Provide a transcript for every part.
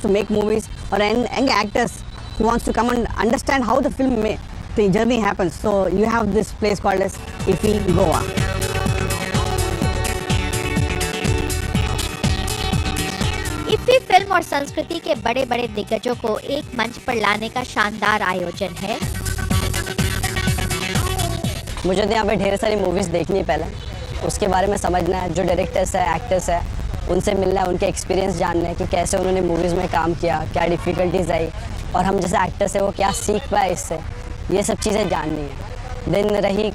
to make movies or young actors who wants to come and understand how the the journey happens. So you have this place called as IFFI Goa. IFFI film और संस्कृति के बड़े बड़े दिग्गजों को एक मंच पर लाने का शानदार आयोजन है। मुझे तो यहाँ पे ढेर सारी मूवीज़ देखनी है, पहले उसके बारे में समझना है, जो डायरेक्टर्स है, एक्टर्स है, उनसे मिलना है, उनके एक्सपीरियंस जानना है कि कैसे उन्होंने मूवीज़ में काम किया, क्या डिफ़िकल्टीज आई और हम जैसे एक्टर्स है वो क्या सीख पाए इससे, ये सब चीज़ें जाननी है। दिन रही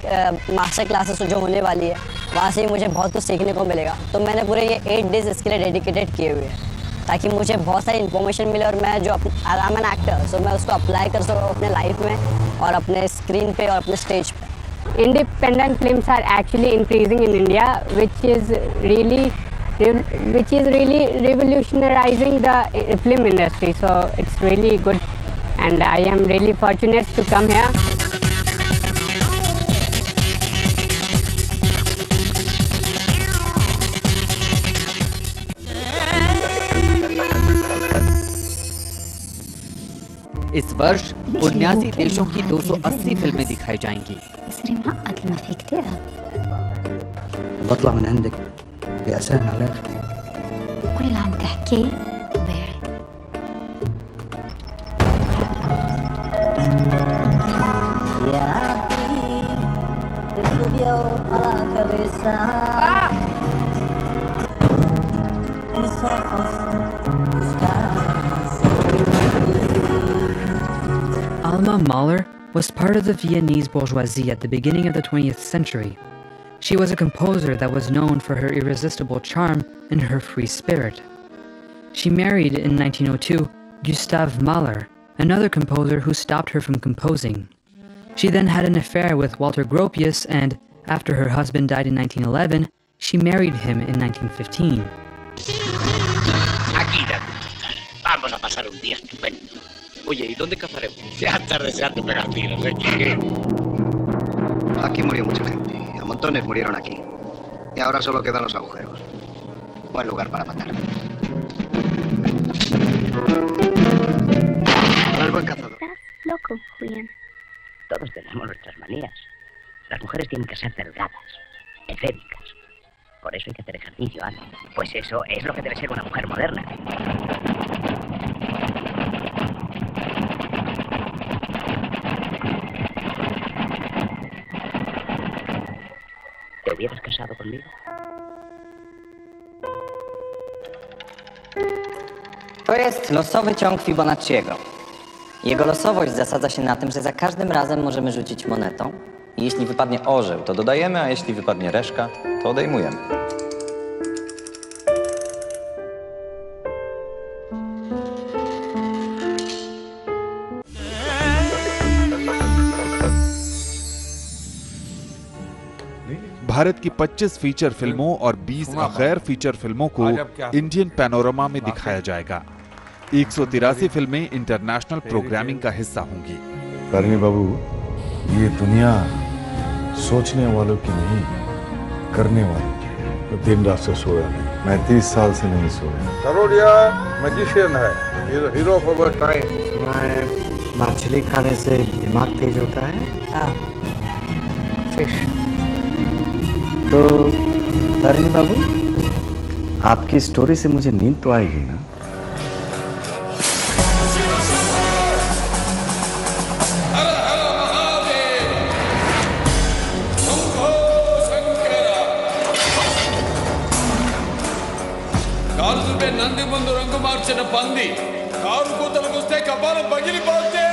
मास्टर क्लासेस जो होने वाली है, वहाँ से मुझे बहुत कुछ सीखने को मिलेगा। तो मैंने पूरे ये 8 डेज़ इसके लिए डेडिकेटेड किए हुए हैं ताकि मुझे बहुत सारी इन्फॉर्मेशन मिले और मैं जो आई एम एन एक्टर, सो मैं उसको अप्लाई कर सकूँ अपने लाइफ में और अपने स्क्रीन पे और अपने स्टेज पे। Independent films are actually increasing in India, which is really revolutionizing the film industry. So it's really good, and I am really fortunate to come here. इस वर्ष 79 देशों की 280 फिल्में दिखाई जाएंगी। بطلع من عندك بأسان عليك. كل اللي عم تحكيه بارد. Alma Mahler was part of the Viennese bourgeoisie at the beginning of the 20th century. She was a composer that was known for her irresistible charm and her free spirit. She married in 1902 Gustav Mahler, another composer who stopped her from composing. She then had an affair with Walter Gropius, and after her husband died in 1911, she married him in 1915. Aquí, vamos a pasar un día estupendo. Oye, ¿y dónde cazaremos? Ya estás deseando pegar tiros, ¿eh? Aquí murió mucha gente. A montones murieron aquí. Y ahora solo quedan los agujeros. Buen lugar para matar. Para el buen cazador. Estás loco, Julián. Todos tenemos nuestras manías. Las mujeres tienen que ser delgadas, estéticas. Por eso hay que hacer ejercicio, Ana. Pues eso es lo que debe ser una mujer moderna. ¿Te hubieras casado conmigo? To jest losowy ciąg Fibonacciego. Jego losowość zasadza się na tym, że za każdym razem możemy rzucić monetą. I jeśli wypadnie orzeł, to dodajemy, a jeśli wypadnie reszka, to odejmujemy. Bharat की 25 feature फिल्मों और 20 गैर feature फिल्मों को Indian panorama में दिखाया जाएगा। 183 फिल्में इंटरनेशनल प्रोग्रामिंग का हिस्सा होंगी। करनी बाबू, ये दुनिया सोचने वालों की नहीं, करने वालों की है। तो दिन रात से सोया नहीं, मैं 30 साल से नहीं सोया। तरोड़िया मैजिशियन है, हीरो ऑफ अवर टाइम। मछली खाने से दिमाग तेज होता है। हाँ, फिश। तो करनी बाबू, आपकी स्टोरी से मुझे नींद तो आएगी ना? నంది ముందు రంగు మార్చిన పంది కారు కూతలకు వస్తే కపాలం పగిలిపోతే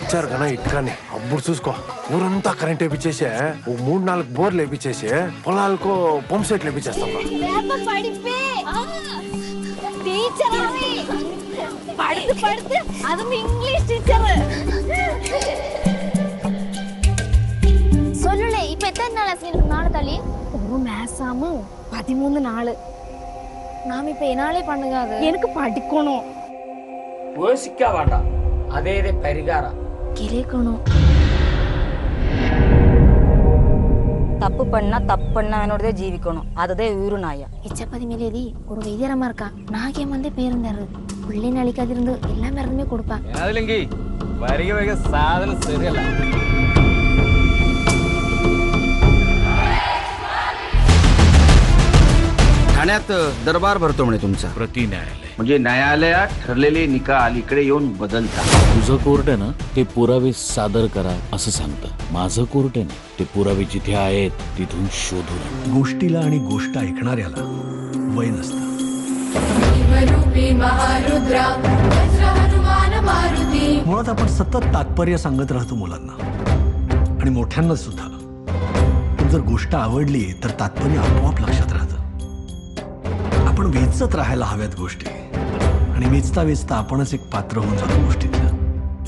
ఇచ్చారు కన్నా ఇటుకాని అప్పుడు చూసుకో ఊరంతా కరెంట్ వేపించేసే 3-4 బోర్లు వేపించేసి పొలాలకు పంప్ సెట్లు వేపించేస్తాం. படுத்து அதுவும் இங்கிலீஷ் டீச்சர். சொல்லல, இப்ப எத்தனை நாள் எனக்கு நாள் தள்ளி ஒரு மேசாம 13 நாள். நாம இப்ப என்னாலே பண்ணுங்க, அது எனக்கு படிக்கணும். யோசிக்க வேண்டாம், அதே பரிகாரம் கேட்கணும். தப்பு பண்ணவனோடதே ஜீவிக்கணும். அதுதே ஊரு நாயா. இச்சப்பதி மேலேதி ஒரு வைத்தியரமா இருக்கா. நாகேம் வந்து பேருந்தாரு. பிள்ளைன்னு அழிக்காதிருந்து எல்லா மருந்துமே கொடுப்பான். അതിലെങ്കി വരിക സാധനം ശരിയല്ല. ठाण्यात दरबार भरतो म्हणे तुमचा. प्रति न्यायालय म्हणजे न्यायालयात ठरलेले निकाल इकडे येऊन बदलतात. तुझं कोर्ट आहे ना ते पुरावे सादर करा असं सांगतं. माझं कोर्ट आहे ना ते पुरावे जिथे आहेत तिथून शोधून. गोष्टीला आणि गोष्ट ऐकणाऱ्याला वय नसतं. मुळात आपण सतत तात्पर्य सांगत राहतो मुलांना आणि मोठ्यांना सुद्धा. पण जर गोष्ट आवडली तर तात्पर्य आपोआप लक्षात राहतं. आपण वेचत राहायला हव्यात गोष्टी आणि वेचता वेचता आपणच एक पात्र होऊन जातो गोष्टीतलं.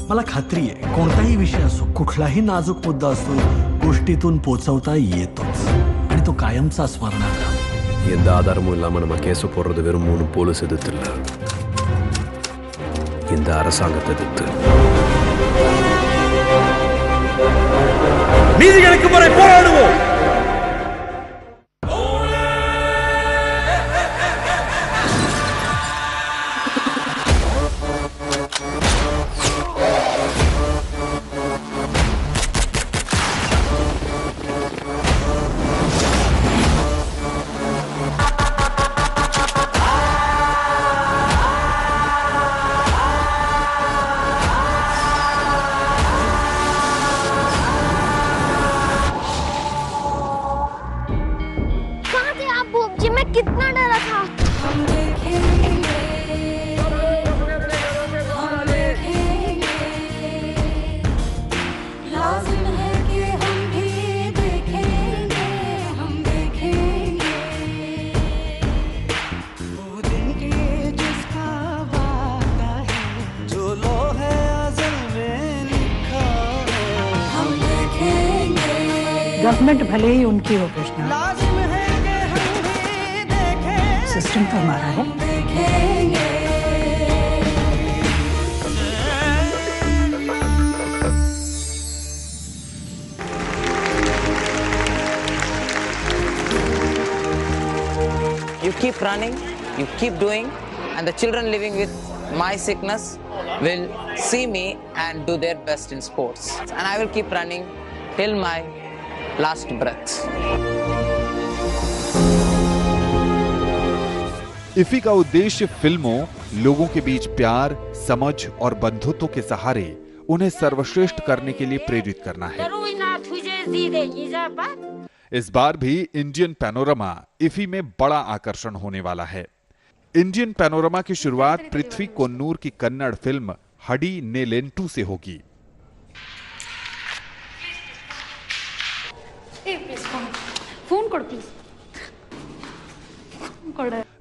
मला खात्री आहे कोणताही विषय असो, कुठलाही नाजूक मुद्दा असतो, गोष्टीतून पोचवता येतोच आणि तो कायमचा स्मरणात राहतो. எந்த ஆதாரமும் இல்லாம நம்ம கேஸ் போடுறது வெறும் 3 போலீஸ் எதிர்த்து இல்ல, இந்த அரசாங்கத்தை எதிர்த்து. நீதிகளுக்கு முறை போராடுவோம். कितना डरा था। लाजिम है कि हम भी देखेंगे, हम देखेंगे वो दिन के जिसका वादा है, जो लोहे अज़ल में लिखा है, हम देखेंगे। गवर्नमेंट भले ही उनकी हो कृष्णा, सिस्टम तो हमारा है। You keep running, you keep doing, and the children living with my sickness will see me and do their best in sports. And I will keep running till my last breath. IFFI का उद्देश्य फिल्मों, लोगों के बीच प्यार, समझ और बंधुत्व के सहारे उन्हें सर्वश्रेष्ठ करने के लिए प्रेरित करना है। इस बार भी इंडियन पैनोरमा इफी में बड़ा आकर्षण होने वाला है। इंडियन पैनोरमा की शुरुआत पृथ्वी कोन्नूर की कन्नड़ फिल्म हडी नेलेंटू से होगी। फोन कर प्लीज।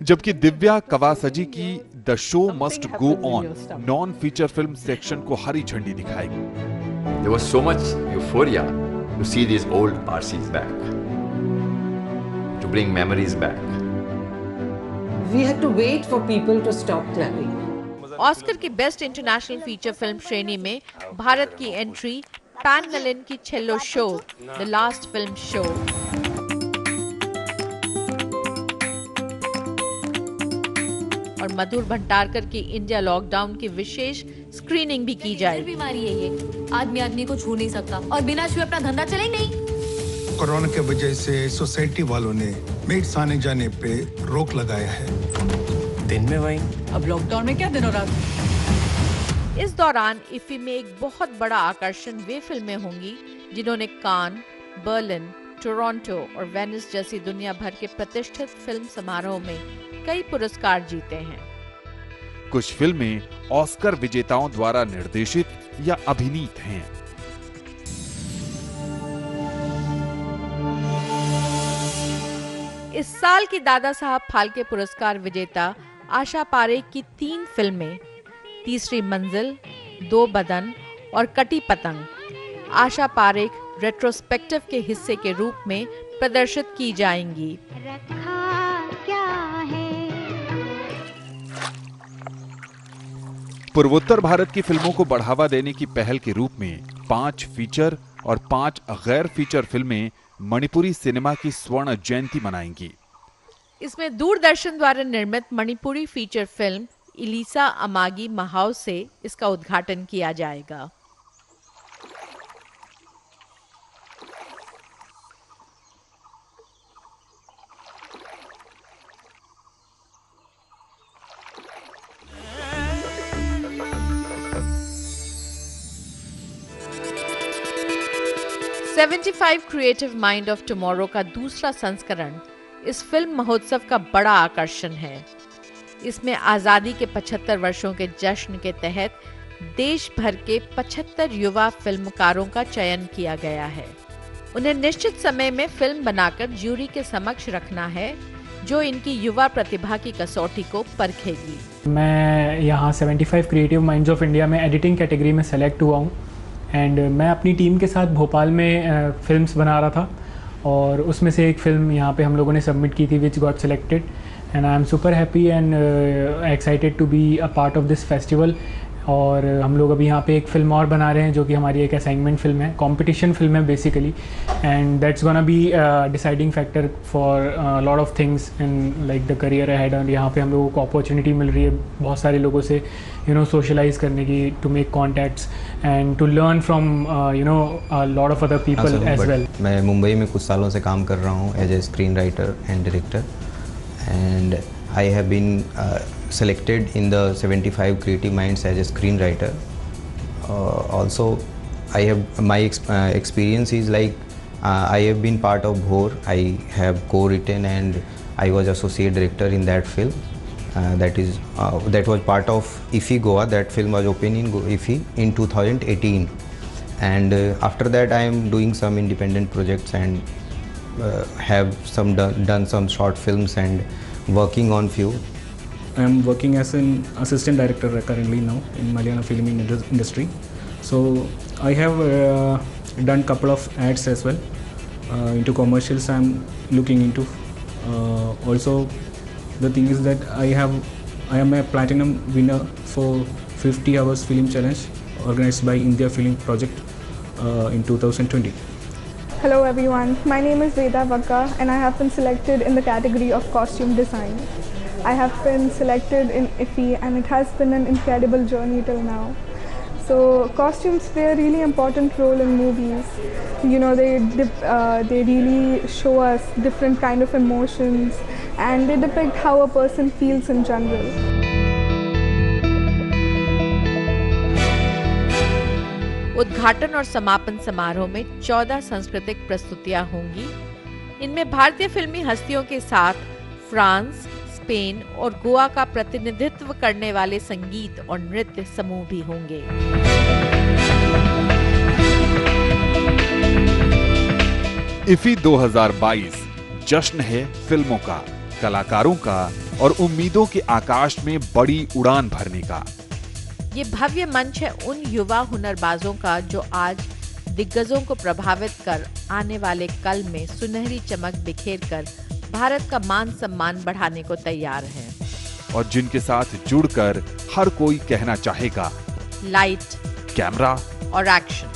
जबकि दिव्या कवासजी की the show must go on non feature film section को हरी झंडी दिखाएगी। There was so much euphoria to see these old Parsis back, to bring memories back. We had to wait for people to stop clapping. Oscar की best international feature film श्रेणी में भारत की entry Pan Nalin की Chhello show the last film show. और मधुर भंडारकर की India lockdown की विशेष screening भी की जाएगी। बीमारी है ये, आदमी को छू नहीं सकता और बिना छुए अपना धंधा चले नहीं। कोरोना के वजह से सोसाइटी वालों ने मेट्स आने जाने पे रोक लगाया है। दिन में वही, अब लॉकडाउन में क्या दिनों रात। इस दौरान इफी में एक बहुत बड़ा आकर्षण वे फिल्में होंगी जिन्होंने कान, बर्लिन, टोरंटो और वेनिस जैसी दुनिया भर के प्रतिष्ठित फिल्म समारोह में कई पुरस्कार जीते हैं। कुछ फिल्में ऑस्कर विजेताओं द्वारा निर्देशित या अभिनीत हैं। इस साल की दादा साहब फाल्के पुरस्कार विजेता आशा पारेख की 3 फिल्में तीसरी मंजिल, 2 बदन और कटी पतंग आशा पारेख रेट्रोस्पेक्टिव के हिस्से के रूप में प्रदर्शित की जाएंगी। पूर्वोत्तर भारत की फिल्मों को बढ़ावा देने की पहल के रूप में 5 फीचर और 5 गैर फीचर फिल्में मणिपुरी सिनेमा की स्वर्ण जयंती मनाएंगी। इसमें दूरदर्शन द्वारा निर्मित मणिपुरी फीचर फिल्म इलिसा अमागी महाव से इसका उद्घाटन किया जाएगा। "75 क्रिएटिव माइंड ऑफ टुमारो" का दूसरा संस्करण इस फिल्म महोत्सव का बड़ा आकर्षण है। इसमें आजादी के 75 वर्षों के जश्न के तहत देश भर के 75 युवा फिल्मकारों का चयन किया गया है। उन्हें निश्चित समय में फिल्म बनाकर ज्यूरी के समक्ष रखना है, जो इनकी युवा प्रतिभा की कसौटी को परखेगी। मैं यहाँ 75 क्रिएटिव माइंड्स ऑफ इंडिया में एडिटिंग कैटेगरी में सेलेक्ट हुआ हूँ एंड मैं अपनी टीम के साथ भोपाल में फिल्म्स बना रहा था और उसमें से एक फ़िल्म यहाँ पे हम लोगों ने सबमिट की थी which got selected and I am super happy and excited to be a part of this festival. और हम लोग अभी यहाँ पे एक फ़िल्म और बना रहे हैं जो कि हमारी एक असाइनमेंट फ़िल्म है, कंपटीशन फ़िल्म है basically, and that's gonna be deciding factor for lot of things in like the career ahead. और यहाँ पे हम लोगों को अपॉर्चुनिटी मिल रही है बहुत सारे लोगों से सोशलाइज करने की, to make contacts and to learn from lot of other people as well. मैं मुंबई में कुछ सालों से काम कर रहा हूँ as a screen writer and director and I have been selected in the 75 Creative Minds as a screenwriter. Also, I have my experience is like I have been part of Bhor. I have co-written and I was associate director in that film. That was part of IFFI Goa. That film was open in IFFI in 2018. And after that, I am doing some independent projects and have done some short films and working on few. I am working as an assistant director currently now in Malayalam film industry. So I have done couple of ads as well. Into commercials I am looking into. Also the thing is that I am a platinum winner for 50 hours film challenge organized by India Film Project in 2020. Hello everyone, my name is Veda Vakka and I have been selected in the category of costume design. I have been selected in IFFI and it has been an incredible journey till now. So costumes play a really important role in movies. They really show us different kind of emotions and they depict how a person feels in general. उद्घाटन और समापन समारोह में 14 सांस्कृतिक प्रस्तुतियां होंगी। इनमें भारतीय फिल्मी हस्तियों के साथ फ्रांस, स्पेन और गोवा का प्रतिनिधित्व करने वाले संगीत और नृत्य समूह भी होंगे। IFFI 2022 जश्न है फिल्मों का, कलाकारों का और उम्मीदों के आकाश में बड़ी उड़ान भरने का। ये भव्य मंच है उन युवा हुनरबाजों का जो आज दिग्गजों को प्रभावित कर आने वाले कल में सुनहरी चमक बिखेर कर भारत का मान सम्मान बढ़ाने को तैयार हैं। और जिनके साथ जुड़कर हर कोई कहना चाहेगा लाइट, कैमरा और action.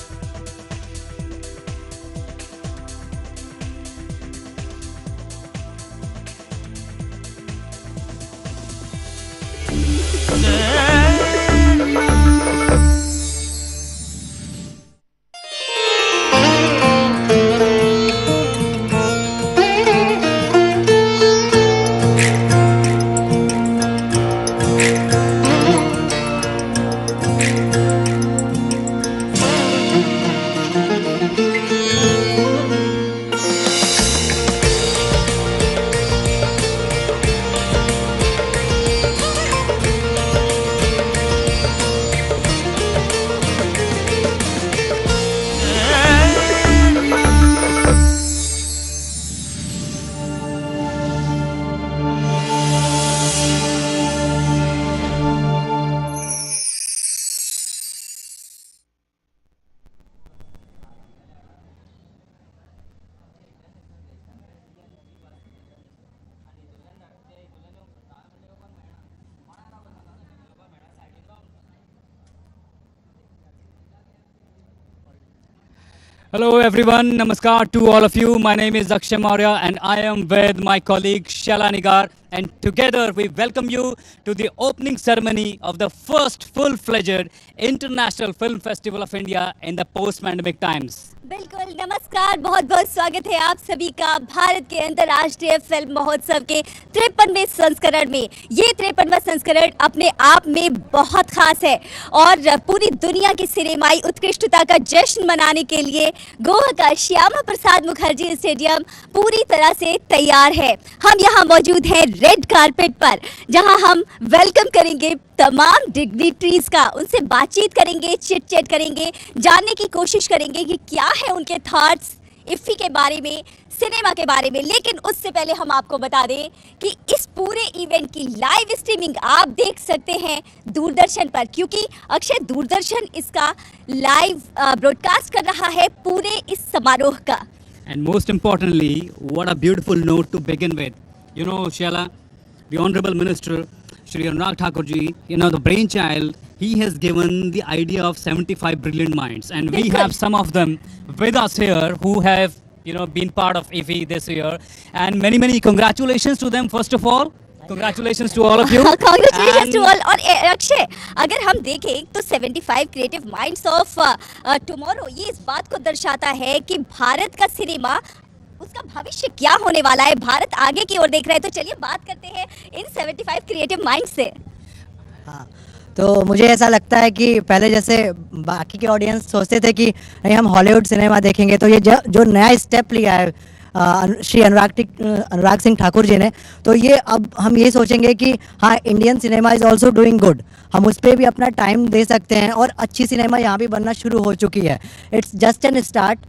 Hello everyone, namaskar to all of you. My name is Akshay Maurya and I am with my colleague Shala Nigar, and together we welcome you to the opening ceremony of the first full-fledged International Film Festival of India in the post-pandemic times. बिल्कुल नमस्कार, बहुत बहुत स्वागत है आप सभी का भारत के अंतर्राष्ट्रीय फिल्म महोत्सव के 53वें संस्करण में। ये 53वां संस्करण अपने आप में बहुत खास है और पूरी दुनिया की सिनेमाई उत्कृष्टता का जश्न मनाने के लिए गोवा का श्यामा प्रसाद मुखर्जी स्टेडियम पूरी तरह से तैयार है। हम यहाँ मौजूद हैं रेड कारपेट पर, जहाँ हम वेलकम करेंगे तमाम डिग्निटरीज का, उनसे बातचीत करेंगे, चिट चैट करेंगे, जानने की कोशिश करेंगे कि क्या है उनके थॉट्स इफ्फी के बारे में, सिनेमा के बारे में। लेकिन उससे पहले हम आपको बता दें कि इस पूरे इवेंट की लाइव स्ट्रीमिंग आप देख सकते हैं दूरदर्शन पर, क्योंकि अक्षय दूरदर्शन इसका लाइव ब्रॉडकास्ट कर रहा है पूरे इस समारोह का। And most importantly, what a beautiful note to begin with. You know, Shala, the Honorable Minister, Shri Anurag Thakur ji, the brainchild, he has given the idea of 75 brilliant minds. And we have some of them with us here who have, been part of IFFI this year. And many, many congratulations to them, first of all. Congratulations to all of you. Congratulations to all. और अक्षय, अगर हम देखें तो 75 creative minds of tomorrow ये इस बात को दर्शाता है कि भारत का सिनेमा, उसका भविष्य क्या होने वाला है। भारत आगे की ओर देख रहा है, तो चलिए बात करते हैं इन 75 क्रिएटिव माइंड्स से। हाँ, तो मुझे ऐसा लगता है कि पहले जैसे बाकी के ऑडियंस सोचते थे कि नहीं हम हॉलीवुड सिनेमा देखेंगे, तो ये जो नया स्टेप लिया है श्री अनुराग सिंह ठाकुर जी ने, तो ये अब हम ये सोचेंगे कि हाँ Indian cinema is also doing good, हम उस पर भी अपना टाइम दे सकते हैं और अच्छी सिनेमा यहाँ भी बनना शुरू हो चुकी है। It's just an start,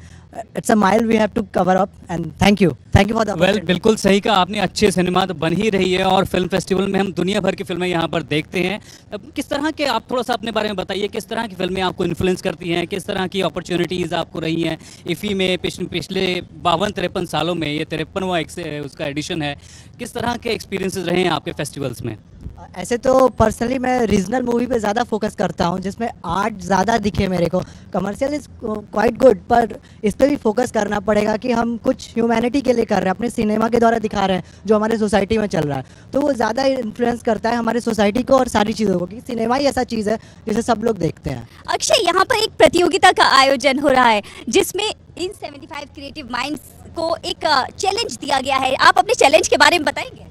it's a mile we have to cover up and thank you for the well, बिल्कुल सही कहा आपने, अच्छे सिनेमा तो बन ही रही है और फिल्म फेस्टिवल में हम दुनिया भर की फिल्में यहाँ पर देखते हैं। अब किस तरह के, आप थोड़ा सा अपने बारे में बताइए, किस तरह की फिल्में आपको इन्फ्लुएंस करती हैं, किस तरह की अपॉर्चुनिटीज़ आपको रही हैं IFFI में पिछले 52-53 सालों में, ये 53वां उसका एडिशन है, किस तरह के एक्सपीरियंसेस रहे हैं आपके फेस्टिवल्स में? ऐसे तो पर्सनली मैं रीजनल मूवी पे ज़्यादा फोकस करता हूँ जिसमें आर्ट ज़्यादा दिखे मेरे को। कमर्शियल इज़ क्वाइट गुड, पर इस पर भी फोकस करना पड़ेगा कि हम कुछ ह्यूमैनिटी के लिए कर रहे हैं, अपने सिनेमा के द्वारा दिखा रहे हैं जो हमारे सोसाइटी में चल रहा है, तो वो ज़्यादा इन्फ्लुएंस करता है हमारे सोसाइटी को और सारी चीज़ों को, कि सिनेमा ही ऐसा चीज़ है जिसे सब लोग देखते हैं। अक्षय, यहाँ पर एक प्रतियोगिता का आयोजन हो रहा है जिसमें इन 75 क्रिएटिव माइंड्स को एक चैलेंज दिया गया है, आप अपने चैलेंज के बारे में बताएंगे?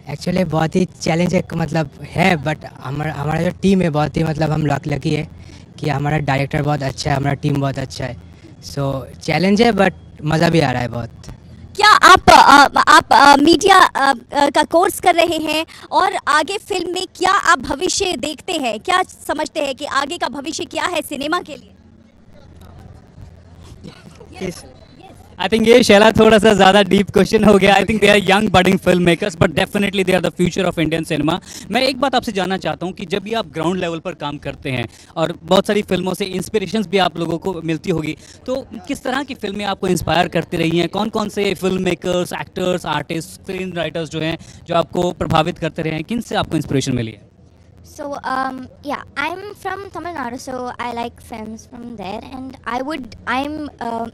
एक्चुअली बहुत ही चैलेंज एक है, बट हमारा जो टीम है बहुत ही हम लकी है कि हमारा डायरेक्टर बहुत अच्छा है, हमारा टीम बहुत अच्छा है। सो चैलेंज है बट मज़ा भी आ रहा है बहुत। क्या आप मीडिया का कोर्स कर रहे हैं और आगे फिल्म में क्या आप भविष्य देखते हैं, क्या समझते हैं कि आगे का भविष्य क्या है सिनेमा के लिए? I think ये शैला थोड़ा सा ज़्यादा डीप क्वेश्चन हो गया। I think they are young budding filmmakers, but definitely they are the future of Indian cinema. मैं एक बात आपसे जानना चाहता हूँ कि जब भी आप ग्राउंड लेवल पर काम करते हैं और बहुत सारी फिल्मों से इंस्पिरेशंस भी आप लोगों को मिलती होगी, तो किस तरह की फिल्में आपको इंस्पायर करती रही हैं? कौन कौन से film makers, actors, artist, screen writers जो हैं जो आपको प्रभावित करते रहे हैं, किन से आपको इंस्पिरेशन मिली है? So yeah, I'm from Tamil Nadu, so I like films from there, and I'm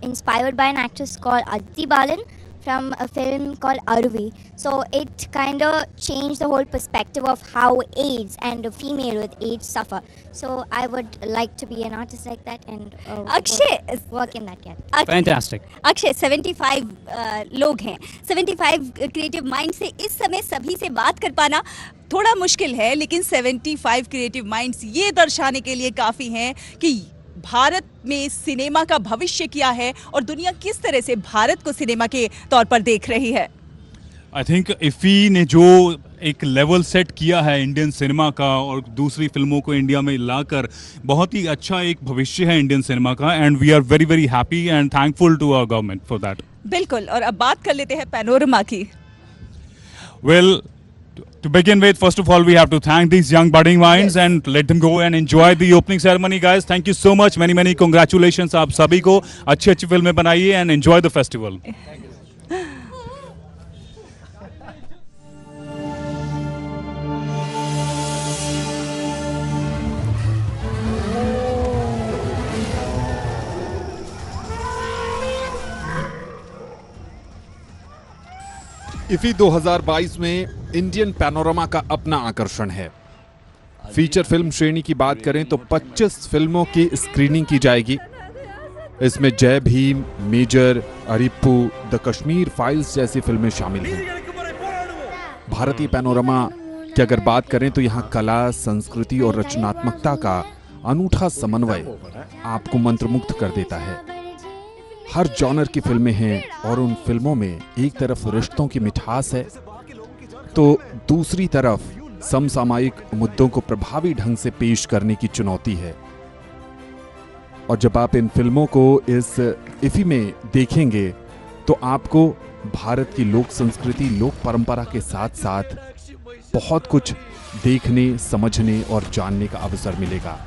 inspired by an actress called Aditi Balan from a film called Aruvi. So it kind of changed the whole perspective of how AIDS and a female with AIDS suffer. So I would like to be an artist like that and Akshay work in that category. Fantastic. Akshay, 75 लोग हैं, 75 creative mind से इस समय सभी से बात कर पाना थोड़ा मुश्किल है, लेकिन 75 क्रिएटिव माइंड्स ये दर्शाने के लिए काफ़ी हैं कि भारत में सिनेमा का भविष्य क्या है और दुनिया किस तरह से भारत को सिनेमा के तौर पर देख रही है। आई थिंक IFFI ने जो एक लेवल सेट किया है इंडियन सिनेमा का और दूसरी फिल्मों को इंडिया में लाकर, बहुत ही अच्छा एक भविष्य है इंडियन सिनेमा का, and we are very very happy and thankful to our government for that. बिल्कुल, और अब बात कर लेते हैं पैनोरमा की। Well, to begin with, first of all, we have to thank these young budding minds and let them go and enjoy the opening ceremony, guys. Thank you so much. Many, many congratulations आप सभी को, अच्छी अच्छी फिल्में बनाइए and enjoy the festival. IFFI 2022 में Indian panorama का अपना आकर्षण है। फीचर फिल्म श्रेणी की बात करें तो 25 फिल्मों की स्क्रीनिंग की जाएगी। इसमें Jai Bhim, Major, Ariyippu, the Kashmir Files जैसी फिल्में शामिल हैं। भारतीय पैनोरमा की अगर बात करें तो यहाँ कला, संस्कृति और रचनात्मकता का अनूठा समन्वय आपको मंत्रमुग्ध कर देता है। हर जॉनर की फिल्में हैं और उन फिल्मों में एक तरफ रिश्तों की मिठास है तो दूसरी तरफ समसामयिक मुद्दों को प्रभावी ढंग से पेश करने की चुनौती है। और जब आप इन फिल्मों को इस IFFI में देखेंगे तो आपको भारत की लोक संस्कृति, लोक परंपरा के साथ साथ बहुत कुछ देखने, समझने और जानने का अवसर मिलेगा।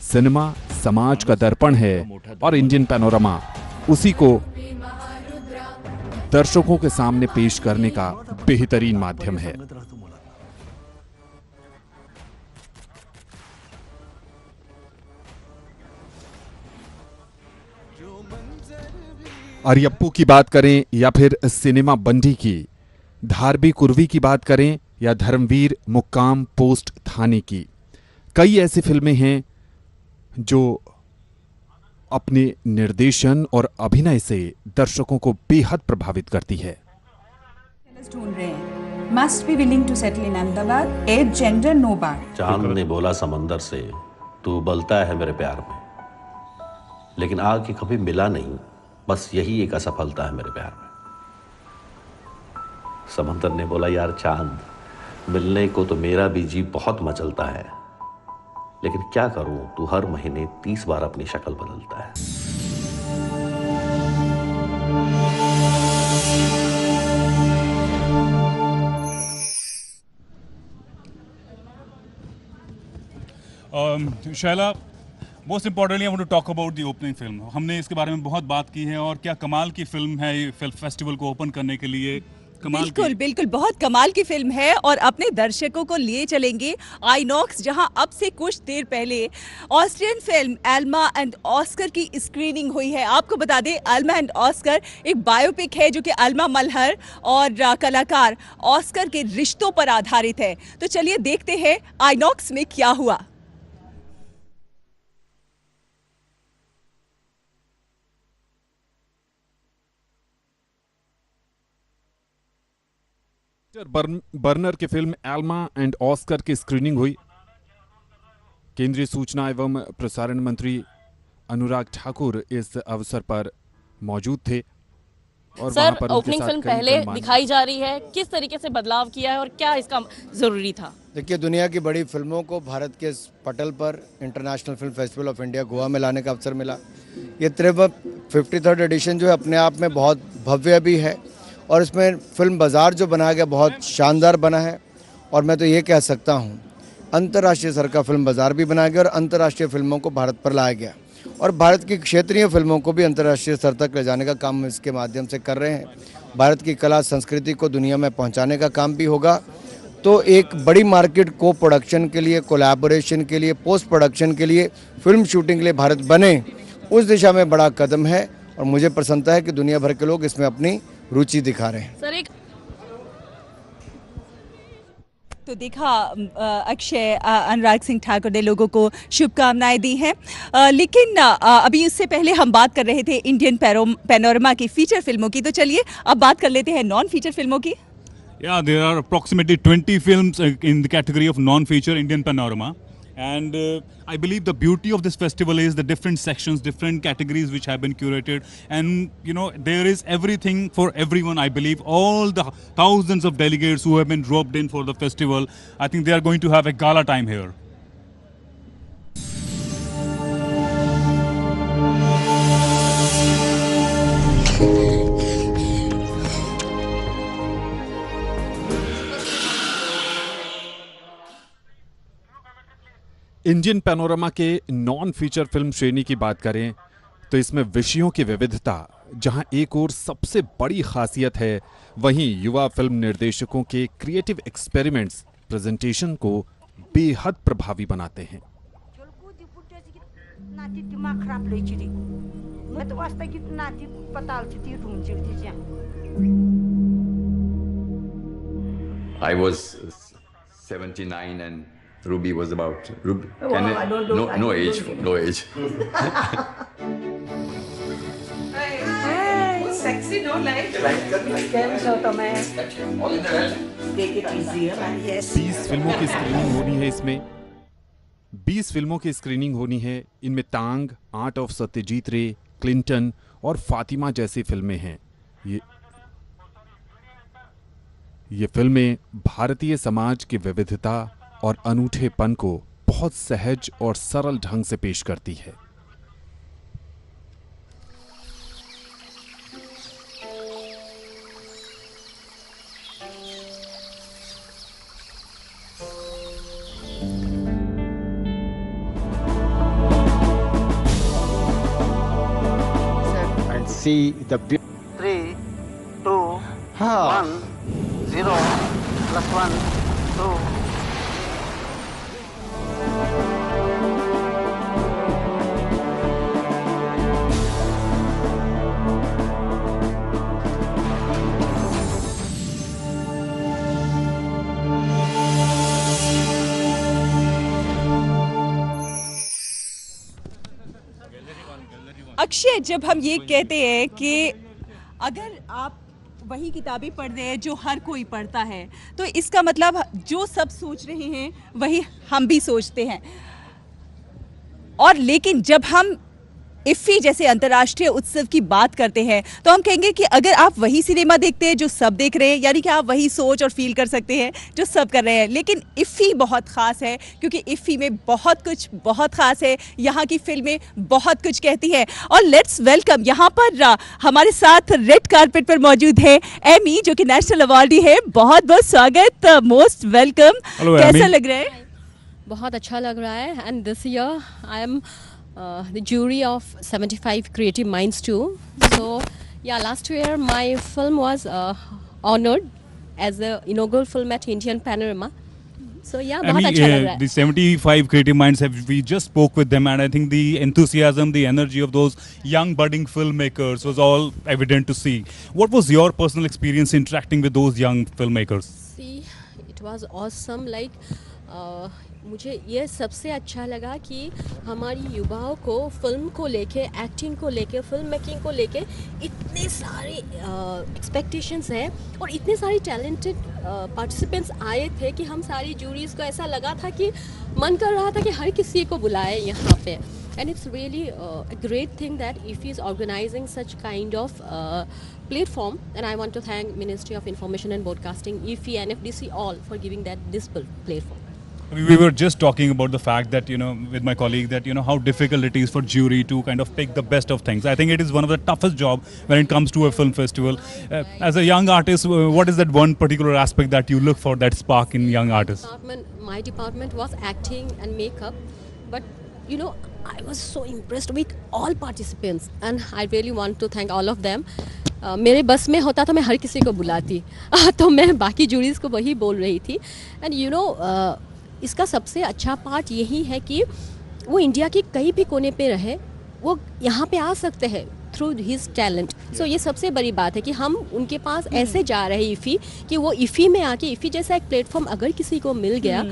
सिनेमा समाज का दर्पण है और इंडियन पैनोरमा उसी को दर्शकों के सामने पेश करने का बेहतरीन माध्यम है। अरियप्पू की बात करें या फिर सिनेमा बंडी की, धारबी कुर्वी की बात करें या धर्मवीर मुक्काम पोस्ट थाने की, कई ऐसी फिल्में हैं जो अपने निर्देशन और अभिनय से दर्शकों को बेहद प्रभावित करती है। ढूंढ रहे हैं। Must be willing to settle in Ahmedabad. Age, gender, no bar. चांद ने बोला समंदर से, तू उबलता है मेरे प्यार में, लेकिन आके कभी मिला नहीं, बस यही एक असफलता है मेरे प्यार में। समंदर ने बोला यार चांद, मिलने को तो मेरा भी जी बहुत मचलता है, लेकिन क्या करूं, तू हर महीने 30 बार अपनी शक्ल बदलता है। Shaila, most importantly I want to talk about the opening film. हमने इसके बारे में बहुत बात की है और क्या कमाल की फिल्म है ये फेस्टिवल को ओपन करने के लिए। बिल्कुल बिल्कुल बहुत कमाल की फिल्म है और अपने दर्शकों को लिए चलेंगे आईनॉक्स, जहां अब से कुछ देर पहले Austrian film Elma and Oscar की स्क्रीनिंग हुई है। आपको बता दें एल्मा एंड ऑस्कर एक बायोपिक है जो कि एल्मा मल्हर और कलाकार ऑस्कर के रिश्तों पर आधारित है। तो चलिए देखते हैं आईनॉक्स में क्या हुआ। बर्नर की फिल्म एल्मा एंड ऑस्कर की स्क्रीनिंग हुई। केंद्रीय सूचना एवं प्रसारण मंत्री अनुराग ठाकुर इस अवसर पर मौजूद थे और सर ओपनिंग फिल्म पहले दिखाई जा रही है, किस तरीके से बदलाव किया है और क्या इसका जरूरी था? देखिए, दुनिया की बड़ी फिल्मों को भारत के पटल पर international film festival of India Goa में लाने का अवसर मिला। ये 53rd एडिशन जो है अपने आप में बहुत भव्य भी है और इसमें फिल्म बाज़ार जो बनाया गया बहुत शानदार बना है। और मैं तो ये कह सकता हूँ अंतर्राष्ट्रीय स्तर का फिल्म बाज़ार भी बनाया गया और अंतर्राष्ट्रीय फिल्मों को भारत पर लाया गया और भारत की क्षेत्रीय फिल्मों को भी अंतर्राष्ट्रीय स्तर तक ले जाने का काम हम इसके माध्यम से कर रहे हैं। भारत की कला संस्कृति को दुनिया में पहुँचाने का काम भी होगा। तो एक बड़ी मार्केट को प्रोडक्शन के लिए, कोलैबोरेशन के लिए, पोस्ट प्रोडक्शन के लिए, फिल्म शूटिंग के लिए भारत बने, उस दिशा में बड़ा कदम है और मुझे प्रसन्नता है कि दुनिया भर के लोग इसमें अपनी रुचि दिखा रहे हैं। सर एक तो देखा अक्षय, अनुराग सिंह ठाकुर ने लोगों को शुभकामनाएं दी हैं, लेकिन अभी इससे पहले हम बात कर रहे थे इंडियन पैनोरमा की फीचर फिल्मों की, तो चलिए अब बात कर लेते हैं नॉन फीचर फिल्मों की। Yeah, there are approximately 20 films in the category of non-feature Indian panorama. And I believe the beauty of this festival is the different sections, different categories which have been curated. And, you know, there is everything for everyone, I believe. All the thousands of delegates who have been roped in for the festival, I think they are going to have a gala time here. Indian panorama के non feature film श्रेणी की बात करें तो इसमें विषयों की विविधता जहां एक और सबसे बड़ी खासियत है, वहीं युवा फिल्म निर्देशकों के क्रिएटिव एक्सपेरिमेंट्स प्रेजेंटेशन को बेहद प्रभावी बनाते हैं। I was 79 and Ruby was about Ruby. Oh, Can wow, I don't know. no age, no age. Sexy, no light. કેમ છો તમે? Take it easier. Yes. 20 फिल्मों की स्क्रीनिंग होनी है इसमें। 20 फिल्मों की स्क्रीनिंग होनी है। इनमें तांग, आर्ट ऑफ सत्यजीत रे, क्लिंटन और फातिमा जैसी फिल्में हैं। ये फिल्में भारतीय समाज की विविधता और अनूठेपन को बहुत सहज और सरल ढंग से पेश करती है। And see the 3, 2, 1, 0, +1, 2. अक्षय, जब हम ये कहते हैं कि अगर आप वही किताबें पढ़ रहे हैं जो हर कोई पढ़ता है, तो इसका मतलब जो सब सोच रहे हैं वही हम भी सोचते हैं। और लेकिन जब हम इफ्फी जैसे अंतर्राष्ट्रीय उत्सव की बात करते हैं तो हम कहेंगे कि अगर आप वही सिनेमा देखते हैं जो सब देख रहे हैं, यानी कि आप वही सोच और फील कर सकते हैं जो सब कर रहे हैं। लेकिन इफ्फी बहुत ख़ास है क्योंकि इफ्फी में बहुत कुछ बहुत ख़ास है। यहाँ की फिल्में बहुत कुछ कहती हैं। और लेट्स वेलकम, यहाँ पर हमारे साथ रेड कारपेट पर मौजूद है एमी, जो कि नेशनल अवार्डी है। बहुत बहुत स्वागत, मोस्ट वेलकम। कैसा लग रहा है? बहुत अच्छा लग रहा है। And this year I am the jury of 75 creative minds too. So yeah, last year my film was honored as the inaugural film at Indian Panorama. So yeah, बहुत अच्छा लग रहा है। The 75 creative minds we just spoke with them, and I think the enthusiasm, the energy of those young budding filmmakers was all evident to see. What was your personal experience interacting with those young filmmakers? See, it was awesome. Like मुझे ये सबसे अच्छा लगा कि हमारी युवाओं को film को लेके, एक्टिंग को लेके, फिल्म मेकिंग को लेके इतने सारे एक्सपेक्टेशंस हैं और इतने सारे टैलेंटेड पार्टिसिपेंट्स आए थे कि हम सारी जूरीज को ऐसा लगा था कि मन कर रहा था कि हर किसी को बुलाए यहाँ पे। And it's really a great thing that IFFI is organizing such kind of platform, and I want to thank Ministry of Information and Broadcasting, IFFI and FDC all for giving this platform. We were just talking about the fact that, with my colleague, that, how difficult it is for jury to kind of pick the best of things. I think it is one of the toughest job when it comes to a film festival. As a young artist, what is that one particular aspect that you look for, that spark in young artists? My department was acting and makeup, but, I was so impressed with all participants, and I really want to thank all of them. मेरे बस में होता तो मैं हर किसी को बुलाती, तो मैं बाकी जूरीज को वही बोल रही थी। एंड इसका सबसे अच्छा पार्ट यही है कि वो इंडिया के कहीं भी कोने पे रहे, वो यहाँ पे आ सकते हैं थ्रू हिज टैलेंट। सो ये सबसे बड़ी बात है कि हम उनके पास ऐसे जा रहे हैं IFFI कि वो IFFI में आके, IFFI जैसा एक प्लेटफॉर्म अगर किसी को मिल गया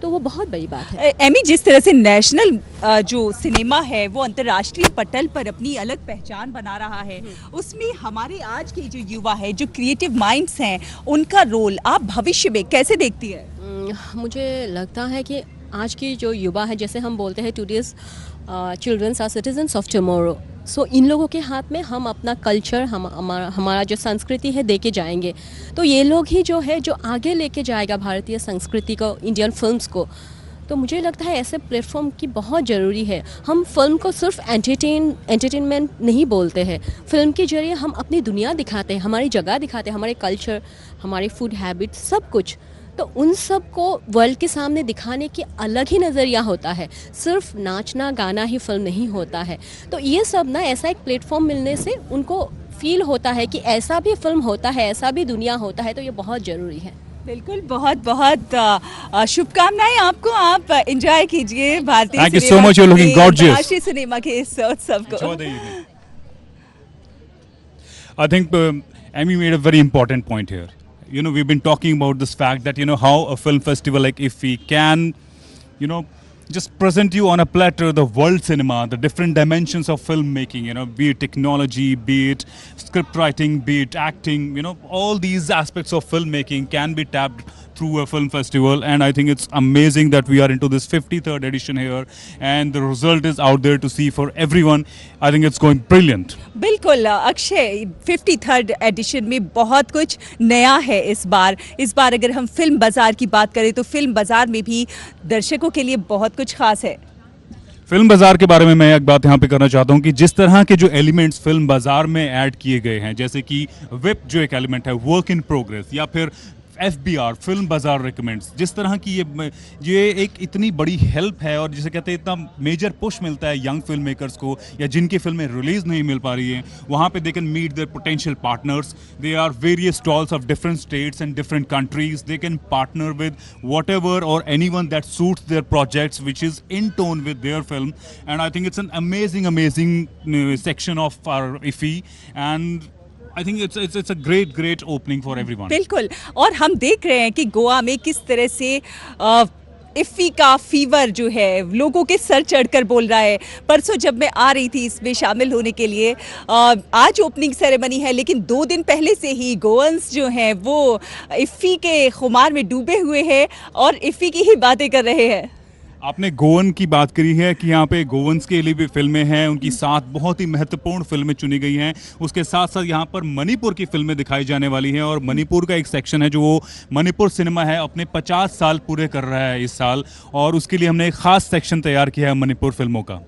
तो वो बहुत बड़ी बात है। एमी, जिस तरह से नेशनल जो सिनेमा है वो अंतर्राष्ट्रीय पटल पर अपनी अलग पहचान बना रहा है, उसमें हमारे आज के जो युवा है, जो क्रिएटिव माइंड्स हैं, उनका रोल आप भविष्य में कैसे देखती है? मुझे लगता है कि आज की जो युवा है, जैसे हम बोलते हैं today's childrens are citizens of tomorrow, so इन लोगों के हाथ में हम अपना कल्चर, हमारा जो संस्कृति है दे के जाएंगे। तो ये लोग ही जो है जो आगे लेके जाएगा भारतीय संस्कृति को, इंडियन फिल्म्स को। तो मुझे लगता है ऐसे प्लेटफॉर्म की बहुत ज़रूरी है। हम फिल्म को सिर्फ एंटरटेनमेंट नहीं बोलते हैं, फिल्म के जरिए हम अपनी दुनिया दिखाते हैं, हमारी जगह दिखाते हैं, हमारे कल्चर, हमारे फूड हैबिट, सब कुछ। तो उन सब को वर्ल्ड के सामने दिखाने की अलग ही नज़रिया होता है, सिर्फ नाचना गाना ही फिल्म नहीं होता है। तो ये सब ना, ऐसा एक प्लेटफॉर्म मिलने से उनको फील होता है कि ऐसा भी फिल्म होता है, ऐसा भी दुनिया होता है, तो ये बहुत ज़रूरी है। बिल्कुल, बहुत बहुत शुभकामनाएं आपको। आप एंजॉय कीजिए भारतीय सिनेमा के इस उत्सव को। I think Amy made a very important point here. we've been talking about this fact that how a film festival like IFFI can just present you on a platter the world cinema, the different dimensions of filmmaking, be it technology, be it script writing, be it acting, all these aspects of filmmaking can be tapped through a film festival. And I think it's amazing that we are into this 53rd edition here and the result is out there to see for everyone. I think it's going brilliant. बिल्कुल Akshay, 53rd addition में बहुत कुछ नया है इस बार अगर हम film बाजार की बात करें तो फिल्म बाजार में भी दर्शकों के लिए बहुत कुछ खास है। फिल्म बाजार के बारे में मैं एक बात यहाँ पे करना चाहता हूँ कि जिस तरह के जो एलिमेंट्स फिल्म बाजार में ऐड किए गए हैं, जैसे कि विप जो एक एलिमेंट है, वर्क इन प्रोग्रेस, या फिर FBR फिल्म बाजार रिकमेंड्स, जिस तरह की ये एक इतनी बड़ी हेल्प है और जिसे कहते हैं इतना मेजर पुश मिलता है यंग फिल्म मेकर्स को या जिनकी फिल्में रिलीज नहीं मिल पा रही हैं, वहाँ पे they can meet their potential partners. They are various stalls of different states and different countries. They can partner with whatever or anyone that suits their projects which is in tone with their film. And I think it's an amazing section of our IFFI, and I think it's a great opening for everyone. बिल्कुल, और हम देख रहे हैं कि गोवा में किस तरह से इफ़ी का फीवर जो है लोगों के सर चढ़कर बोल रहा है. परसों जब मैं आ रही थी इसमें शामिल होने के लिए, आज ओपनिंग सेरेमनी है लेकिन 2 दिन पहले से ही गोवंस जो हैं वो इफ़ी के खुमार में डूबे हुए हैं और इफ़ी की ही बातें कर रहे हैं. आपने गोवन की बात करी है कि यहाँ पे गोवंस के लिए भी फिल्में हैं, उनकी 7 बहुत ही महत्वपूर्ण फिल्में चुनी गई हैं. उसके साथ साथ यहाँ पर मणिपुर की फिल्में दिखाई जाने वाली हैं और मणिपुर का एक सेक्शन है जो वो मणिपुर सिनेमा है अपने 50 साल पूरे कर रहा है इस साल, और उसके लिए हमने एक खास सेक्शन तैयार किया है मणिपुर फिल्मों का.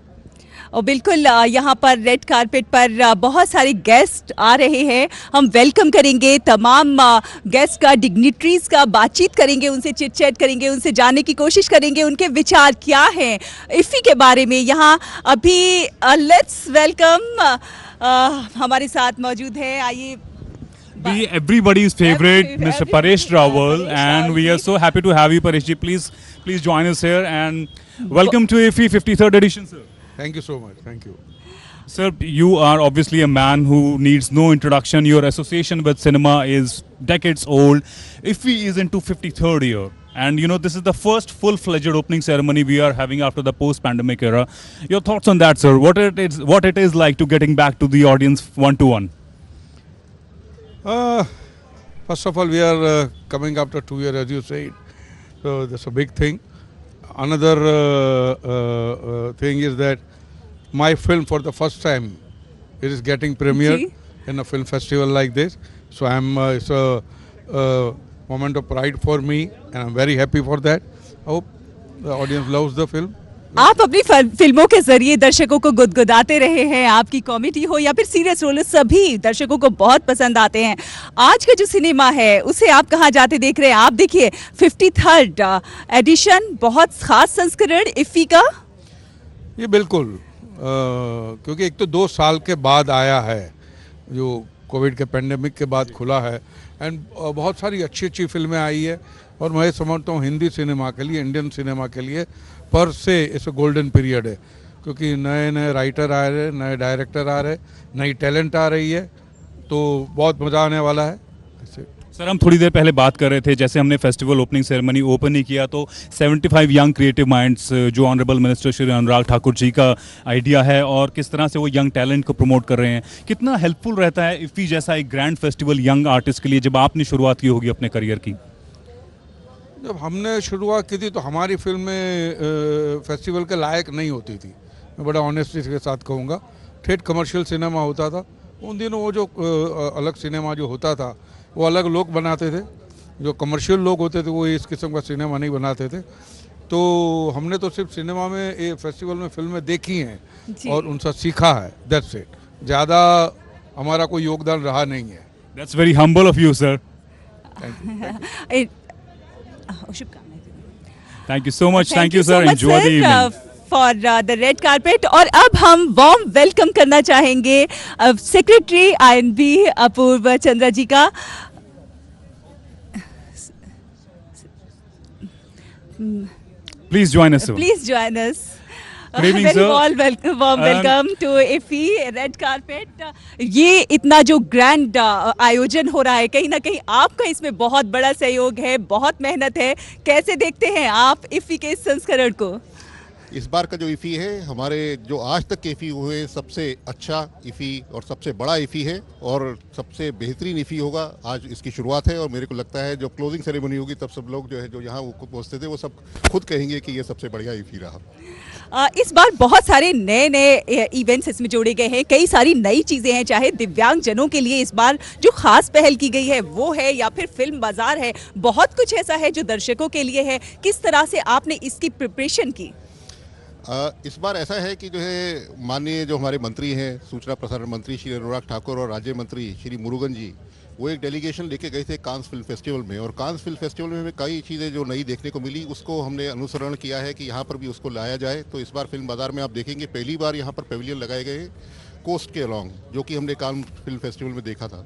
और बिल्कुल यहाँ पर रेड कारपेट पर बहुत सारे गेस्ट आ रहे हैं. हम वेलकम करेंगे तमाम गेस्ट का, डिग्निटरीज का, बातचीत करेंगे उनसे, चिट चैट करेंगे, उनसे जानने की कोशिश करेंगे उनके विचार क्या हैं इफ़ी के बारे में. यहाँ अभी लेट्स वेलकम हमारे साथ मौजूद है, आइए, Everybody's favorite, Mr. Paresh Rawal, and we are so happy to have you, Paresh ji. Please join us here and welcome to IFFI 53rd edition, sir. Thank you so much. Thank you. Sir, you are obviously a man who needs no introduction. Your association with cinema is decades old. IFFI is into 53rd year. And this is the first full-fledged opening ceremony we are having after the post-pandemic era. Your thoughts on that, sir? What it is like to getting back to the audience one-to-one? First of all, we are coming after 2 years, as you said. So that's a big thing. Another thing is that my film for the first time it is getting premiered in a film festival like this. So it's a moment of pride for me and I'm very happy for that. I hope the audience loves the film. आप अपनी फिल्मों के जरिए दर्शकों को गुदगुदाते रहे हैं. आपकी कॉमेडी हो या फिर सीरियस रोल, सभी दर्शकों को बहुत पसंद आते हैं. आज का जो सिनेमा है उसे आप कहाँ जाते देख रहे हैं? आप देखिए 53rd एडिशन, बहुत खास संस्करण इफ़ी का. ये बिल्कुल क्योंकि एक तो 2 साल के बाद आया है, जो कोविड के पेंडेमिक के बाद खुला है, एंड बहुत सारी अच्छी फिल्में आई है. और मैं समझता हूँ हिंदी सिनेमा के लिए, इंडियन सिनेमा के लिए पर से इस गोल्डन पीरियड है, क्योंकि नए राइटर आ रहे, नए डायरेक्टर आ रहे, नई टैलेंट आ रही है, तो बहुत मज़ा आने वाला है. सर, हम थोड़ी देर पहले बात कर रहे थे, जैसे हमने फेस्टिवल ओपनिंग सेरेमनी ओपन ही किया तो 75 यंग क्रिएटिव माइंड्स जो ऑनरेबल मिनिस्टर श्री अनुराग ठाकुर जी का आइडिया है और किस तरह से वो यंग टैलेंट को प्रमोट कर रहे हैं, कितना हेल्पफुल रहता है इफ़ी जैसा एक ग्रैंड फेस्टिवल यंग आर्टिस्ट के लिए जब आपने शुरुआत की होगी अपने करियर की? जब हमने शुरुआत की थी तो हमारी फिल्में फेस्टिवल के लायक नहीं होती थी, मैं बड़ा ऑनेस्टी के साथ कहूँगा. ठेठ कमर्शियल सिनेमा होता था उन दिनों. वो जो अलग सिनेमा जो होता था वो अलग लोग बनाते थे, जो कमर्शियल लोग होते थे वो इस किस्म का सिनेमा नहीं बनाते थे. तो हमने तो सिर्फ सिनेमा में, ये फेस्टिवल में फिल्में देखी हैं और उनसे सीखा है, दैट्स इट. ज़्यादा हमारा कोई योगदान रहा नहीं है. That's very humble of you sir. Thank you. Thank you so much. Thank you, sir. Enjoy the evening. For the red carpet. और अब हम वार्म वेलकम करना चाहेंगे सेक्रेटरी INB अपूर्व चंद्रा जी का. Please join us. Please join us. Good evening, Very sir. warm welcome to IFFI red carpet. ये इतना जो grand आयोजन हो रहा है, कहीं ना कहीं आपका इसमें बहुत बड़ा सहयोग है, बहुत मेहनत है। कैसे देखते हैं आप IFFI के इस संस्करण को? इस बार का जो IFFI है, हमारे जो आज तक के IFFI हुए सबसे अच्छा IFFI और सबसे बड़ा IFFI है और सबसे बेहतरीन IFFI होगा। आज इसकी शुरुआत है और मेरे को लगता है जो क्लोजिंग सेरेमनी होगी तब सब लोग जो है जो यहाँ पहुँचते थे वो सब खुद कहेंगे कि ये सबसे बढ़िया IFFI रहा। इस बार बहुत सारे नए इवेंट्स इसमें जोड़े गए हैं, कई सारी नई चीज़ें हैं। चाहे दिव्यांग जनों के लिए इस बार जो खास पहल की गई है वो है, या फिर फिल्म बाजार है, बहुत कुछ ऐसा है जो दर्शकों के लिए है। किस तरह से आपने इसकी प्रिपरेशन की? इस बार ऐसा है कि जो है माननीय जो हमारे मंत्री हैं, सूचना प्रसारण मंत्री श्री अनुराग ठाकुर और राज्य मंत्री श्री मुरुगन जी, वो एक डेलीगेशन लेके गए थे कांस फिल्म फेस्टिवल में। और कांस फिल्म फेस्टिवल में हमें कई चीज़ें जो नई देखने को मिली उसको हमने अनुसरण किया है कि यहाँ पर भी उसको लाया जाए। तो इस बार फिल्म बाजार में आप देखेंगे पहली बार यहाँ पर पेविलियन लगाए गए कोस्ट के अलॉन्ग, जो कि हमने कांस फिल्म फेस्टिवल में देखा था।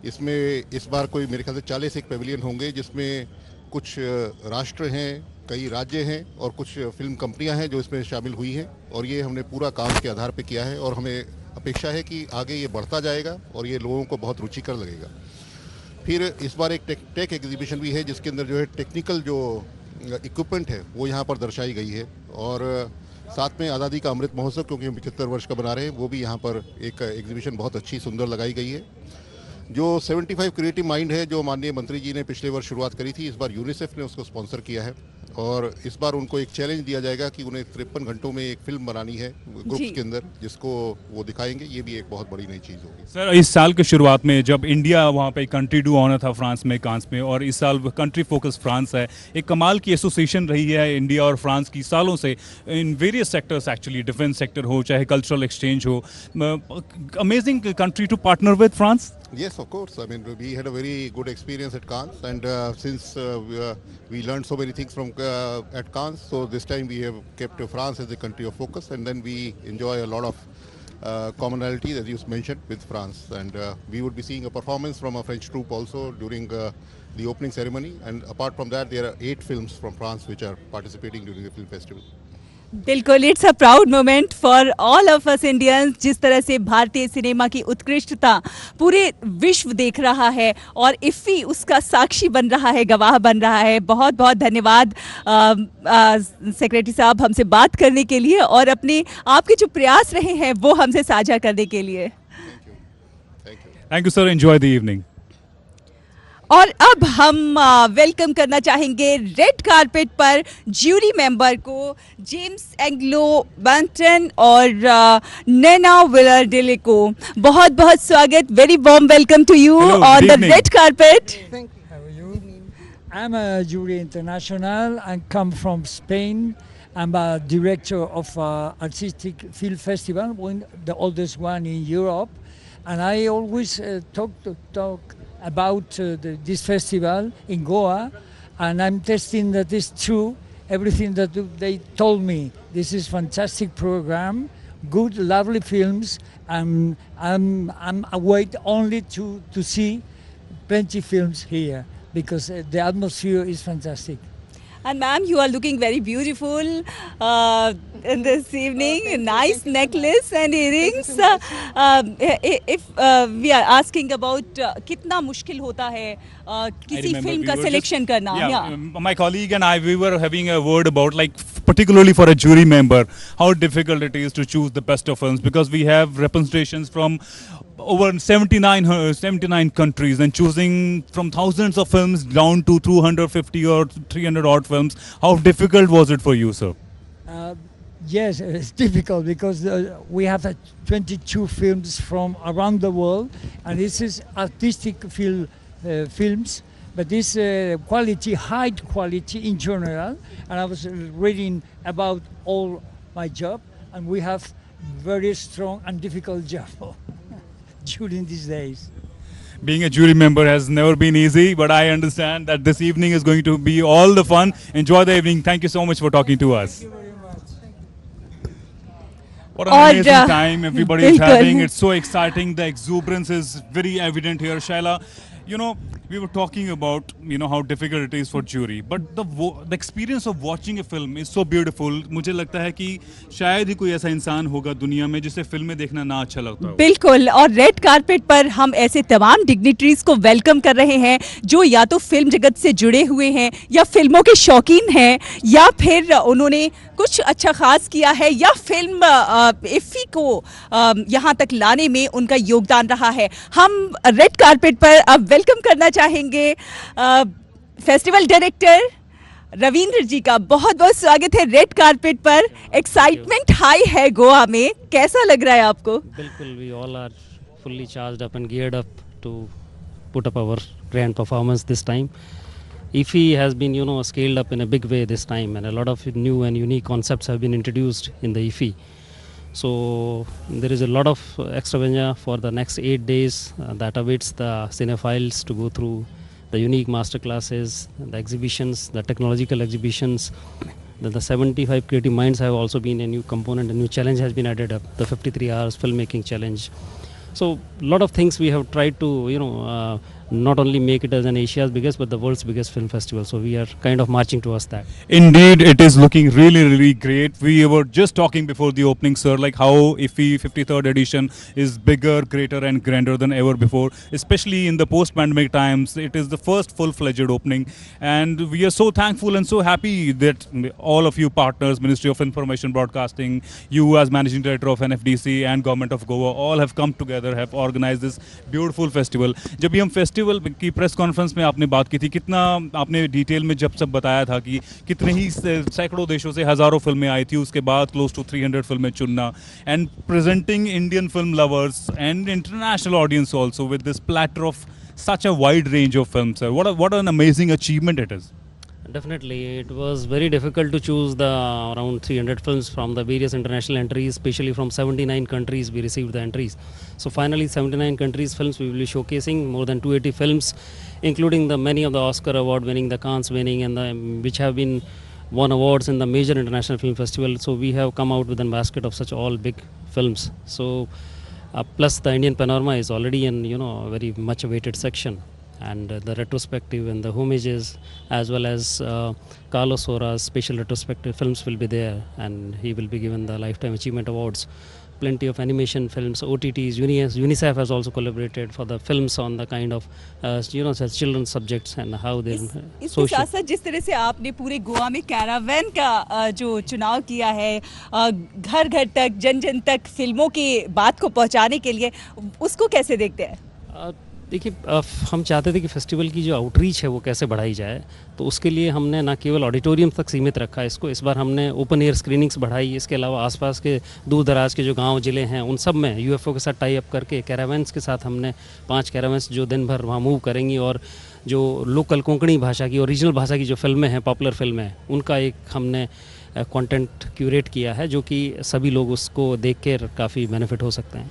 इसमें इस बार कोई मेरे ख्याल से 40 एक पेविलियन होंगे, जिसमें कुछ राष्ट्र हैं, कई राज्य हैं और कुछ फिल्म कंपनियां हैं जो इसमें शामिल हुई हैं। और ये हमने पूरा काम के आधार पे किया है और हमें अपेक्षा है कि आगे ये बढ़ता जाएगा और ये लोगों को बहुत रुचिकर लगेगा। फिर इस बार एक टेक एग्जीबिशन भी है जिसके अंदर जो है टेक्निकल जो इक्विपमेंट है वो यहाँ पर दर्शाई गई है। और साथ में आज़ादी का अमृत महोत्सव, क्योंकि हम 75 वर्ष का बना रहे हैं, वो भी यहाँ पर एक एग्जीबिशन बहुत अच्छी सुंदर लगाई गई है। जो 75 क्रिएटिव माइंड है जो माननीय मंत्री जी ने पिछले वर्ष शुरुआत करी थी, इस बार यूनिसेफ ने उसको स्पॉन्सर किया है। और इस बार उनको एक चैलेंज दिया जाएगा कि उन्हें 53 घंटों में एक फिल्म बनानी है ग्रुप्स के अंदर, जिसको वो दिखाएंगे। ये भी एक बहुत बड़ी नई चीज़ होगी। सर, इस साल के शुरुआत में जब इंडिया वहाँ पे कंट्री डू ऑनर था फ्रांस में, कांस में, और इस साल कंट्री फोकस फ्रांस है। एक कमाल की एसोसिएशन रही है इंडिया और फ्रांस की सालों से in various sectors, actually defence sector हो चाहे कल्चरल एक्सचेंज हो। Amazing country to partner with France. Yes, of course. I mean, we had a very good experience at Cannes, and since we learned so many things from at Cannes, so this time we have kept France as a country of focus, and then we enjoy a lot of commonalities, as you mentioned, with France. And we would be seeing a performance from a French troupe also during the opening ceremony. And apart from that, there are 8 films from France which are participating during the film festival. बिल्कुल, it's a proud moment for all of us Indians. जिस तरह से भारतीय cinema की उत्कृष्टता पूरे विश्व देख रहा है और IFFI उसका साक्षी बन रहा है, गवाह बन रहा है। बहुत बहुत धन्यवाद सेक्रेटरी साहब हमसे बात करने के लिए और अपने आपके जो प्रयास रहे हैं वो हमसे साझा करने के लिए। Thank you sir, enjoy the evening. और अब हम वेलकम करना चाहेंगे रेड कारपेट पर ज्यूरी मेंबर को, जेम्स एंग्लो बैंटन और नैना विलर डिले को। बहुत बहुत स्वागत, very warm welcome to you on the red carpet. I'm a jury international. I come from Spain. I'm a director of artistic film festival, the oldest one in Europe, and I always talk about this festival in Goa, and I'm testing that it's true. Everything that they told me. This is fantastic program, good, lovely films, and I'm await only to see plenty films here because the atmosphere is fantastic. And ma'am, you are looking very beautiful in this evening. Nice necklace and earrings. If we are asking about कितना मुश्किल होता है किसी film का selection करना? My colleague and I, we were having a word about, like, particularly for a jury member, how difficult it is to choose the best of films, because we have representations from over 79 countries, and choosing from thousands of films down to 250 or 300 odd films. How difficult was it for you, sir? Yes, it's difficult because we have 22 films from around the world, and this is artistic films, but this quality, high quality in general. And I was reading about all my job, and we have very strong and difficult job during these days. Being a jury member has never been easy, but I understand that this evening is going to be all the fun. Enjoy the evening. Thank you so much for talking to us. What an amazing time everybody is having. It's so exciting. The exuberance is very evident here, Shaila. we were talking about how difficult it is for jury, but the experience of watching a film is so beautiful. मुझे लगता है कि शायद ही कोई ऐसा इंसान होगा दुनिया में जिसे फिल्में देखना ना अच्छा लगता हो. बिल्कुल, और रेड कारपेट पर हम ऐसे तमाम डिग्निटरीज को वेलकम कर रहे हैं जो या तो फिल्म जगत से जुड़े हुए हैं या फिल्मों के शौकीन हैं या फिर उन्होंने कुछ अच्छा खास किया है या फिल्म इफ़ी को यहाँ तक लाने में उनका योगदान रहा है. हम रेड कारपेट पर अब वेलकम करना चाहेंगे फेस्टिवल डायरेक्टर रविंद्र जी का. बहुत बहुत स्वागत है रेड कारपेट पर. एक्साइटमेंट हाई है गोवा में, कैसा लग रहा है आपको? बिल्कुल, we all are fully charged up and geared up to put up our grand performance this time. IFFI has been, scaled up in a big way this time, and a lot of new and unique concepts have been introduced in the IFFI. So there is a lot of extravaganza for the next 8 days that awaits the cinephiles to go through the unique master classes, the exhibitions, the technological exhibitions. The 75 creative minds have also been a new component. A new challenge has been added up, the 53 hours filmmaking challenge. So a lot of things we have tried to, not only make it as an Asia's biggest but the world's biggest film festival. So we are kind of marching towards that. Indeed, it is looking really, really great. We were just talking before the opening, sir, like how IFFI 53rd edition is bigger, greater and grander than ever before, especially in the post-pandemic times. It is the first full-fledged opening, and we are so thankful and so happy that all of you partners, Ministry of Information Broadcasting, you as Managing Director of NFDC and Government of Goa, all have come together, have organized this beautiful festival. जब भी हम festival की press conference में आपने बात की थी, कितना आपने डिटेल में जब सब बताया था कि कितने ही सैकड़ों देशों से हजारों फिल्में आई थी, उसके बाद क्लोज टू 300 फिल्में चुनना, and presenting Indian film lovers and international audience also with this platter of such a wide range of films, sir. What an amazing achievement it is. Definitely, it was very difficult to choose the around 300 films from the various international entries, especially from 79 countries we received the entries. So finally 79 countries films we will be showcasing, more than 280 films, including the many of the Oscar award winning, the Cannes winning, and which have been won awards in the major international film festival. So we have come out with a basket of such all big films. So plus the Indian panorama is already in a very much awaited section. And the retrospective and the homages, as well as Carlos Sora's special retrospective films will be there, and he will be given the Lifetime Achievement Awards. Plenty of animation films, OTTs, UNICEF has also collaborated for the films on the kind of children's subjects and how they इसके साथ साथ जिस तरह से आपने पूरे गोवा में Caravan का जो चुनाव किया है, घर घर तक जन जन तक फिल्मों की बात को पहुंचाने के लिए, उसको कैसे देखते हैं? देखिए, हम चाहते थे कि फेस्टिवल की जो आउटरीच है वो कैसे बढ़ाई जाए, तो उसके लिए हमने ना केवल ऑडिटोरियम तक सीमित रखा इसको, इस बार हमने ओपन एयर स्क्रीनिंग्स बढ़ाई. इसके अलावा आसपास के दूर दराज के जो गांव ज़िले हैं उन सब में UFO के साथ टाई अप करके कैरावैन्स के साथ हमने 5 कैरावैन्स जो दिन भर वहाँ मूव करेंगी, और जो लोकल कोंकणी भाषा की और रीजनल भाषा की जो फिल्में हैं, पॉपुलर फिल्में हैं, उनका एक हमने कंटेंट क्यूरेट किया है जो कि सभी लोग उसको देख के काफ़ी बेनिफिट हो सकते हैं.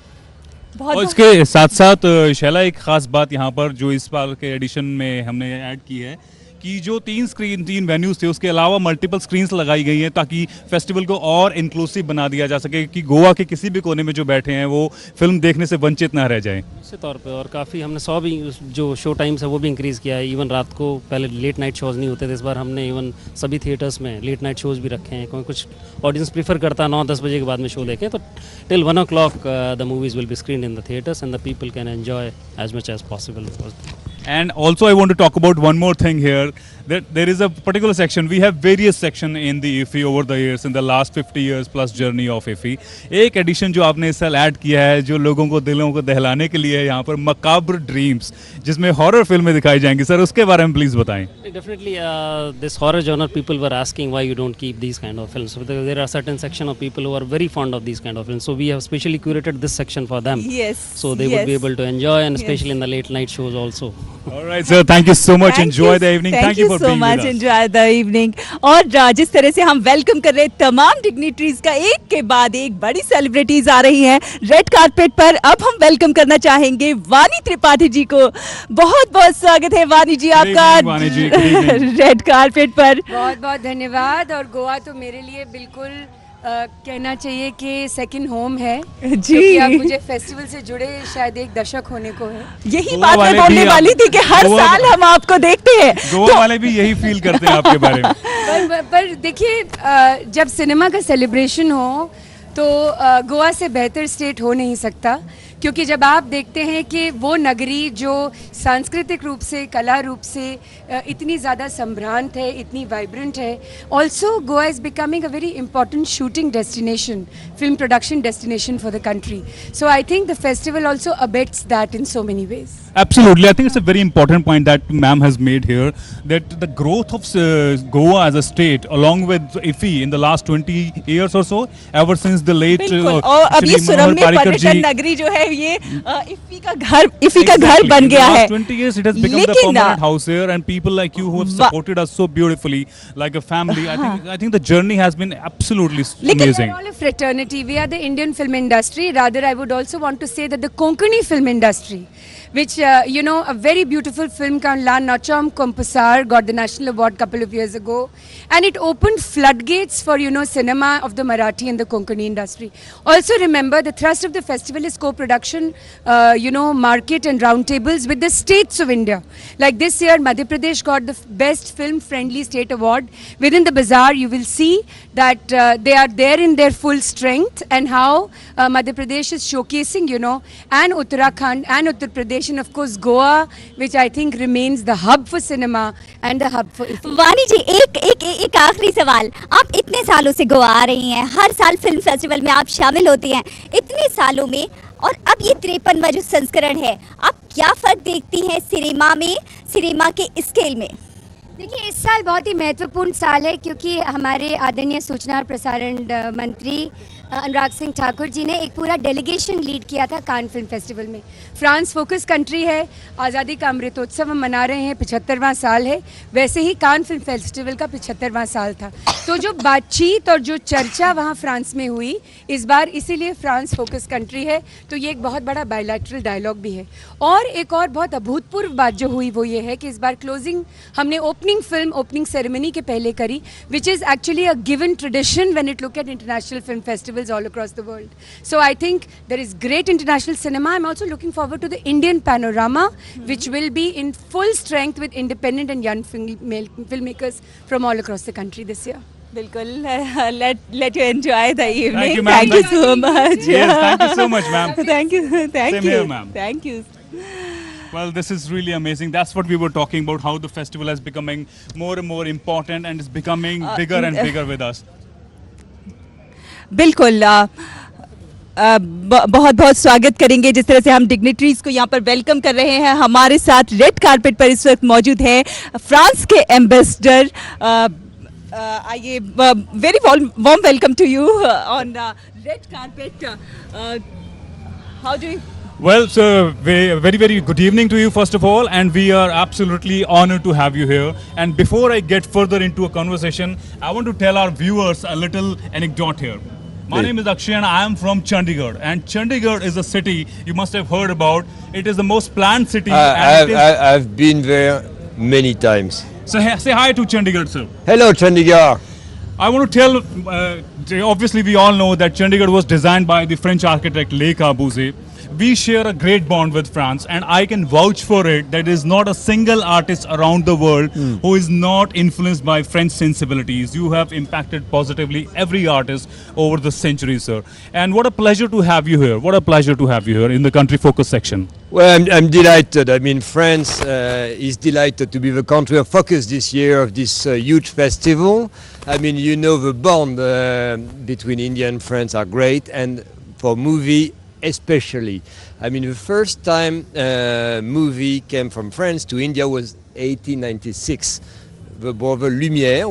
और इसके साथ साथ शैला, एक खास बात यहाँ पर जो इस बार के एडिशन में हमने ऐड की है कि जो 3 वेन्यूज थे उसके अलावा मल्टीपल स्क्रीन्स लगाई गई हैं ताकि फेस्टिवल को और इंक्लूसिव बना दिया जा सके कि गोवा के किसी भी कोने में जो बैठे हैं वो फिल्म देखने से वंचित ना रह जाएं. निश्चित तौर पे, और काफ़ी हमने 100 भी जो शो टाइम्स है वो भी इंक्रीज़ किया है. इवन रात को पहले लेट नाइट शोज़ नहीं होते थे, इस बार हमने इवन सभी थिएटर्स में लेट नाइट शोज़ भी रखे हैं, क्योंकि कुछ ऑडियंस प्रीफर करता है 9-10 बजे के बाद में शो देखें, तो till 1 o'clock the movies will be screened in the theatres and the people can enjoy as much as possible. And also I want to talk about one more thing here, that there is a particular section, we have various section in the IFFI over the years, in the last 50 years plus journey of IFFI. एक addition जो आपने इस साल add किया है जो लोगों को दिलों को दहलाने के लिए है यहाँ पर, मकाब्र ड्रीम्स, जिसमें हॉरर फिल्में दिखाई जाएंगी. सर, उसके बारे में प्लीज बताएं. Definitely this horror genre, people were asking why you don't keep these kind of films. So there are certain section of people who are very fond of these kind of films, so we have specially curated this section for them. Yes. So they would be able to enjoy, and especially in the late night shows also. All right, sir. Thank you so much. Enjoy the evening. Thank you for being with us. Enjoy the evening. और जिस तरह से हम welcome कर रहे हैं तमाम dignitaries का, एक के बाद एक बड़ी सेलिब्रिटीज आ रही हैं रेड कारपेट पर. अब हम वेलकम करना चाहेंगे वानी त्रिपाठी जी को. बहुत बहुत स्वागत है वानी जी आपका रेड कारपेट पर. बहुत बहुत धन्यवाद. और गोवा तो मेरे लिए बिल्कुल कहना चाहिए कि सेकंड होम है जी। क्योंकि अब मुझे फेस्टिवल से जुड़े शायद 1 दशक होने को है। यही बात मैं बोलने वाली थी कि हर साल हम आपको देखते हैं। गोवा वाले भी यही फील करते हैं आपके बारे में। पर देखिए जब सिनेमा का सेलिब्रेशन हो तो गोवा से बेहतर स्टेट हो नहीं सकता, क्योंकि जब आप देखते हैं कि वो नगरी जो सांस्कृतिक रूप से, कला रूप से इतनी ज़्यादा संभ्रांत है, इतनी वाइब्रेंट है। Also Goa is becoming a very important shooting destination, film production destination for the country. So I think the festival also abets that in so many ways. Absolutely, I think it's a very important point that ma'am has made here, that the growth of Goa as a state, along with IFFI in the last 20 years or so, ever since the late बिल्कुल। और अब ये Shri सुरम्य Manohar Parikar पर्यटन ji, नगरी जो है ये इफ़ी का घर बन in the गया है। last 20 years, it has become the लेकिन permanent house here, and people like you who have supported us so beautifully, like a family. I think the journey has been absolutely amazing. We are all a fraternity. We are the Indian film industry. Rather, I would also want to say that the Konkani film industry, which a very beautiful film called La Nacham Kompasar got the national award couple of years ago, and it opened floodgates for cinema of the Marathi and the Konkani industry. Also remember, the thrust of the festival is co-production, market and roundtables with the states of India. Like this year, Madhya Pradesh got the best film friendly state award. Within the bazaar, you will see that they are there in their full strength, and how Madhya Pradesh is showcasing, and Uttarakhand and Uttar Pradesh, and of course Goa, which I think remains the hub for cinema and the hub for IFFI. वानी जी, एक आखिरी सवाल। आप इतने सालों से गोवा आ रही हैं, हर साल फिल्म फेस्टिवल में आप शामिल होती हैं, इतने सालों में, और अब ये 53वां जो संस्करण है, आप क्या फर्क देखती हैं सिनेमा के स्केल में? देखिए, इस साल बहुत ही महत्वपूर्ण साल है, क्योंकि हमारे आदरणीय सूचना और प्रसारण मंत्री अनुराग सिंह ठाकुर जी ने एक पूरा डेलीगेशन लीड किया था कान फिल्म फेस्टिवल में। फ्रांस फोकस कंट्री है, आज़ादी का अमृतोत्सव हम मना रहे हैं, 75वां साल है, वैसे ही कान फिल्म फेस्टिवल का 75वां साल था। तो जो बातचीत और जो चर्चा वहाँ फ्रांस में हुई इस बार, इसीलिए फ्रांस फोकस कंट्री है, तो ये एक बहुत बड़ा बायलैटरल डायलॉग भी है। और एक और बहुत अभूतपूर्व बात जो हुई वो ये है कि इस बार क्लोजिंग हमने ओपनिंग सेरेमनी के पहले करी, which is actually a given tradition when it look at international film festivals all across the world. So I think there is great international cinema. I'm also looking forward to the Indian panorama, which will be in full strength with independent and young filmmakers from all across the country this year. बिल्कुल, let you enjoy the evening. Thank you, ma'am. Thank you so much. Yes, thank you so much, ma'am. Thank you. Same here, ma'am. Thank you. Well, this is really amazing. That's what we were talking about, how the festival is becoming more and more important and is becoming bigger and bigger with us. बिल्कुल, बहुत बहुत स्वागत करेंगे। जिस तरह से हम dignitaries को यहाँ पर वेलकम कर रहे हैं, हमारे साथ रेड कारपेट पर इस वक्त मौजूद हैं फ्रांस के एम्बेसडर। आइए, very warm welcome to you on red carpet. How do you? Well, sir, very, very good evening to you, first of all, and we are absolutely honored to have you here. And before I get further into a conversation, I want to tell our viewers a little anecdote here. My name is Akshay and I am from Chandigarh. And Chandigarh is a city you must have heard about. It is the most planned city. I've been there many times. So say hi to Chandigarh, sir. Hello, Chandigarh. I want to tell, obviously we all know that Chandigarh was designed by the French architect Le Corbusier. We share a great bond with France, and I can vouch for it that there is not a single artist around the world who is not influenced by French sensibilities. You have impacted positively every artist over the centuries, sir. And what a pleasure to have you here. What a pleasure to have you here in the Country Focus section. Well, I'm delighted. I mean, France is delighted to be the country of focus this year of this huge festival. I mean, you know, the bond between India and France are great, and for movie especially. I mean, the first time movie came from France to India was 1896. The brother Lumière,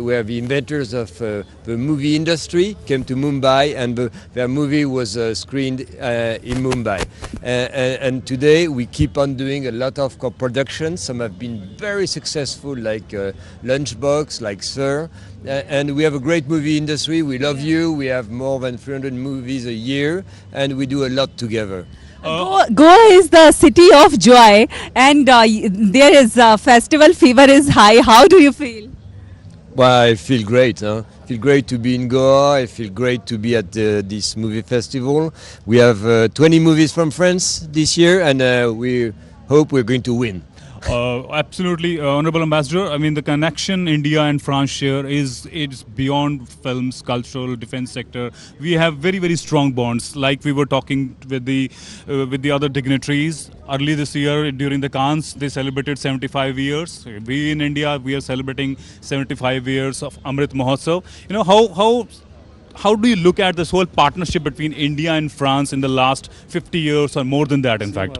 were the inventors of the movie industry, came to Mumbai, and their movie was screened in Mumbai. And today we keep on doing a lot of co-productions. Some have been very successful, like Lunchbox, like Sir. And we have a great movie industry. We love you. We have more than 300 movies a year, and we do a lot together. Goa is the city of joy, and there is festival fever is high. How do you feel? Well, I feel great. feel great to be in Goa. I feel great to be at this movie festival. We have 20 movies from France this year, and we hope we're going to win. Absolutely, Honorable Ambassador. I mean, the connection India and France share is beyond films, cultural, defense sector. We have very, very strong bonds. Like we were talking with the other dignitaries early this year during the Cannes, they celebrated 75 years. We in India, we are celebrating 75 years of Amrit Mahotsav. You know, how do you look at this whole partnership between India and France in the last 50 years or more than that, in fact?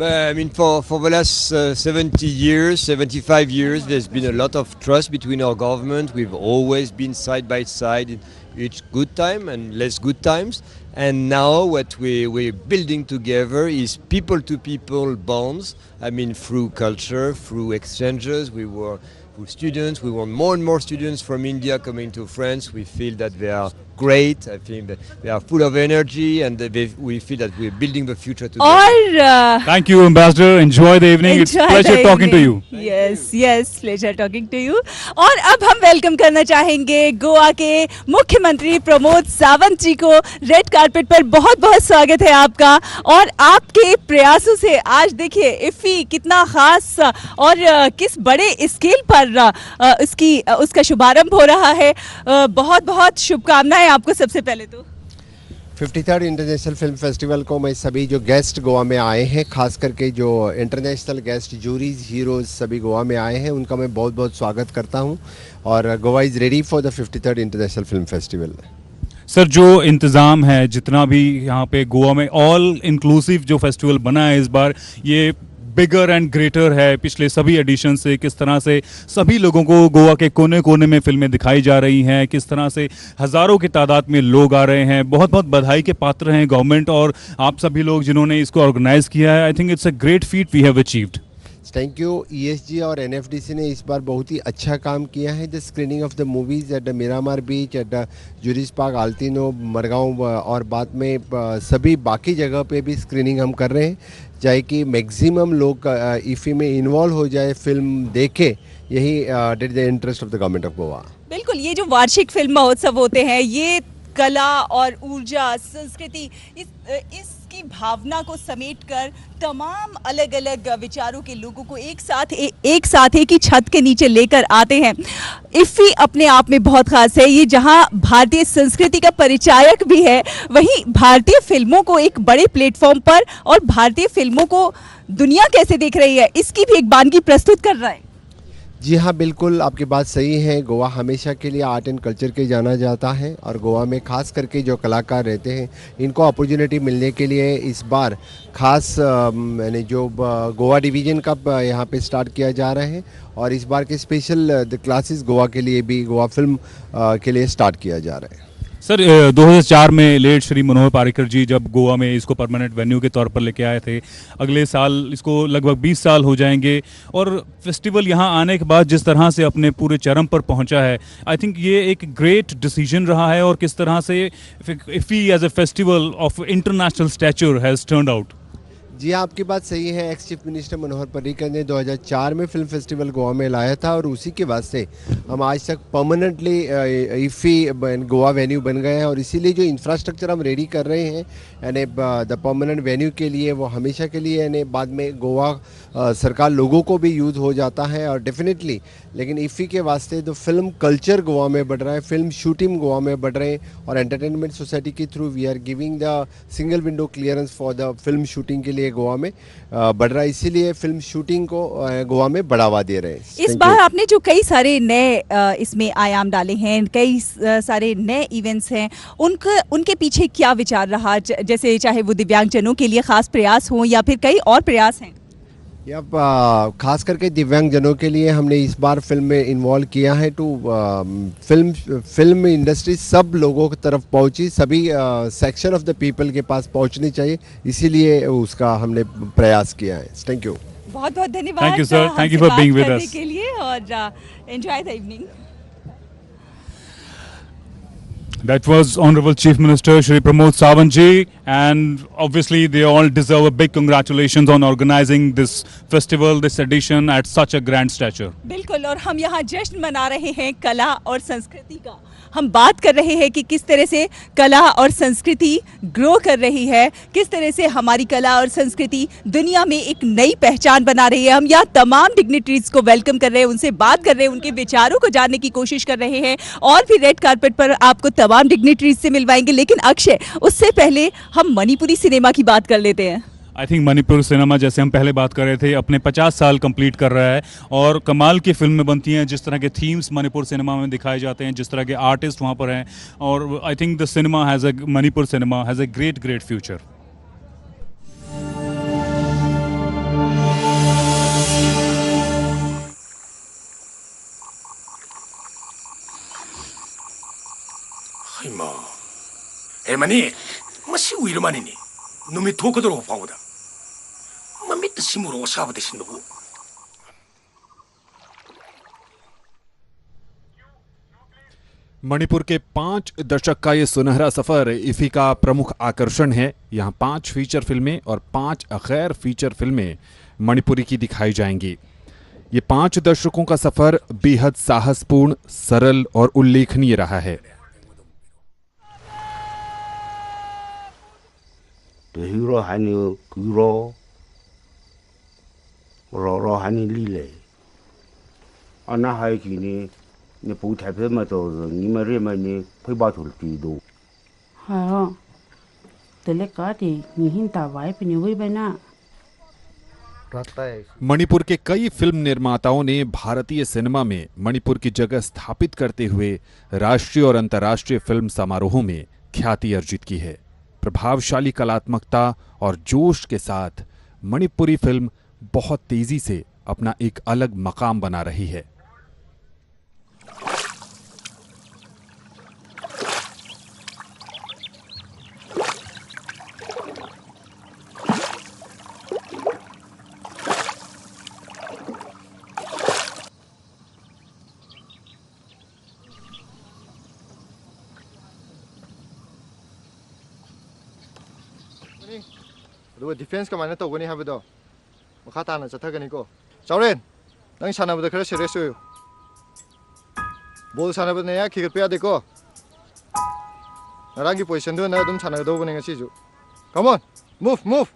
I mean, for the last 70 years, 75 years, there's been a lot of trust between our government. We've always been side by side in each good time and less good times. And now what we're building together is people-to-people bonds. I mean, through culture, through exchanges. We were with students. We want more and more students from India coming to France. We feel that they are great. I think that they are full of energy, and we feel that we're building the future together. Thank you, Ambassador. Enjoy the evening. It's pleasure talking to you. Yes, pleasure talking to you. और अब हम welcome करना चाहेंगे गोवा के मुख्यमंत्री प्रमोद सावंत जी को। Red carpet पर बहुत बहुत स्वागत है आपका। और आपके प्रयासों से आज देखिए इफ्फी कितना खास और किस बड़े स्केल पर उसका शुभारंभ हो रहा है। बहुत बहुत शुभकामनाएं आपको। सबसे पहले तो 53rd इंटरनेशनल फिल्म फेस्टिवल को मैं सभी जो गेस्ट गोवा में आए हैं, खास करके जो इंटरनेशनल गेस्ट जूरीज हीरोज सभी गोवा में आए हैं, उनका मैं बहुत बहुत स्वागत करता हूं। और Goa is ready for the 53rd international film festival. Sir, जो इंतज़ाम है, जितना भी यहाँ पे गोवा में ऑल इंक्लूसिव जो फेस्टिवल बना है इस बार, ये बिगर एंड ग्रेटर है पिछले सभी एडिशन से। किस तरह से सभी लोगों को गोवा के कोने कोने में फिल्में दिखाई जा रही हैं, किस तरह से हज़ारों की तादाद में लोग आ रहे हैं। बहुत बहुत बधाई के पात्र हैं गवर्नमेंट और आप सभी लोग जिन्होंने इसको ऑर्गेनाइज किया है। I think it's a great feat we have achieved. Thank you. ESG और NFDC ने इस बार बहुत ही अच्छा काम किया है। The screening of the movies at the Miramar beach, at the juris park, आल्तिनो, मरगांव और बाद में सभी बाकी जगह पे भी स्क्रीनिंग हम कर रहे हैं, चाहे कि मैक्सिमम लोग IFFI में इन्वॉल्व हो जाए, फिल्म देखे। यही did the interest of the government of Goa. बिल्कुल, ये जो वार्षिक फिल्म महोत्सव होते हैं, ये कला और ऊर्जा, संस्कृति, इसकी भावना को समेटकर तमाम अलग अलग विचारों के लोगों को एक साथ एक ही छत के नीचे लेकर आते हैं। IFFI अपने आप में बहुत खास है। ये जहां भारतीय संस्कृति का परिचायक भी है, वहीं भारतीय फिल्मों को एक बड़े प्लेटफॉर्म पर और भारतीय फिल्मों को दुनिया कैसे देख रही है, इसकी भी एक वानगी प्रस्तुत कर रहा है। जी हाँ, बिल्कुल आपकी बात सही है। गोवा हमेशा के लिए आर्ट एंड कल्चर के जाना जाता है और गोवा में खास करके जो कलाकार रहते हैं, इनको अपॉर्चुनिटी मिलने के लिए इस बार खास यानी जो गोवा डिवीज़न का यहाँ पे स्टार्ट किया जा रहा है और इस बार के स्पेशल क्लासेस गोवा के लिए भी, गोवा फिल्म के लिए स्टार्ट किया जा रहा है। सर, 2004 में लेट श्री मनोहर पारिकर जी जब गोवा में इसको परमानेंट वेन्यू के तौर पर लेके आए थे, अगले साल इसको लगभग 20 साल हो जाएंगे और फेस्टिवल यहाँ आने के बाद जिस तरह से अपने पूरे चरम पर पहुँचा है, आई थिंक ये एक ग्रेट डिसीजन रहा है। और किस तरह से IFFI as a festival of international stature has turned out. जी आपकी बात सही है। Ex chief minister Manohar Parrikar ने 2004 में फिल्म फेस्टिवल गोवा में लाया था और उसी के बाद से हम आज तक परमानेंटली IFFI गोवा वेन्यू बन गए हैं और इसीलिए जो इंफ्रास्ट्रक्चर हम रेडी कर रहे हैं यानी द परमानेंट वेन्यू के लिए, वो हमेशा के लिए यानी बाद में गोवा सरकार लोगों को भी यूज़ हो जाता है और डेफिनेटली। लेकिन IFFI के वास्ते तो फिल्म कल्चर गोवा में बढ़ रहा है, फिल्म शूटिंग गोवा में बढ़ रहे हैं और एंटरटेनमेंट सोसाइटी के through we are giving the single window clearance for the film shooting के लिए गोवा में बढ़ रहा है। इसीलिए फिल्म शूटिंग को गोवा में बढ़ावा दे रहे हैं। इस बार आपने जो कई सारे नए इसमें आयाम डाले हैं, कई सारे नए इवेंट्स हैं, उनके पीछे क्या विचार रहा, जैसे चाहे वो दिव्यांगजनों के लिए खास प्रयास हो या फिर कई और प्रयास हैं? खास करके दिव्यांगजनों के लिए हमने इस बार फिल्म में इन्वॉल्व किया है टू फिल्म इंडस्ट्री सब लोगों की तरफ पहुंची, सभी सेक्शन ऑफ द पीपल के पास पहुंचनी चाहिए, इसीलिए उसका हमने प्रयास किया है। थैंक यू, बहुत बहुत धन्यवाद। Thank you sir, thank you for being with us के लिए और enjoy the evening. That was Honorable Chief Minister Shri Pramod Sawant ji, and obviously they all deserve a big congratulations on organizing this festival, this edition at such a grand stature. बिल्कुल, और हम यहाँ जश्न मना रहे हैं कला और संस्कृति का। हम बात कर रहे हैं कि किस तरह से कला और संस्कृति ग्रो कर रही है, किस तरह से हमारी कला और संस्कृति दुनिया में एक नई पहचान बना रही है। हम यहाँ तमाम डिग्निटरीज को वेलकम कर रहे हैं, उनसे बात कर रहे हैं, उनके विचारों को जानने की कोशिश कर रहे हैं और भी रेड कारपेट पर आपको तमाम डिग्निटरीज से मिलवाएंगे। लेकिन अक्षय, उससे पहले हम मणिपुरी सिनेमा की बात कर लेते हैं। आई थिंक मणिपुर सिनेमा, जैसे हम पहले बात कर रहे थे, अपने 50 साल कंप्लीट कर रहा है और कमाल की फिल्में बनती हैं। जिस तरह के थीम्स मणिपुर सिनेमा में दिखाए जाते हैं, जिस तरह के आर्टिस्ट वहाँ पर हैं, और I think the cinema has a Manipur cinema has a great future. 할머니, 시우 이름아니니 놈이 도커들하고 봐보다. 밑에 심으로 사부 되신다고. Manipur के 5 दशक का ये सुनहरा सफर इफी का प्रमुख आकर्षण है। यहाँ 5 फीचर फिल्में और 5 गैर फीचर फिल्में मणिपुरी की दिखाई जाएंगी। ये 5 दशकों का सफर बेहद साहसपूर्ण, सरल और उल्लेखनीय रहा है। hiro hani kuro ro hani lile ana hai ki ni ne pu thai phe ma to ni ma re ma ni phai ba thul ti do ha tele ka ti ni hin ta vai pe ni wi ba na। Manipur के कई film निर्माताओं ने भारतीय cinema में मणिपुर की जगह स्थापित करते हुए राष्ट्रीय और अंतर्राष्ट्रीय फिल्म समारोहों में ख्याति अर्जित की है। प्रभावशाली कलात्मकता और जोश के साथ मणिपुरी फिल्म बहुत तेजी से अपना एक अलग मकाम बना रही है। ꯑꯗꯨꯒ ꯗꯤꯐꯦꯟꯁ ꯀꯃꯥꯏꯅ ꯇꯧꯒꯅꯤ ꯍꯥꯏꯕꯗꯣ ꯃꯈꯥ ꯇꯥꯅ ꯆꯠꯊꯒꯅꯤꯀꯣ꯫ ꯆꯥꯎꯔꯦꯟ, ꯅꯪ ꯁꯥꯟꯅꯕꯗ ꯈꯔ ꯁꯤꯔꯤꯌꯁ ꯑꯣꯏꯌꯨ꯫ ꯕꯣꯜ ꯁꯥꯟꯅꯕꯗ ꯅꯌꯥ ꯈꯤꯒꯠꯄ ꯌꯥꯗꯦꯀꯣ꯫ ꯉꯔꯥꯡꯒꯤ ꯄꯣꯖꯤꯁꯟꯗꯨ ꯅꯪ ꯑꯗꯨꯝ ꯁꯥꯟꯅꯒꯗꯧꯕꯅꯦ ꯉꯁꯤꯁꯨ꯫ ꯀꯝ ꯑꯣꯟ, move।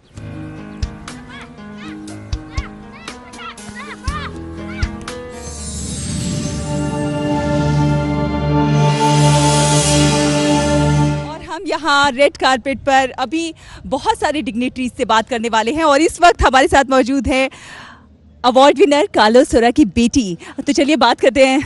यहाँ रेड कारपेट पर अभी बहुत सारे डिग्निटरीज से बात करने वाले हैं और इस वक्त हमारे साथ मौजूद है अवार्ड विनर कार्लोस सोरा की बेटी। तो चलिए बात करते हैं।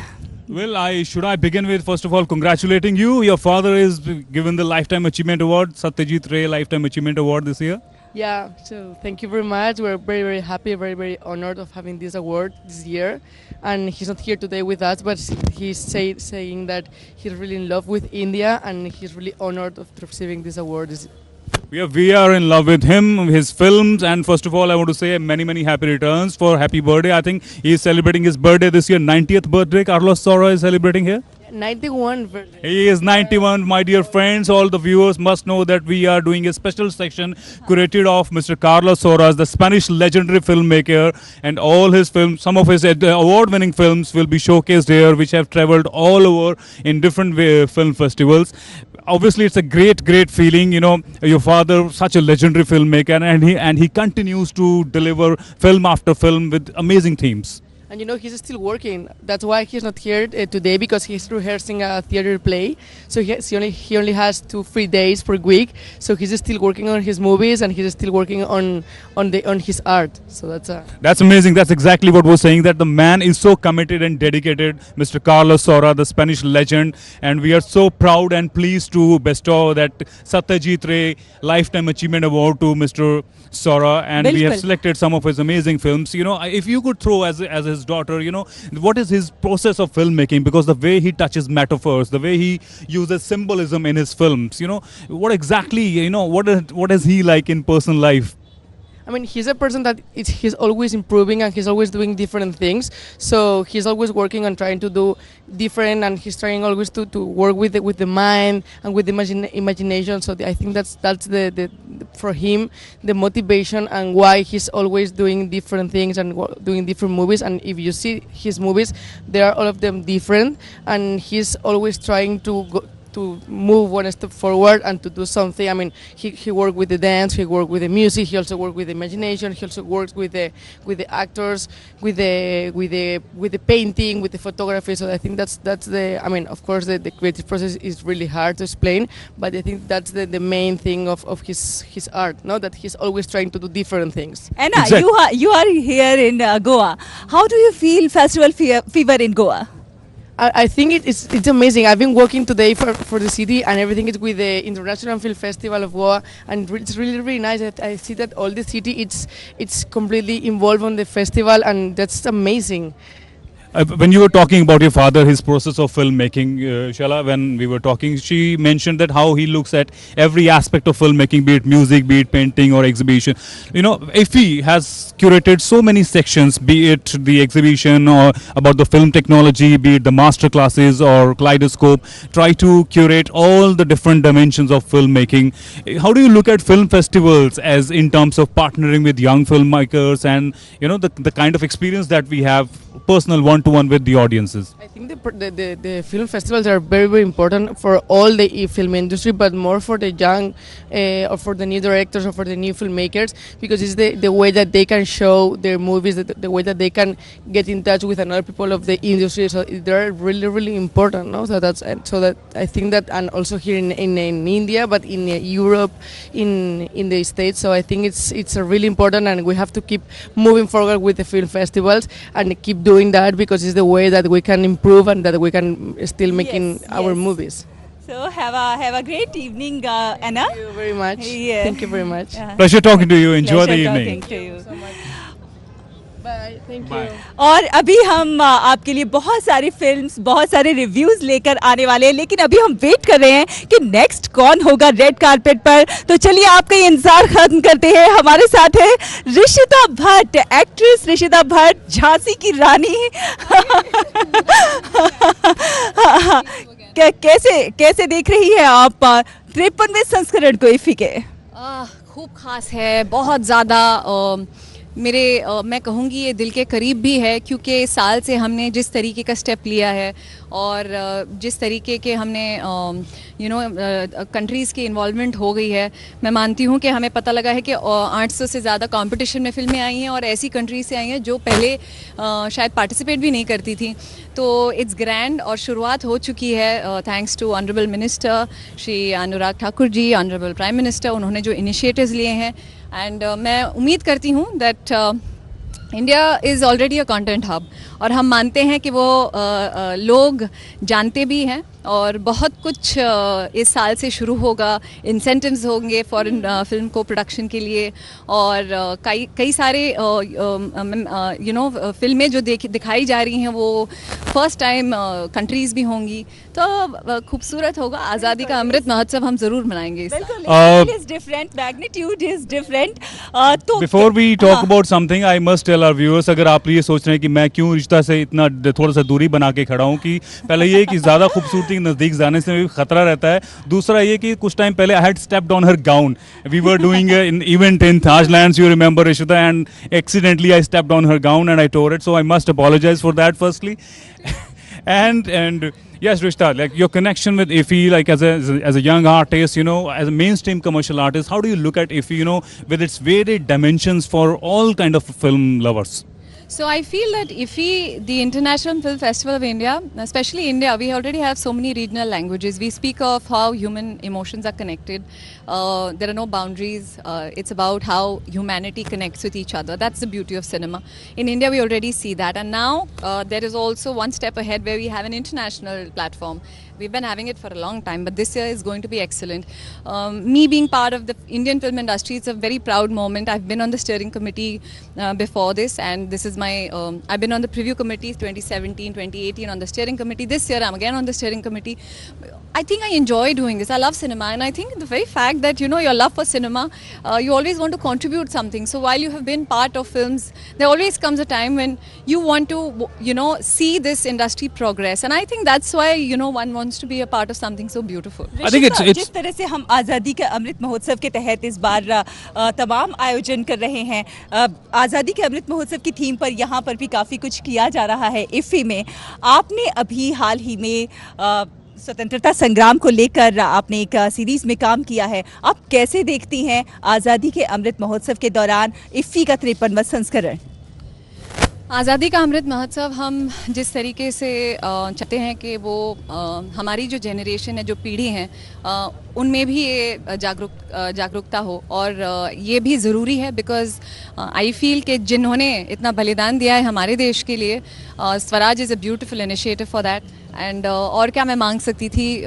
Well, should I begin with first of all congratulating you. Your father is given the Lifetime Achievement Award, Satyajit Ray Lifetime Achievement Award this year. Yeah, so thank you very much. We're very happy, very honored of having this award this year. And he's not here today with us, but he's saying that he's really in love with India and he's really honored of receiving this award. We are in love with him, his films, and first of all I want to say many happy returns for happy birthday. I think he is celebrating his birthday this year, 90th birthday. Carlos Sora is celebrating here. 91 birthday. He is 91, my dear friends. All the viewers must know that we are doing a special section curated of Mr. Carlos Soras, the Spanish legendary filmmaker, and all his films, some of his award-winning films will be showcased here, which have traveled all over in different film festivals. Obviously, it's a great feeling, you know, your father, such a legendary filmmaker, and he continues to deliver film after film with amazing themes. And you know, he's still working. That's why he's not here today, because he's rehearsing a theater play. So he only has 2 free days per week. So he's still working on his movies and he's still working on his art. So that's amazing. That's exactly what we're saying, that the man is so committed and dedicated, Mr. Carlos Sora, the Spanish legend, and we are so proud and pleased to bestow that Satyajit Ray Lifetime Achievement Award to Mr. Sora, and we have selected some of his amazing films. You know, if you could throw as his daughter, you know, what is his process of filmmaking? Because the way he touches metaphors, the way he uses symbolism in his films, you know, what exactly, you know, what is he like in personal life? I I mean, he's a person that he's always improving and he's always doing different things. So he's always working on trying to do different, and he's trying always to work with the mind and with the imagination. So I think that's the for him the motivation and why he's always doing different things and doing different movies. And if you see his movies, they are all of them different, and he's always trying to move one step forward and to do something. I mean, he worked with the dance, he worked with the music, he also worked with the imagination, he also works with the actors, with the painting, with the photography. So I think that's the, I mean, of course the creative process is really hard to explain, but I think that's the main thing of his art, no? That he's always trying to do different things. Anna, you are here in Goa. How do you feel festival fever in Goa? I think it's amazing. I've been working today for the city, and everything is with the International Film Festival of Goa, and it's really nice. I see that all the city it's completely involved on the festival, and that's amazing. When you were talking about your father, his process of filmmaking, Shala, when we were talking, she mentioned that how he looks at every aspect of filmmaking, be it music, be it painting or exhibition. You know, IFFI has curated so many sections, be it the exhibition or about the film technology, be it the master classes or kaleidoscope, try to curate all the different dimensions of filmmaking. How do you look at film festivals as in terms of partnering with young filmmakers and, you know, the kind of experience that we have, personal one-to-one with the audiences? I think the film festivals are very important for all the film industry, but more for the young or for the new directors or for the new filmmakers, because it's the way that they can show their movies, the way that they can get in touch with another people of the industry. So they're really important, no? So that I think that, and also here in India, but in Europe, in the States. So I think it's really important, and we have to keep moving forward with the film festivals and keep doing that, because it's the way that we can improve and that we can still making our movies. So have a great evening, Anna. Thank you very much. Yeah. Thank you very much. Pleasure talking to you. Enjoy the Pleasure evening. talking to you. Bye. Thank you. और अभी हम आपके लिए बहुत सारी films, बहुत सारे reviews लेकर आने वाले हैं, लेकिन अभी हम वेट कर रहे हैं कि नेक्स्ट कौन होगा रेड कारपेट पर। तो चलिए आपका ये इंतजार खत्म करते हैं। हमारे साथ है ऋषिता भट्ट, एक्ट्रेस ऋषिता भट्ट, झांसी की रानी। कैसे देख रही है आप 53वें संस्करण को IFFI के? खूब खास है, बहुत ज़्यादा मैं कहूँगी ये दिल के करीब भी है, क्योंकि साल से हमने जिस तरीके का स्टेप लिया है और जिस तरीके के हमने कंट्रीज़ की इन्वॉल्वमेंट हो गई है, मैं मानती हूँ कि हमें पता लगा है कि 800 से ज़्यादा कंपटीशन में फिल्में आई हैं और ऐसी कंट्रीज से आई हैं जो पहले शायद पार्टिसिपेट भी नहीं करती थी। तो इट्स ग्रैंड और शुरुआत हो चुकी है, thanks to honourable minister Shri Anurag Thakur ji, honourable prime minister, उन्होंने जो इनिशिएटिव्स लिए हैं। एंड मैं उम्मीद करती हूँ that India is already a content hub, और हम मानते हैं कि वो लोग जानते भी हैं, और बहुत कुछ इस साल से शुरू होगा। इंसेंटिव्स होंगे फॉरेन फिल्म को प्रोडक्शन के लिए, और कई सारे फिल्में जो दिखाई जा रही हैं वो फर्स्ट टाइम कंट्रीज़ भी होंगी, तो खूबसूरत होगा। आज़ादी का अमृत महोत्सव हम ज़रूर मनाएंगे। Before we talk about something, I must tell our viewers, अगर आप ये सोच रहे हैं कि मैं क्यों रिश्ता से इतना थोड़ा सा दूरी बना के खड़ा हूँ, कि पहले ये कि ज़्यादा खूबसूरती नज़दीक जाने से भी खतरा रहता है, दूसरा ये कि कुछ टाइम पहले I had stepped on her gown, we were doing an event in Taj Lands, you remember Rishita, and accidentally I stepped on her gown and I tore it, so I must apologize for that firstly. and yes, Rishta, like your connection with IFFI, like as a young artist, you know, as a mainstream commercial artist, how do you look at IFFI, you know, with its varied dimensions for all kind of film lovers? So I feel that IFFI, the International Film Festival of India, especially India, we already have so many regional languages. We speak of how human emotions are connected. There are no boundaries. It's about how humanity connects with each other. That's the beauty of cinema. In India, we already see that. And now there is also one step ahead where we have an international platform. We've been having it for a long time, but this year is going to be excellent. Me being part of the Indian film industry, it's a very proud moment. I've been on the steering committee before this, and this is my, I've been on the preview committee 2017, 2018 on the steering committee. This year I'm again on the steering committee. I think I enjoy doing this. I love cinema, and I think the very fact that your love for cinema, you always want to contribute something. So while you have been part of films, there always comes a time when you want to see this industry progress, and I think that's why one wants to be a part of something so beautiful. I think it's जिस तरह से हम आज़ादी के अमृत महोत्सव के तहत इस बार तमाम आयोजन कर रहे हैं, आज़ादी के अमृत महोत्सव की थीम पर यहाँ पर भी काफ़ी कुछ किया जा रहा है IFFI में। आपने अभी हाल ही में स्वतंत्रता संग्राम को लेकर आपने एक सीरीज में काम किया है। आप कैसे देखती हैं आज़ादी के अमृत महोत्सव के दौरान IFFI का 53वां संस्करण? आज़ादी का अमृत महोत्सव हम जिस तरीके से चाहते हैं कि वो हमारी जो जनरेशन है, जो पीढ़ी है, उनमें भी ये जागरूकता हो, और ये भी ज़रूरी है बिकॉज़ आई फील कि जिन्होंने इतना बलिदान दिया है हमारे देश के लिए, Swaraj is a beautiful initiative for that. And और क्या मैं मांग सकती थी।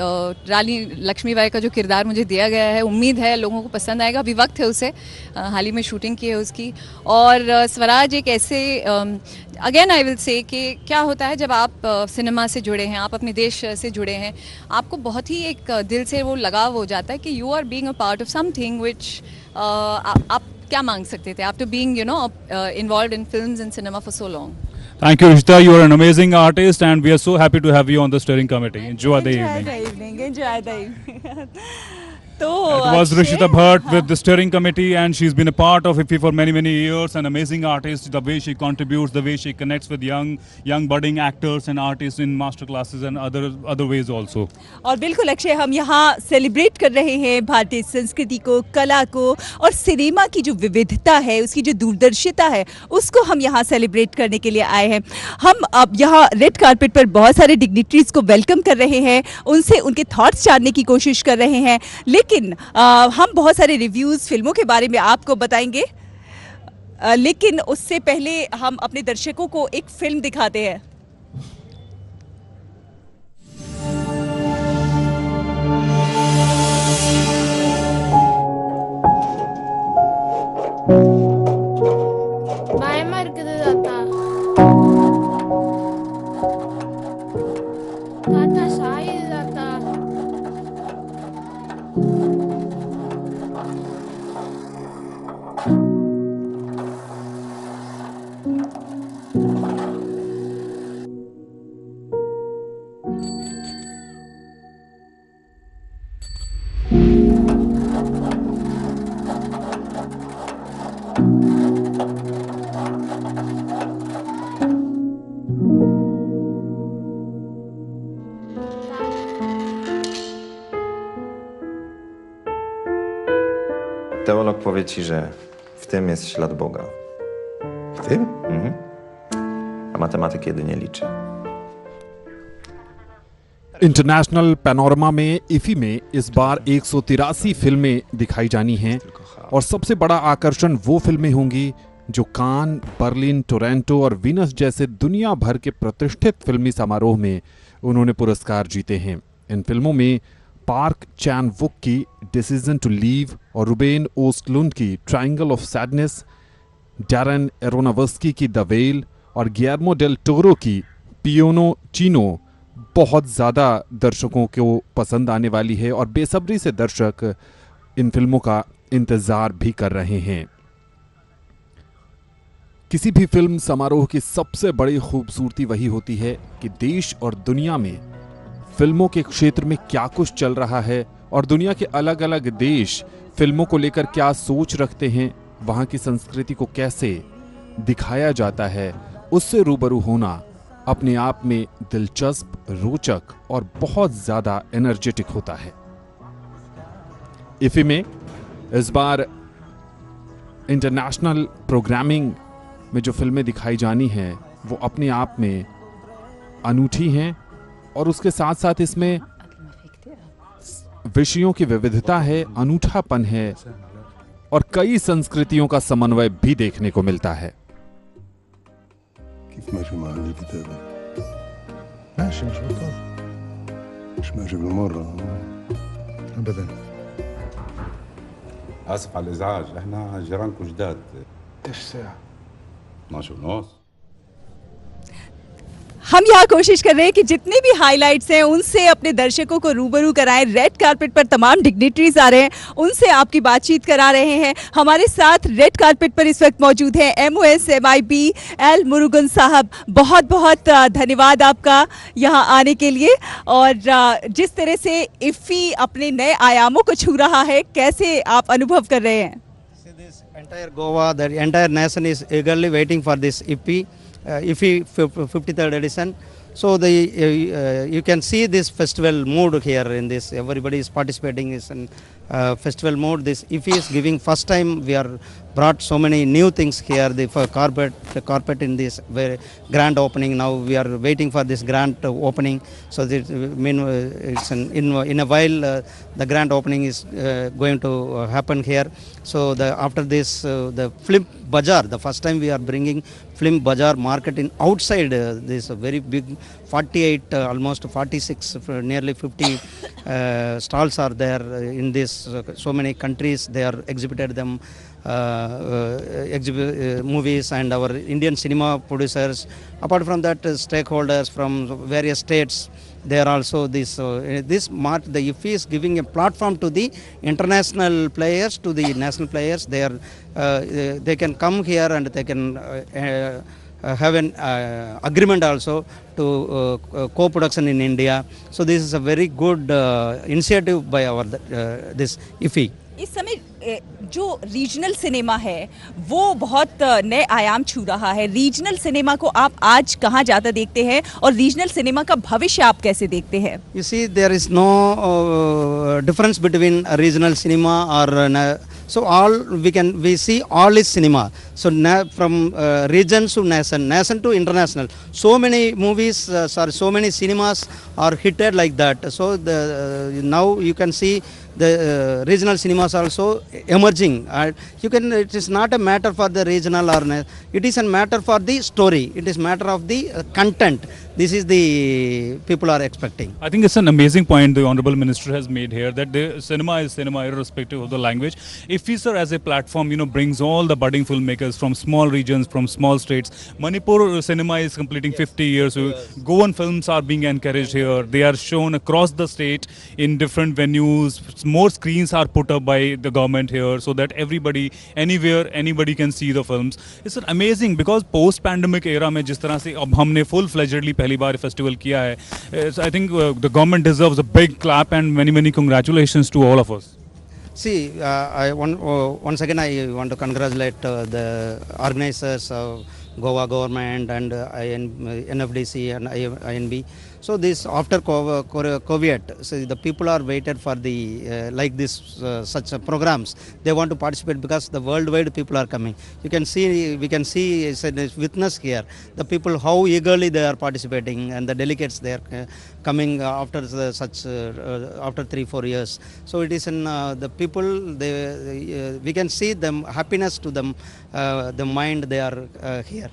रानी लक्ष्मीबाई का जो किरदार मुझे दिया गया है, उम्मीद है लोगों को पसंद आएगा। अभी वक्त है उसे, हाल ही में शूटिंग की है उसकी। और स्वराज एक ऐसे अगेन आई विल से कि क्या होता है जब आप सिनेमा से जुड़े हैं, आप अपने देश से जुड़े हैं, आपको बहुत ही एक दिल से वो लगाव हो जाता है कि you are being a part of something which आप क्या मांग सकते थे after being involved in films and cinema for so long. Thank you, Rishita. You are an amazing artist, and we are so happy to have you on the steering committee. Enjoy the evening. Enjoy the evening. तो it was Rishita Bhatt with the steering committee, and she's been a part of IFFI for many years. An amazing artist. The way she contributes, the way she connects with young budding actors and artists in master classes and other ways also. और बिल्कुल अक्षय, हम यहाँ celebrate कर रहे हैं भारतीय संस्कृति को, कला को, और सिनेमा की जो विविधता है, उसकी जो दूरदर्शिता है, उसको हम यहाँ सेलिब्रेट करने के लिए आए हैं। हम अब यहाँ रेड कारपेट पर बहुत सारे डिग्निटरीज को वेलकम कर रहे हैं, उनसे उनके थॉट्स जानने की कोशिश कर रहे हैं, लेकिन हम बहुत सारे रिव्यूज़ फिल्मों के बारे में आपको बताएंगे। लेकिन उससे पहले हम अपने दर्शकों को एक फिल्म दिखाते हैं। பயமா இருக்குது தாத்தா. தாத்தா சாயுது தாத்தா. Teolog powie ci, że w tym jest ślad Boga. W tym? Mhm. A matematyk jedynie liczy. International panorama में IFFI में इस बार 183 फिल्में दिखाई जानी हैं, और सबसे बड़ा आकर्षण वो फिल्में होंगी जो कान, बर्लिन, टोरंटो और वीनस जैसे दुनिया भर के प्रतिष्ठित फिल्मी समारोह में उन्होंने पुरस्कार जीते हैं। इन फिल्मों में पार्क चैन वुक की डिसीजन टू लीव और रुबेन ओस्टलुंड की ट्रायंगल ऑफ सैडनेस, डैरन एरोनोवस्की की द वेल और गियर्मो डेल टोरो की पियोनो चीनो बहुत ज़्यादा दर्शकों को पसंद आने वाली है, और बेसब्री से दर्शक इन फिल्मों का इंतज़ार भी कर रहे हैं। किसी भी फिल्म समारोह की सबसे बड़ी खूबसूरती वही होती है कि देश और दुनिया में फिल्मों के क्षेत्र में क्या कुछ चल रहा है, और दुनिया के अलग अलग देश फिल्मों को लेकर क्या सोच रखते हैं, वहाँ की संस्कृति को कैसे दिखाया जाता है, उससे रूबरू होना अपने आप में दिलचस्प, रोचक और बहुत ज़्यादा एनर्जेटिक होता है। IFFI में इस बार इंटरनेशनल प्रोग्रामिंग में जो फिल्में दिखाई जानी हैं वो अपने आप में अनूठी हैं, और उसके साथ साथ इसमें विषयों की विविधता है, अनूठापन है, और कई संस्कृतियों का समन्वय भी देखने को मिलता है। كيف ماشي مع الكتابة؟ ماشي مش بطال، مش ماشي بالمرة أبدا. آسف على الإزعاج، إحنا جيرانكم جداد. إيش الساعة؟ 12:30. हम यहाँ कोशिश कर रहे हैं कि जितने भी हाइलाइट्स हैं उनसे अपने दर्शकों को रूबरू कराएं। रेड कारपेट पर तमाम डिग्निटरीज आ रहे हैं, उनसे आपकी बातचीत करा रहे हैं। हमारे साथ रेड कारपेट पर इस वक्त मौजूद हैं MOSMIP एल मुरुगन साहब। बहुत बहुत धन्यवाद आपका यहाँ आने के लिए। और जिस तरह से IFFI अपने नए आयामों को छू रहा है, कैसे आप अनुभव कर रहे हैं? Entire Goa, the entire nation is eagerly waiting for this IFFI 53rd edition. So you can see this festival mood here in this. Everybody is participating in festival mode. This IFFI is giving first time we are brought so many new things here. The carpet in this very grand opening. Now we are waiting for this grand opening. So that it's in a while the grand opening is going to happen here. So after this the film bazaar, the first time we are bringing film bazaar market in outside this very big 48 almost 46 nearly 50 stalls are there in this so many countries. They are exhibited them movies and our Indian cinema producers. Apart from that, stakeholders from various states, they are also this this mark. The IFFI is giving a platform to the international players, to the national players. They are they can come here and they can have an agreement also to co-production in India. So this is a very good initiative by our this IFFI. इस समय जो regional cinema है वो बहुत नए आयाम छू रहा है। रीजनल सिनेमा को आप आज कहाँ ज़्यादा देखते हैं और रीजनल सिनेमा का भविष्य आप कैसे देखते हैं? You see, there is no difference between regional cinema or so all we see all is cinema. So from region to nation to international, so many movies so many cinemas are hitted like that. So now you can see the regional cinemas also emerging. It is not a matter for the regional or it is a matter for the story. It is matter of the content. This is the people are expecting. I think it's an amazing point the Honorable Minister has made here, that the cinema is cinema irrespective of the language. IFFI sir as a platform, brings all the budding filmmakers from small regions, from small states. Manipur cinema is completing 50 years. So Goan films are being encouraged here. They are shown across the state in different venues. More screens are put up by the government here so that everybody, anywhere, anybody can see the films. It's amazing because post-pandemic era में जिस तरह से अब हमने full-fledgedly पहली बार festival किया है, I think the government deserves a big clap and many congratulations to all of us. See, once again I want to congratulate the organizers of Goa government and NFDC and INB. So this after COVID, so the people are waited for the like this such programs. They want to participate because the worldwide people are coming. We can see it's a witness here. The people how eagerly they are participating and the delegates they are coming after after 3-4 years. So it is in the people. We can see them happiness to them, the mind they are here.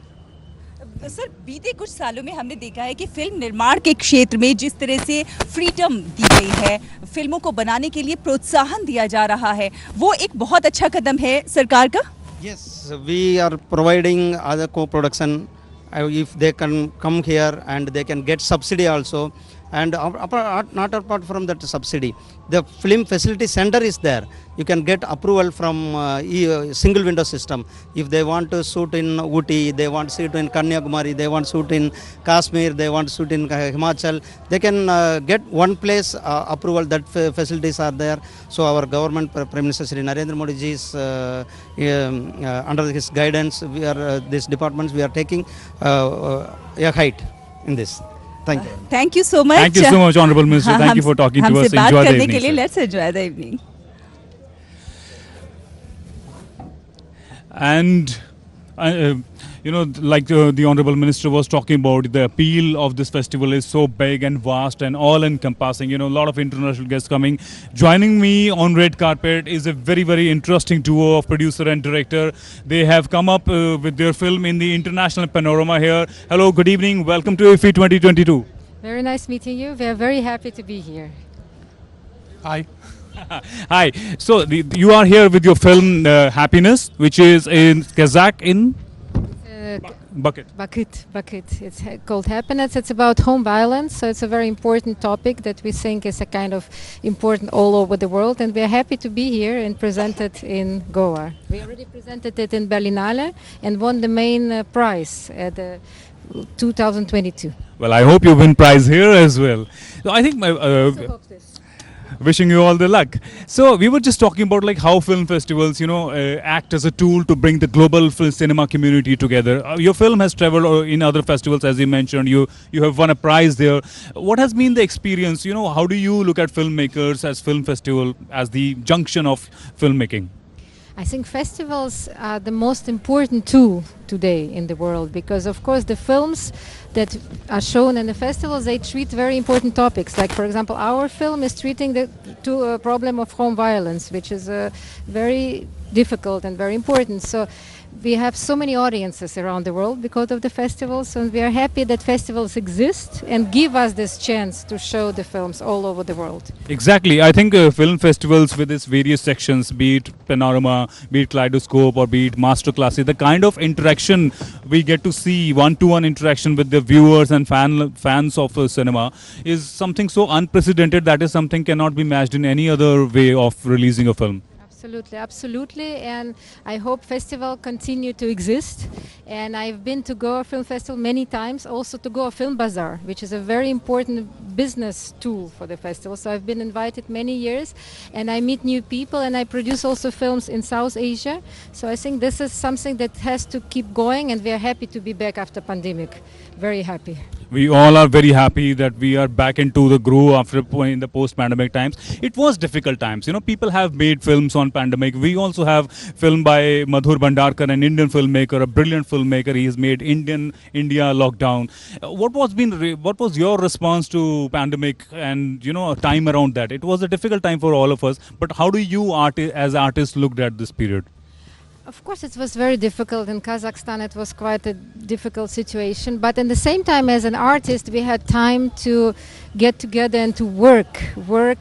Sir बीते कुछ सालों में हमने देखा है कि film निर्माण के क्षेत्र में जिस तरह से फ्रीडम दी गई है, फिल्मों को बनाने के लिए प्रोत्साहन दिया जा रहा है, वो एक बहुत अच्छा कदम है सरकार का. Yes, we are providing other co-production. If they can come here and they can get subsidy also, and not apart from that subsidy, the film facility center is there. You can get approval from single window system. If they want to shoot in Ooty, they want to shoot in Kanyakumari, they want to shoot in Kashmir, they want to shoot in Himachal, they can get one place approval. That facilities are there. So our government, Prime Minister Shri Narendra Modi ji is under his guidance, we are these departments we are taking a height in this. Thank you. Thank you so much. Thank you so much, Honorable Minister. Thank you for talking to us. Enjoy the evening. Sir. Let's enjoy the evening. And like the Honorable Minister was talking about, the appeal of this festival is so big and vast and all-encompassing. A lot of international guests coming. Joining me on red carpet is a very interesting duo of producer and director. They have come up with their film in the international panorama here. Hello, good evening. Welcome to IFFI 2022. Very nice meeting you. We are very happy to be here. Hi. Hi. So you are here with your film Happiness, which is in Kazakh in Bucket. It's called Happiness. It's about home violence, so it's a very important topic that we think is a kind of important all over the world, and we are happy to be here and present it in Goa. We already presented it in Berlinale and won the main prize at the 2022. Well, I hope you win prize here as well. So I think wishing you all the luck. So we were just talking about like how film festivals, act as a tool to bring the global cinema community together. Your film has traveled in other festivals, as you mentioned. You have won a prize there. What has been the experience? How do you look at filmmakers as film festival as the junction of filmmaking? I think festivals are the most important tool today in the world because, of course, the films that are shown in the festivals, they treat very important topics. Like, for example, our film is treating the problem of home violence, which is very difficult and very important. So we have so many audiences around the world because of the festivals, and we are happy that festivals exist and give us this chance to show the films all over the world. Exactly. I think film festivals with its various sections, be it Panorama, be it Kaleidoscope, or be it Masterclasses, the kind of interaction we get to see, one-to-one interaction with the viewers and fans of cinema is something so unprecedented that is something cannot be matched in any other way of releasing a film. Absolutely, and I hope festival continue to exist. And I've been to Goa Film Festival many times, also to Goa Film Bazaar, which is a very important business tool for the festival. So I've been invited many years, and I meet new people, and I produce also films in South Asia. So I think this is something that has to keep going, and we are happy to be back after pandemic. Very happy. We all are very happy that we are back into the groove after in the post-pandemic times. It was difficult times. People have made films on pandemic. We also have film by Madhur Bhandarkar, an Indian filmmaker, a brilliant filmmaker. He has made India lockdown. What was your response to pandemic and a time around that? It was a difficult time for all of us. But how do you as artists looked at this period? Of course, it was very difficult. In Kazakhstan, it was quite a difficult situation. But at the same time, as an artist, we had time to get together and to work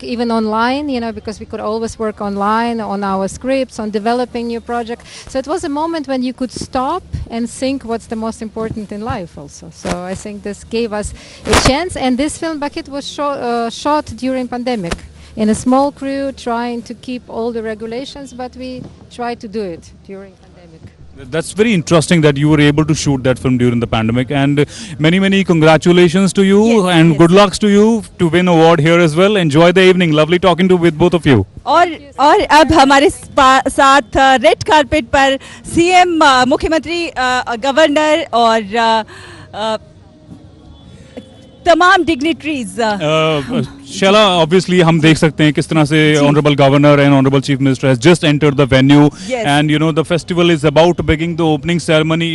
even online, because we could always work online on our scripts, on developing new projects. So it was a moment when you could stop and think what's the most important in life also. So I think this gave us a chance. And this film, Bucket, was shot during pandemic. In a small crew, trying to keep all the regulations, but we tried to do it during pandemic. That's very interesting that you were able to shoot that film during the pandemic, and many congratulations to you and good lucks to you to win award here as well. Enjoy the evening. Lovely talking to with both of you. और अब हमारे साथ red carpet पर CM, मुख्यमंत्री, governor और तमाम dignitaries Shaila, obviously हम देख सकते हैं किस तरह से honourable governor and honourable chief minister has just entered the venue and the festival is about to begin. The opening ceremony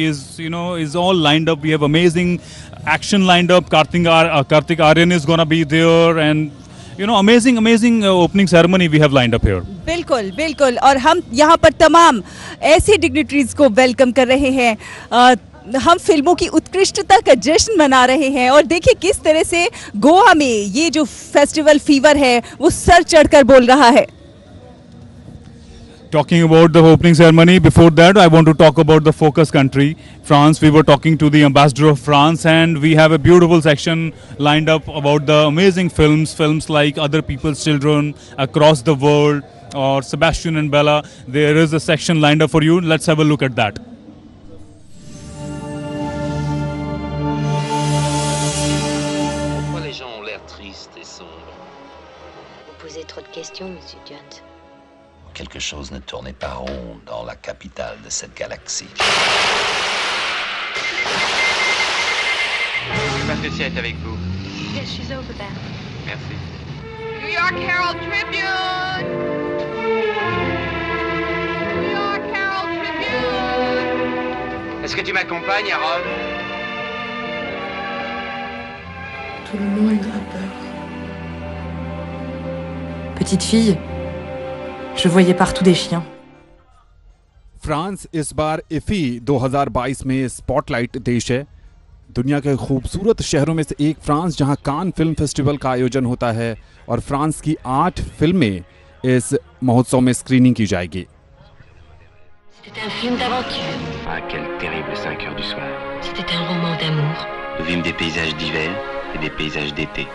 is all lined up. We have amazing action lined up. Kartik Aryan is going to be there, and amazing opening ceremony we have lined up here. बिल्कुल और हम यहाँ पर तमाम ऐसी dignitaries को welcome कर रहे हैं. हम फिल्मों की उत्कृष्टता का जश्न मना रहे हैं और देखिए किस तरह से गोवा में ये जो फेस्टिवल फीवर है वो सर चढ़कर बोल रहा है. Talking about the opening ceremony, before that I want to talk about the focus country, France. We were talking to the ambassador of France, and we have a beautiful section lined up about the amazing films like Other People's Children, Across the World, or Sebastian and Bella. There is a section lined up for you. Let's have a look at that. Trop de questions, Monsieur Jones. Quelque chose ne tournait pas rond dans la capitale de cette galaxie. Patricia est avec vous. Yes, she's over there. Merci. New York Herald Tribune! New York Herald Tribune! Est-ce que tu m'accompagnes à Rome? Tout le monde a peur. Petite fille, je voyais partout des chiens. France इस बार IFFI 2022 में spotlight देश है. दुनिया के खूबसूरत शहरों में से एक फ्रांस, जहां कान फिल्म फेस्टिवल का आयोजन होता है और फ्रांस की 8 फिल्में इस महोत्सव में स्क्रीनिंग की जाएगी. C'était un film d'aventure. enfin, quelle terrible 5 heures du soir. C'était un roman d'amour. Nous vîmes des paysages d'hiver et des paysages d'été.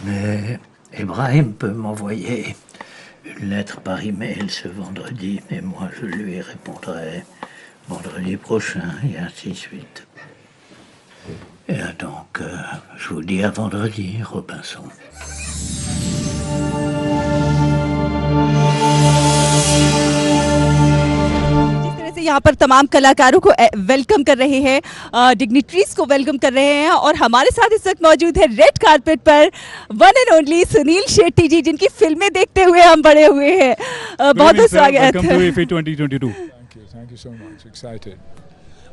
Mais Ibrahim peut m'envoyer une lettre par email ce vendredi, mais moi je lui répondrai vendredi prochain et ainsi de suite. Et donc, je vous dis à vendredi, Robinson. यहाँ पर तमाम कलाकारों को welcome कर रहे हैं, dignitaries को welcome कर रहे हैं और हमारे साथ इस वक्त मौजूद है रेड कारपेट पर one and only Sunil Shetty ji, जिनकी फिल्में देखते हुए हम बड़े हुए हैं। बहुत बहुत स्वागत। Welcome to IFFI 2022. Thank you so much. Excited.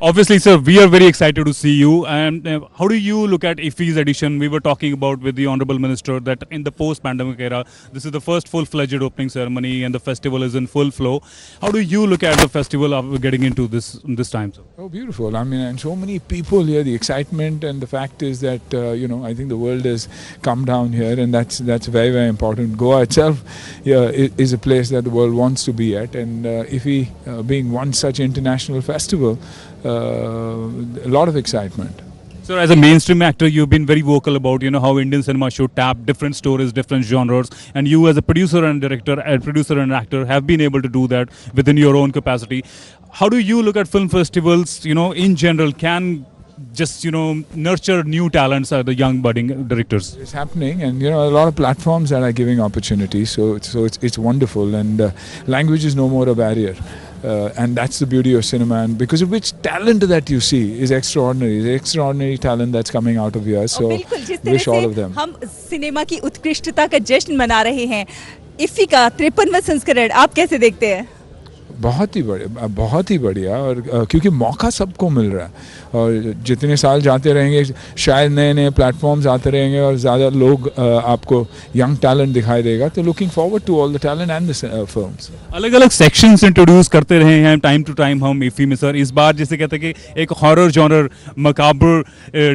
Obviously, sir, we are very excited to see you. And how do you look at IFFI's edition? We were talking about with the Honorable Minister that in the post-pandemic era, this is the first full-fledged opening ceremony and the festival is in full flow. How do you look at the festival after getting into this time, sir? Oh, beautiful. I mean, and so many people here, the excitement, and the fact is that, I think the world has come down here, and that's very, very important. Goa itself is a place that the world wants to be at, and IFFI being one such international festival, a lot of excitement. Sir, as a mainstream actor, you've been very vocal about, how Indian cinema should tap different stories, different genres, and you as a producer and director, producer and actor have been able to do that within your own capacity. How do you look at film festivals, in general, can just, nurture new talents the young budding directors? It's happening, and, a lot of platforms that are giving opportunities, so it's wonderful, and language is no more a barrier. And that's the beauty of cinema, and because of which talent that you see is extraordinary talent that's coming out of here. So wish all of them. हम cinema की उत्कृष्टता का जश्न मना रहे हैं। IFFI का 53वां संस्करण आप कैसे देखते हैं? बहुत ही बढ़िया, और क्योंकि मौका सबको मिल रहा है, और जितने साल जाते रहेंगे शायद नए नए प्लेटफॉर्म्स आते रहेंगे और ज़्यादा लोग आपको यंग टैलेंट दिखाई देगा, तो looking forward to all the talent and the films. अलग अलग सेक्शंस इंट्रोड्यूस करते रहे हैं टाइम टू टाइम हम IFFI में, सर। इस बार जैसे कहते हैं कि एक हॉरर जॉनर मकाबर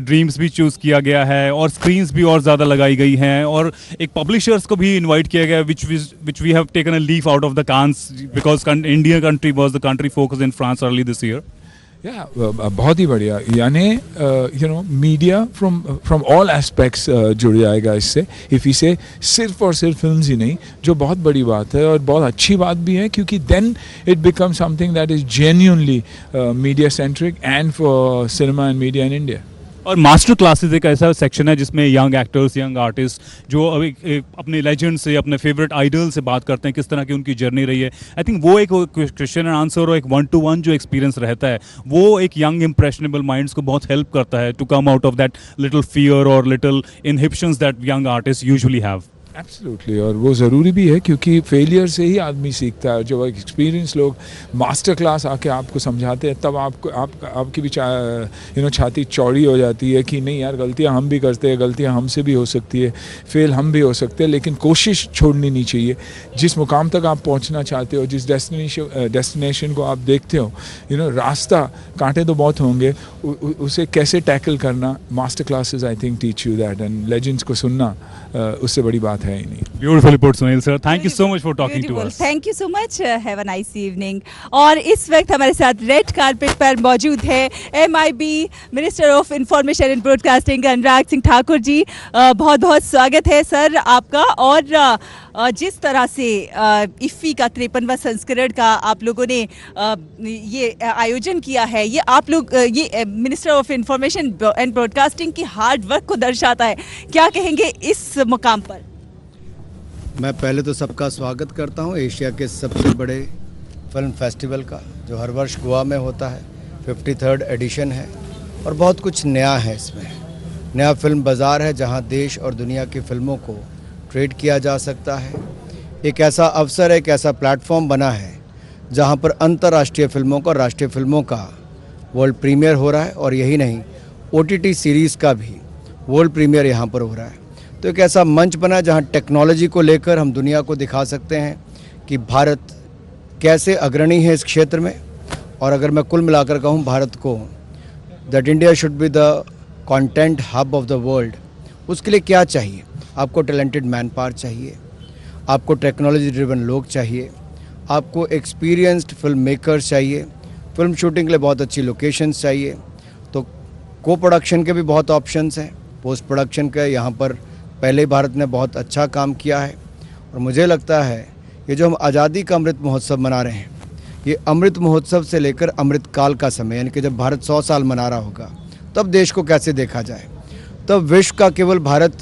ड्रीम्स भी चूज़ किया गया है और स्क्रीन्स भी और ज़्यादा लगाई गई हैं, और एक पब्लिशर्स को भी इन्वाइट किया गया which we have taken a leaf out of the Cannes because India country was the country focus in France early this year. Yeah, बहुत ही बढ़िया, यानी मीडिया from all aspects जुड़ जाएगा इससे। IFFI से सिर्फ और सिर्फ फिल्म्स ही नहीं, जो बहुत बड़ी बात है और बहुत अच्छी बात भी है, क्योंकि then it becomes something that is genuinely media centric and for cinema and media in India. और मास्टर क्लासेस एक ऐसा सेक्शन है जिसमें यंग एक्टर्स, यंग आर्टिस्ट जो अपने लेजेंड से, अपने फेवरेट आइडल से बात करते हैं, किस तरह की उनकी जर्नी रही है। आई थिंक वो एक क्वेश्चन एंड आंसर और एक 1-to-1 जो एक्सपीरियंस रहता है, वो एक यंग इम्प्रेशनेबल माइंड्स को बहुत हेल्प करता है to come out of that little fear और little inhibitions that young artist usually have. Absolutely, और वो ज़रूरी भी है, क्योंकि फेलियर से ही आदमी सीखता है। जब एक्सपीरियंस लोग मास्टर क्लास आके आपको समझाते हैं, तब आपकी भी छाती चौड़ी हो जाती है कि नहीं यार, गलतियां हम भी करते हैं, गलतियां हमसे भी हो सकती है, फेल हम भी हो सकते हैं, लेकिन कोशिश छोड़नी नहीं चाहिए। जिस मुकाम तक आप पहुंचना चाहते हो, जिस डेस्टिनेशन को आप देखते हो, रास्ता कांटे तो बहुत होंगे, उसे कैसे टैकल करना, master classes I think teach you that, and legends को सुनना उससे बड़ी बात है ही नहीं। Beautiful report, Sunil sir. Thank you so much for talking to us. Thank you so much. Have a nice evening. और इस वक्त हमारे साथ रेड कारपेट पर मौजूद है MIB minister of information and broadcasting Anurag Singh Thakur ji. बहुत बहुत स्वागत है सर आपका। और जिस तरह से IFFI का 53वां संस्करण का आप लोगों ने ये आयोजन किया है, ये आप लोग ये minister of information and broadcasting की हार्ड वर्क को दर्शाता है। क्या कहेंगे इस मुकाम पर? मैं पहले तो सबका स्वागत करता हूं एशिया के सबसे बड़े फिल्म फेस्टिवल का, जो हर वर्ष गोवा में होता है। 53rd एडिशन है और बहुत कुछ नया है इसमें। नया फिल्म बाज़ार है जहां देश और दुनिया की फ़िल्मों को ट्रेड किया जा सकता है। एक ऐसा अवसर, एक ऐसा प्लेटफॉर्म बना है जहां पर अंतर्राष्ट्रीय फिल्मों का, राष्ट्रीय फिल्मों का वर्ल्ड प्रीमियर हो रहा है, और यही नहीं, OTT सीरीज़ का भी वर्ल्ड प्रीमियर यहाँ पर हो रहा है। तो एक ऐसा मंच बना जहाँ टेक्नोलॉजी को लेकर हम दुनिया को दिखा सकते हैं कि भारत कैसे अग्रणी है इस क्षेत्र में। और अगर मैं कुल मिलाकर कहूँ भारत को that India should be the content hub of the world, उसके लिए क्या चाहिए? आपको टैलेंटेड मैन पावर चाहिए, आपको टेक्नोलॉजी ड्रिवन लोग चाहिए, आपको एक्सपीरियंस्ड फिल्म मेकर्स चाहिए, फिल्म शूटिंग के लिए बहुत अच्छी लोकेशंस चाहिए। तो को प्रोडक्शन के भी बहुत ऑप्शंस हैं, पोस्ट प्रोडक्शन के यहाँ पर पहले ही भारत ने बहुत अच्छा काम किया है। और मुझे लगता है ये जो हम आज़ादी का अमृत महोत्सव मना रहे हैं, ये अमृत महोत्सव से लेकर अमृत काल का समय, यानी कि जब भारत 100 साल मना रहा होगा तब देश को कैसे देखा जाए। तब विश्व का केवल भारत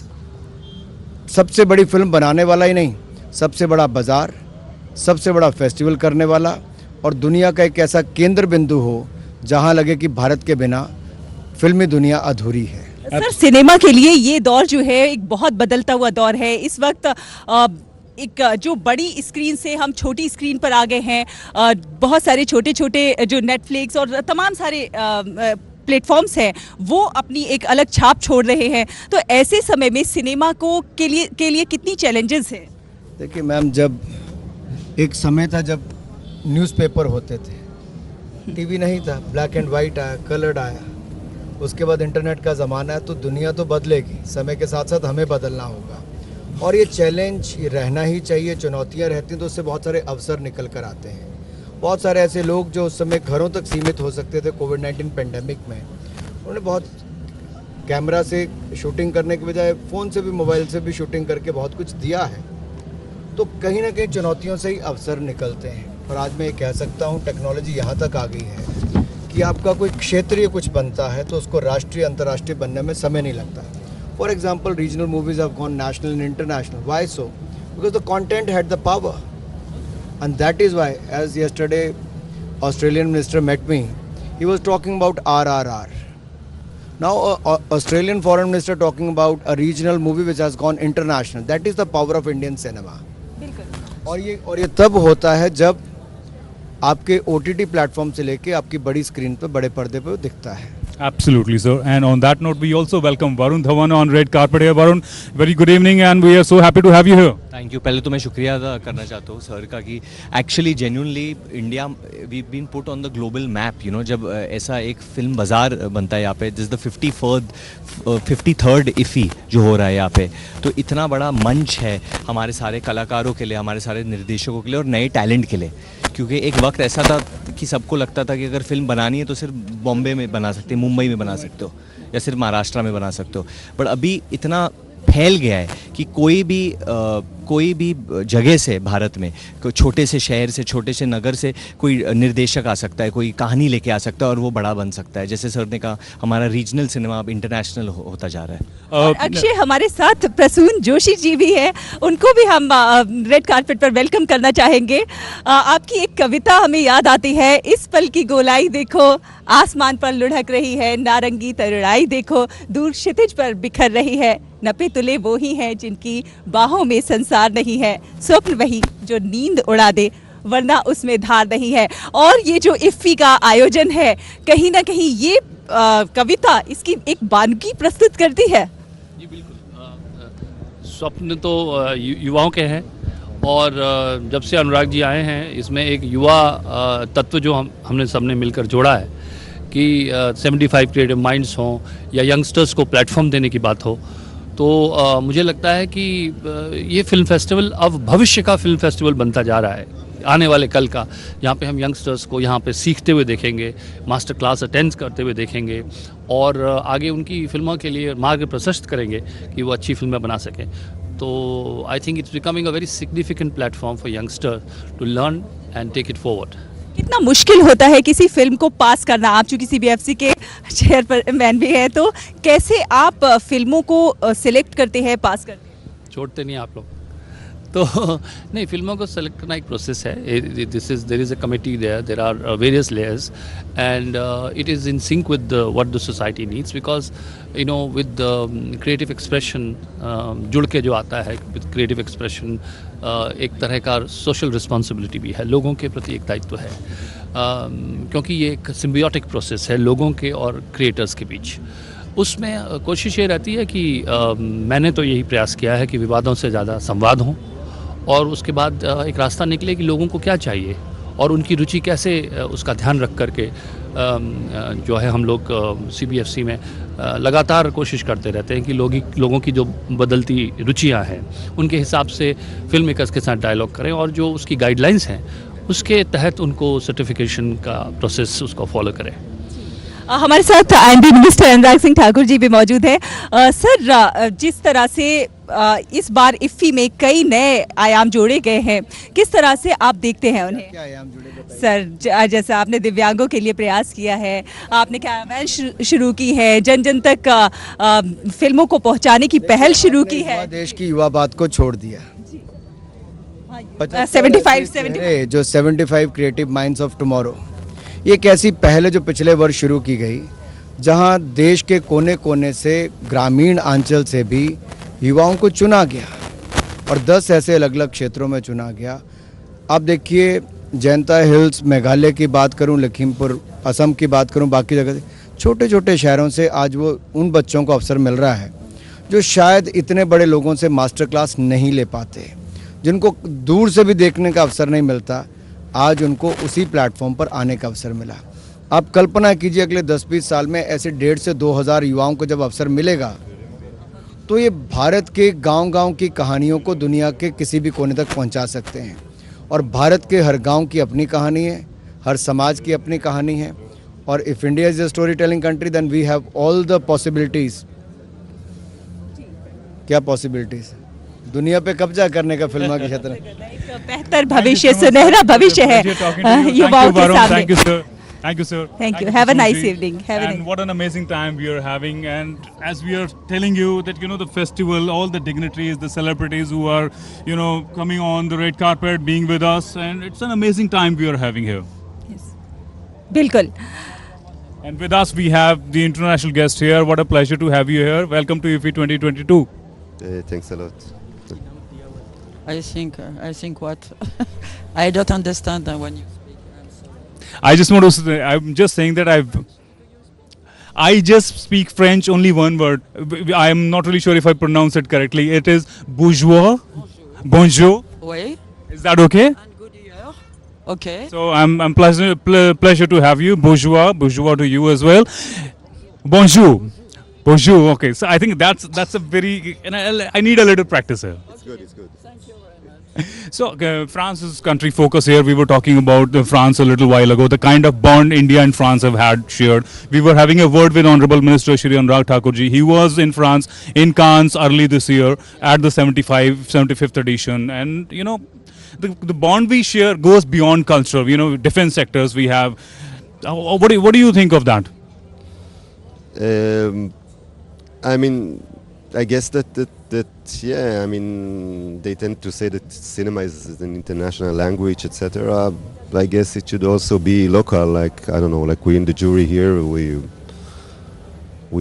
सबसे बड़ी फिल्म बनाने वाला ही नहीं, सबसे बड़ा बाज़ार, सबसे बड़ा फेस्टिवल करने वाला और दुनिया का एक ऐसा केंद्र बिंदु हो जहां लगे कि भारत के बिना फिल्मी दुनिया अधूरी है। सर, सिनेमा के लिए ये दौर जो है एक बहुत बदलता हुआ दौर है। इस वक्त एक जो बड़ी स्क्रीन से हम छोटी स्क्रीन पर आ गए हैं, बहुत सारे छोटे छोटे जो नेटफ्लिक्स और तमाम सारे प्लेटफॉर्म्स हैं वो अपनी एक अलग छाप छोड़ रहे हैं। तो ऐसे समय में सिनेमा को के लिए कितनी चैलेंजेस हैं? देखिए मैम, जब एक समय था जब न्यूज़पेपर होते थे, टीवी नहीं था, ब्लैक एंड वाइट आया, कलर्ड आया, उसके बाद इंटरनेट का ज़माना है, तो दुनिया तो बदलेगी, समय के साथ साथ हमें बदलना होगा। और ये चैलेंज ये रहना ही चाहिए, चुनौतियाँ रहती हैं तो उससे बहुत सारे अवसर निकल कर आते हैं। बहुत सारे ऐसे लोग जो उस समय घरों तक सीमित हो सकते थे कोविड-19 पेंडेमिक में, उन्होंने बहुत कैमरा से शूटिंग करने के बजाय फ़ोन से भी, मोबाइल से भी शूटिंग करके बहुत कुछ दिया है। तो कहीं ना कहीं चुनौतियों से ही अवसर निकलते हैं। और आज मैं ये कह सकता हूँ टेक्नोलॉजी यहाँ तक आ गई है कि आपका कोई क्षेत्रीय कुछ बनता है तो उसको राष्ट्रीय अंतर्राष्ट्रीय बनने में समय नहीं लगता। For example, regional movies have gone national and international. Why so? Because the content had the power and that is why, as yesterday Australian minister met me, he was talking about RRR. Now Australian foreign minister talking about a regional movie which has gone international. That is the power of Indian cinema. और ये तब होता है जब आपके OTT platform से लेके आपकी बड़ी स्क्रीन पे, बड़े पर्दे पे दिखता है। Absolutely, sir. And on that note, we also welcome Varun Dhawan on red carpet here. Varun, very good evening, and we are so happy to have you here. Thank you. पहले तो मैं शुक्रिया अदा करना चाहता हूँ सर का कि actually genuinely India we been put on the global map. You know, जब ऐसा एक फिल्म बाज़ार बनता है यहाँ पे, दिस द 53rd IFFI जो हो रहा है यहाँ पे, तो इतना बड़ा मंच है हमारे सारे कलाकारों के लिए, हमारे सारे निर्देशकों के लिए और नए टैलेंट के लिए। क्योंकि एक वक्त ऐसा था कि सबको लगता था कि अगर फिल्म बनानी है तो सिर्फ बॉम्बे में बना सकते, मुंबई में बना सकते हो या सिर्फ महाराष्ट्र में बना सकते हो। बट अभी इतना फैल गया है कि कोई भी जगह से भारत में, कोई छोटे से शहर से, छोटे से नगर से कोई निर्देशक आ सकता है, कोई कहानी लेके आ सकता है और वो बड़ा बन सकता है। जैसे सर ने कहा, हमारा रीजनल सिनेमा अब इंटरनेशनल होता जा रहा है। अक्षय, हमारे साथ प्रसून जोशी जी भी है, उनको भी हम रेड कार्पेट पर वेलकम करना चाहेंगे। आपकी एक कविता हमें याद आती है, इस पल की गोलाई देखो, आसमान पर लुढ़क रही है, नारंगी तरुणाई देखो, दूर क्षितिज पर बिखर रही है, नपे तुले वो ही हैं जिनकी बाहों में संसार नहीं है, स्वप्न वही जो नींद उड़ा दे वरना उसमें धार नहीं है। और ये जो IFFI का आयोजन है, कहीं ना कहीं ये कविता इसकी एक बानगी प्रस्तुत करती है। जी बिल्कुल, स्वप्न तो युवाओं के हैं और जब से अनुराग जी आए हैं इसमें एक युवा तत्व जो हमने सबने मिलकर जोड़ा है कि 75 क्रिएटिव माइंड्स हों या यंगस्टर्स को प्लेटफॉर्म देने की बात हो, तो मुझे लगता है कि ये फिल्म फेस्टिवल अब भविष्य का फिल्म फेस्टिवल बनता जा रहा है, आने वाले कल का, जहाँ पे हम यंगस्टर्स को यहाँ पे सीखते हुए देखेंगे, मास्टर क्लास अटेंड करते हुए देखेंगे और आगे उनकी फिल्मों के लिए मार्ग प्रशस्त करेंगे कि वो अच्छी फिल्में बना सकें। तो I think it's becoming a very significant platform for youngster to learn and take it forward. कितना मुश्किल होता है किसी फिल्म को पास करना? आप चूँकि CBFC के चेयरमैन भी हैं, तो कैसे आप फिल्मों को सिलेक्ट करते हैं, पास करते हैं? छोड़ते नहीं आप लोग तो नहीं, फिल्मों को सेलेक्ट करना एक प्रोसेस है। There is a committee there are various layers and it is in sync with what the society needs, because you know with creative expression जुड़ के जो आता है विद क्रिएटिव एक्सप्रेशन, एक तरह का सोशल रिस्पॉन्सिबिलिटी भी है, लोगों के प्रति एक दायित्व है, क्योंकि ये एक सिम्बियोटिक प्रोसेस है लोगों के और क्रिएटर्स के बीच। उसमें कोशिश ये रहती है कि मैंने तो यही प्रयास किया है कि विवादों से ज़्यादा संवाद हों और उसके बाद एक रास्ता निकले कि लोगों को क्या चाहिए और उनकी रुचि कैसे उसका ध्यान रख करके जो है हम लोग CBFC में लगातार कोशिश करते रहते हैं कि लोगों की जो बदलती रुचियां हैं उनके हिसाब से फिल्म मेकर्स के साथ डायलॉग करें और जो उसकी गाइडलाइंस हैं उसके तहत उनको सर्टिफिकेशन का प्रोसेस उसको फॉलो करें। हमारे साथ एनडी मिनिस्टर अनुराग सिंह ठाकुर जी भी मौजूद हैं। सर, जिस तरह से इस बार IFFI में कई नए आयाम जोड़े गए हैं, किस तरह से आप देखते हैं उन्हें? क्या आयाम जुड़े सर, जैसा आपने दिव्यांगों के लिए प्रयास किया है, आपने कैमपेन शुरू की है, जन जन तक फिल्मों को पहुंचाने की पहल शुरू की है। देश की युवा बात को छोड़ दिया। 75 जो 75 क्रिएटिव माइंड्स ऑफ टुमारो, ये एक ऐसी पहल है जो पिछले वर्ष शुरू की गई, जहां देश के कोने कोने से, ग्रामीण अंचल से भी युवाओं को चुना गया और 10 ऐसे अलग अलग क्षेत्रों में चुना गया। आप देखिए, जयंता हिल्स मेघालय की बात करूं, लखीमपुर असम की बात करूं, बाकी जगह से छोटे छोटे शहरों से आज वो उन बच्चों को अवसर मिल रहा है जो शायद इतने बड़े लोगों से मास्टर क्लास नहीं ले पाते, जिनको दूर से भी देखने का अवसर नहीं मिलता, आज उनको उसी प्लेटफॉर्म पर आने का अवसर मिला। आप कल्पना कीजिए अगले 10-20 साल में ऐसे 1.5 से 2,000 युवाओं को जब अवसर मिलेगा तो ये भारत के गांव-गांव की कहानियों को दुनिया के किसी भी कोने तक पहुंचा सकते हैं। और भारत के हर गांव की अपनी कहानी है, हर समाज की अपनी कहानी है। और if India is a story telling country then we have all the possibilities. क्या पॉसिबिलिटीज़? दुनिया पे कब्जा करने का फिल्म के क्षेत्र में बेहतर भविष्य, सुनहरा भविष्य है युवाओं के सामने। Thank you, sir. Thank you. Have a nice evening. And what an amazing time we are having. And as we are telling you that, the festival, all the dignitaries, the celebrities who are, coming on the red carpet, being with us. And it's an amazing time we are having here. Yes. Bilkul. And with us, we have the international guest here. What a pleasure to have you here. Welcome to IFFI 2022. Thanks a lot. I think what? I don't understand when you... I just want to say, I'm just saying that I just speak French, only one word. I am not really sure if I pronounce it correctly. It is bourgeois. Bonjour. Oui. Is that okay? Okay. So I'm pleasure to have you. Bourgeois to you as well. Bonjour. Bonjour. Okay. So I think that's a very, and I need a little practice here. It's good. So France's country focus here, we were talking about France a little while ago, the kind of bond India and France have had shared. We were having a word with Honorable Minister Shri Anurag Thakur ji. He was in France, in Cannes early this year at the 75th edition. And, the bond we share goes beyond culture, defense sectors we have. What do you think of that? I mean, I guess that yeah, I mean, they tend to say that cinema is an international language, etc. I guess it should also be local. Like, I don't know, like we in the jury here, we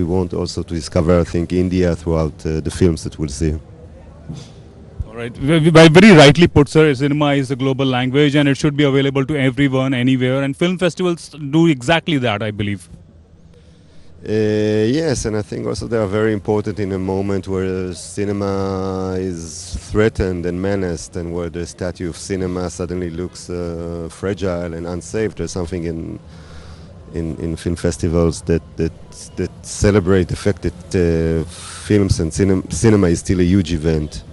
want also to discover, I think, India throughout the films that we'll see. All right, very rightly put, sir. Cinema is a global language, and it should be available to everyone, anywhere. And film festivals do exactly that, I believe. Yes, and I think also they are very important in a moment where cinema is threatened and menaced, and where the statue of cinema suddenly looks fragile and unsafe. There's something in film festivals that celebrate the fact that films and cinema is still a huge event.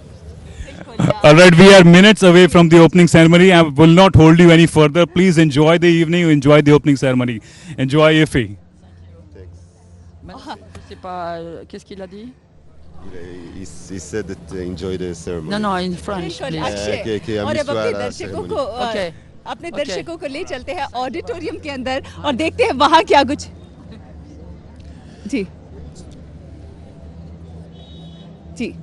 All right, we are minutes away from the opening ceremony. I will not hold you any further. Please enjoy the evening, enjoy the opening ceremony. Enjoy IFFI. Je sais pas, qu'est-ce qu'il a dit? He said that enjoy the ceremony. No, in French, please. Okay, और अब अपने दर्शकों को अपने दर्शकों को ले चलते हैं ऑडिटोरियम के अंदर और देखते हैं वहाँ क्या कुछ। जी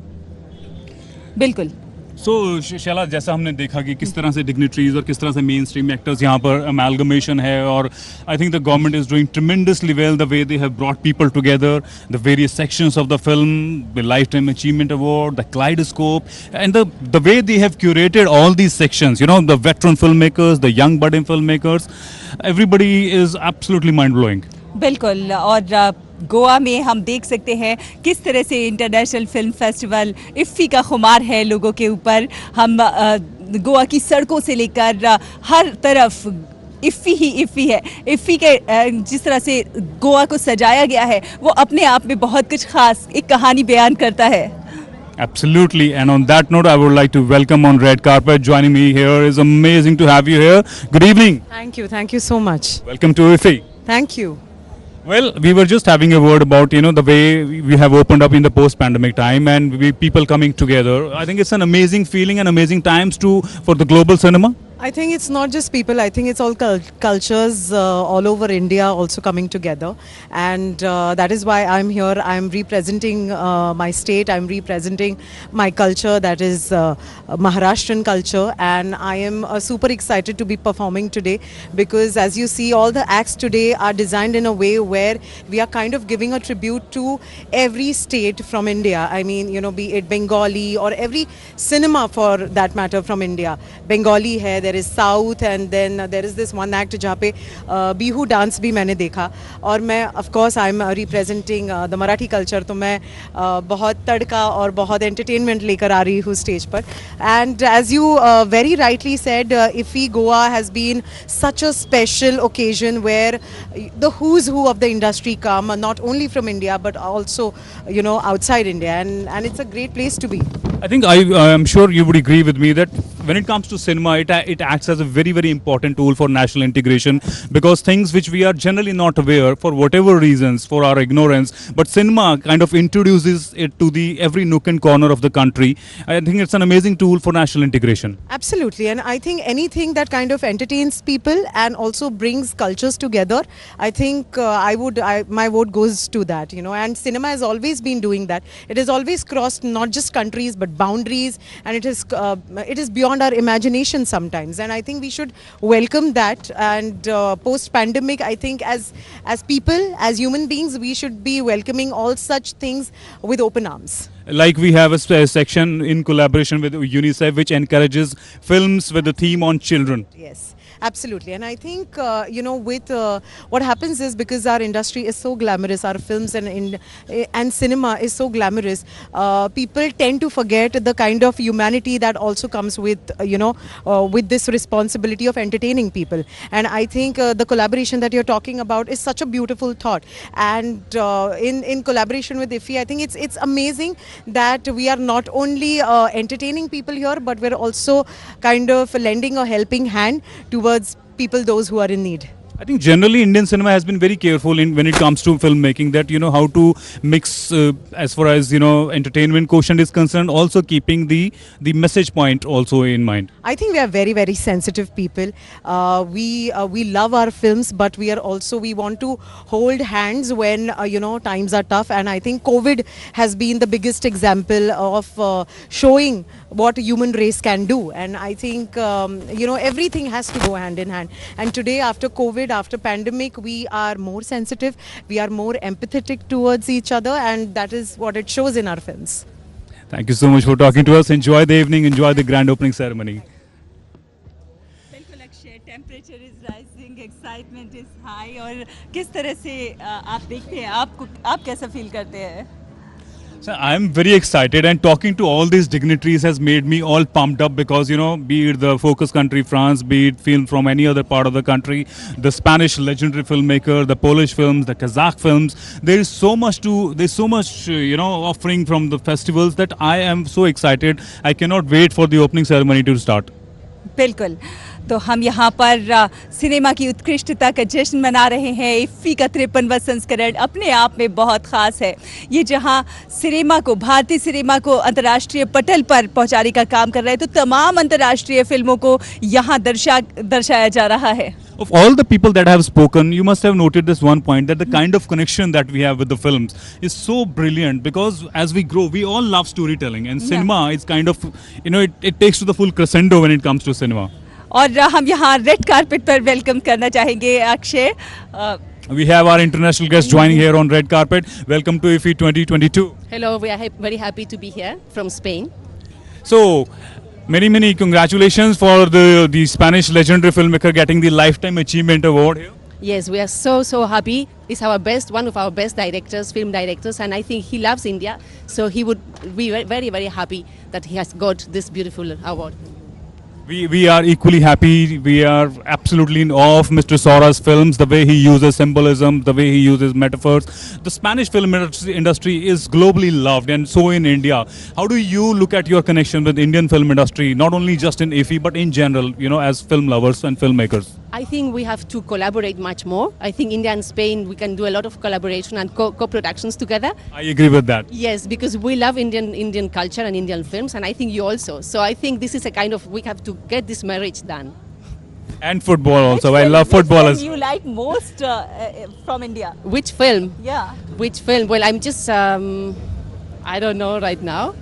बिल्कुल। So, शैला, जैसा हमने देखा कि किस तरह से डिग्निटरीज और किस तरह से मेन स्ट्रीम एक्टर्स यहाँ पर अमेलगमेशन है, और I think the government is doing tremendously well the way they have brought people together, the various sections of the film, the life time achievement award, the kaleidoscope, and the way they have curated all these sections, the veteran film makers, the young budding film makers, everybody is absolutely mind blowing. बिल्कुल। और गोवा में हम देख सकते हैं किस तरह से इंटरनेशनल फिल्म फेस्टिवल इफ्फी का खुमार है लोगों के ऊपर। हम गोवा की सड़कों से लेकर हर तरफ इफ्फी ही इफ्फी है। इफ्फी के जिस तरह से गोवा को सजाया गया है वो अपने आप में बहुत कुछ खास एक कहानी बयान करता है। Absolutely, and on that note, I would like to welcome on red carpet. Joining me here is amazing to have you here. Good evening. Thank you so much. Welcome to IFFI. Thank you. Well, we were just having a word about the way we have opened up in the post-pandemic time, and people coming together. I think it's an amazing feeling and amazing times for the global cinema. I think it's not just people, I think it's all cultures all over India also coming together, and that is why I'm here. I'm representing my state, I'm representing my culture, that is Maharashtrian culture, and I am super excited to be performing today because as you see all the acts today are designed in a way where we are kind of giving a tribute to every state from India. I mean, be it Bengali or every cinema for that matter from India. Bengali hai, there is South, and then there is this one act जहाँ पे Bihu dance भी मैंने देखा, और मैं of course I'm representing the Marathi culture, तो मैं बहुत तड़का और बहुत entertainment लेकर आ रही हूँ स्टेज पर. And as you very rightly said, IFFI Goa has been such a special occasion where the who's who of the industry come, not only from India but also outside India, and it's a great place to be. I think I'm sure you would agree with me that when it comes to cinema, it acts as a very, very important tool for national integration, because things which we are generally not aware for whatever reasons, for our ignorance, but cinema kind of introduces it to the every nook and corner of the country. I think it's an amazing tool for national integration. Absolutely, and I think anything that kind of entertains people and also brings cultures together, I think my vote goes to that, and cinema has always been doing that. It has always crossed not just countries but boundaries, and it is beyond our imagination sometimes, and I think we should welcome that. And post pandemic, I think as people, as human beings, we should be welcoming all such things with open arms. Like we have a section in collaboration with UNICEF which encourages films with the theme on children. Yes. Absolutely, and I think with what happens is, because our industry is so glamorous, our films and cinema is so glamorous, people tend to forget the kind of humanity that also comes with with this responsibility of entertaining people. And I think the collaboration that you're talking about is such a beautiful thought. And in collaboration with IFFI, I think it's amazing that we are not only entertaining people here, but we're also kind of lending a helping hand towards people, those who are in need. I think generally Indian cinema has been very careful when it comes to filmmaking, that how to mix as far as entertainment quotient is concerned, also keeping the message point also in mind. I think we are very, very sensitive people. We love our films, but we want to hold hands when times are tough, and I think COVID has been the biggest example of showing what a human race can do. And I think everything has to go hand in hand, and today after COVID, after pandemic, we are more sensitive, we are more empathetic towards each other, and that is what it shows in our films. Thank you so much for talking to us. Enjoy the evening, enjoy the grand opening ceremony. Temperature is rising, excitement is high, और किस तरह से आप देखते हैं, आप कैसा feel करते हैं? So I'm very excited, and talking to all these dignitaries has made me all pumped up, because be it the focus country France, be it film from any other part of the country, the Spanish legendary filmmaker, the Polish films, the Kazakh films, there's so much offering from the festivals that I am so excited. I cannot wait for the opening ceremony to start. बिल्कुल, तो हम यहाँ पर cinema की उत्कृष्टता का जश्न मना रहे हैं। इफ्फी का 53वां संस्करण अपने आप में बहुत ख़ास है। ये जहाँ सिनेमा को, भारतीय सिनेमा को अंतर्राष्ट्रीय पटल पर पहुँचाने का काम कर रहा है, तो तमाम अंतर्राष्ट्रीय फिल्मों को यहाँ दर्शाया जा रहा है। Of all the people that have spoken, you must have noted this one point, that the kind of connection that we have with the films is so brilliant, because as we grow, we all love storytelling, and cinema is kind of, it takes to the full crescendo when it comes to cinema. और हम यहाँ red carpet पर welcome करना चाहेंगे Akshay. We have our international guest joining here on red carpet. Welcome to IFFI 2022. Hello, we are very happy to be here from Spain. So, many congratulations for the Spanish legendary filmmaker getting the Lifetime Achievement Award here. Yes, we are so happy. He's one of our best directors, film directors, and I think he loves India. So he would be very happy that he has got this beautiful award. We are equally happy. We are absolutely in awe of Mr. Sora's films, the way he uses symbolism, the way he uses metaphors. The Spanish film industry is globally loved, and so in India. How do you look at your connection with Indian film industry, not only just in IFFI, but in general, as film lovers and filmmakers? I think we have to collaborate much more. I think India and Spain, we can do a lot of collaboration and co-productions together. I agree with that. Yes, because we love Indian culture and Indian films, and I think you also. So I think this is a kind of, we have to get this marriage done. And football also. I love football as well. You like most from India? Which film? Yeah. Which film? Well, I'm just, I don't know right now.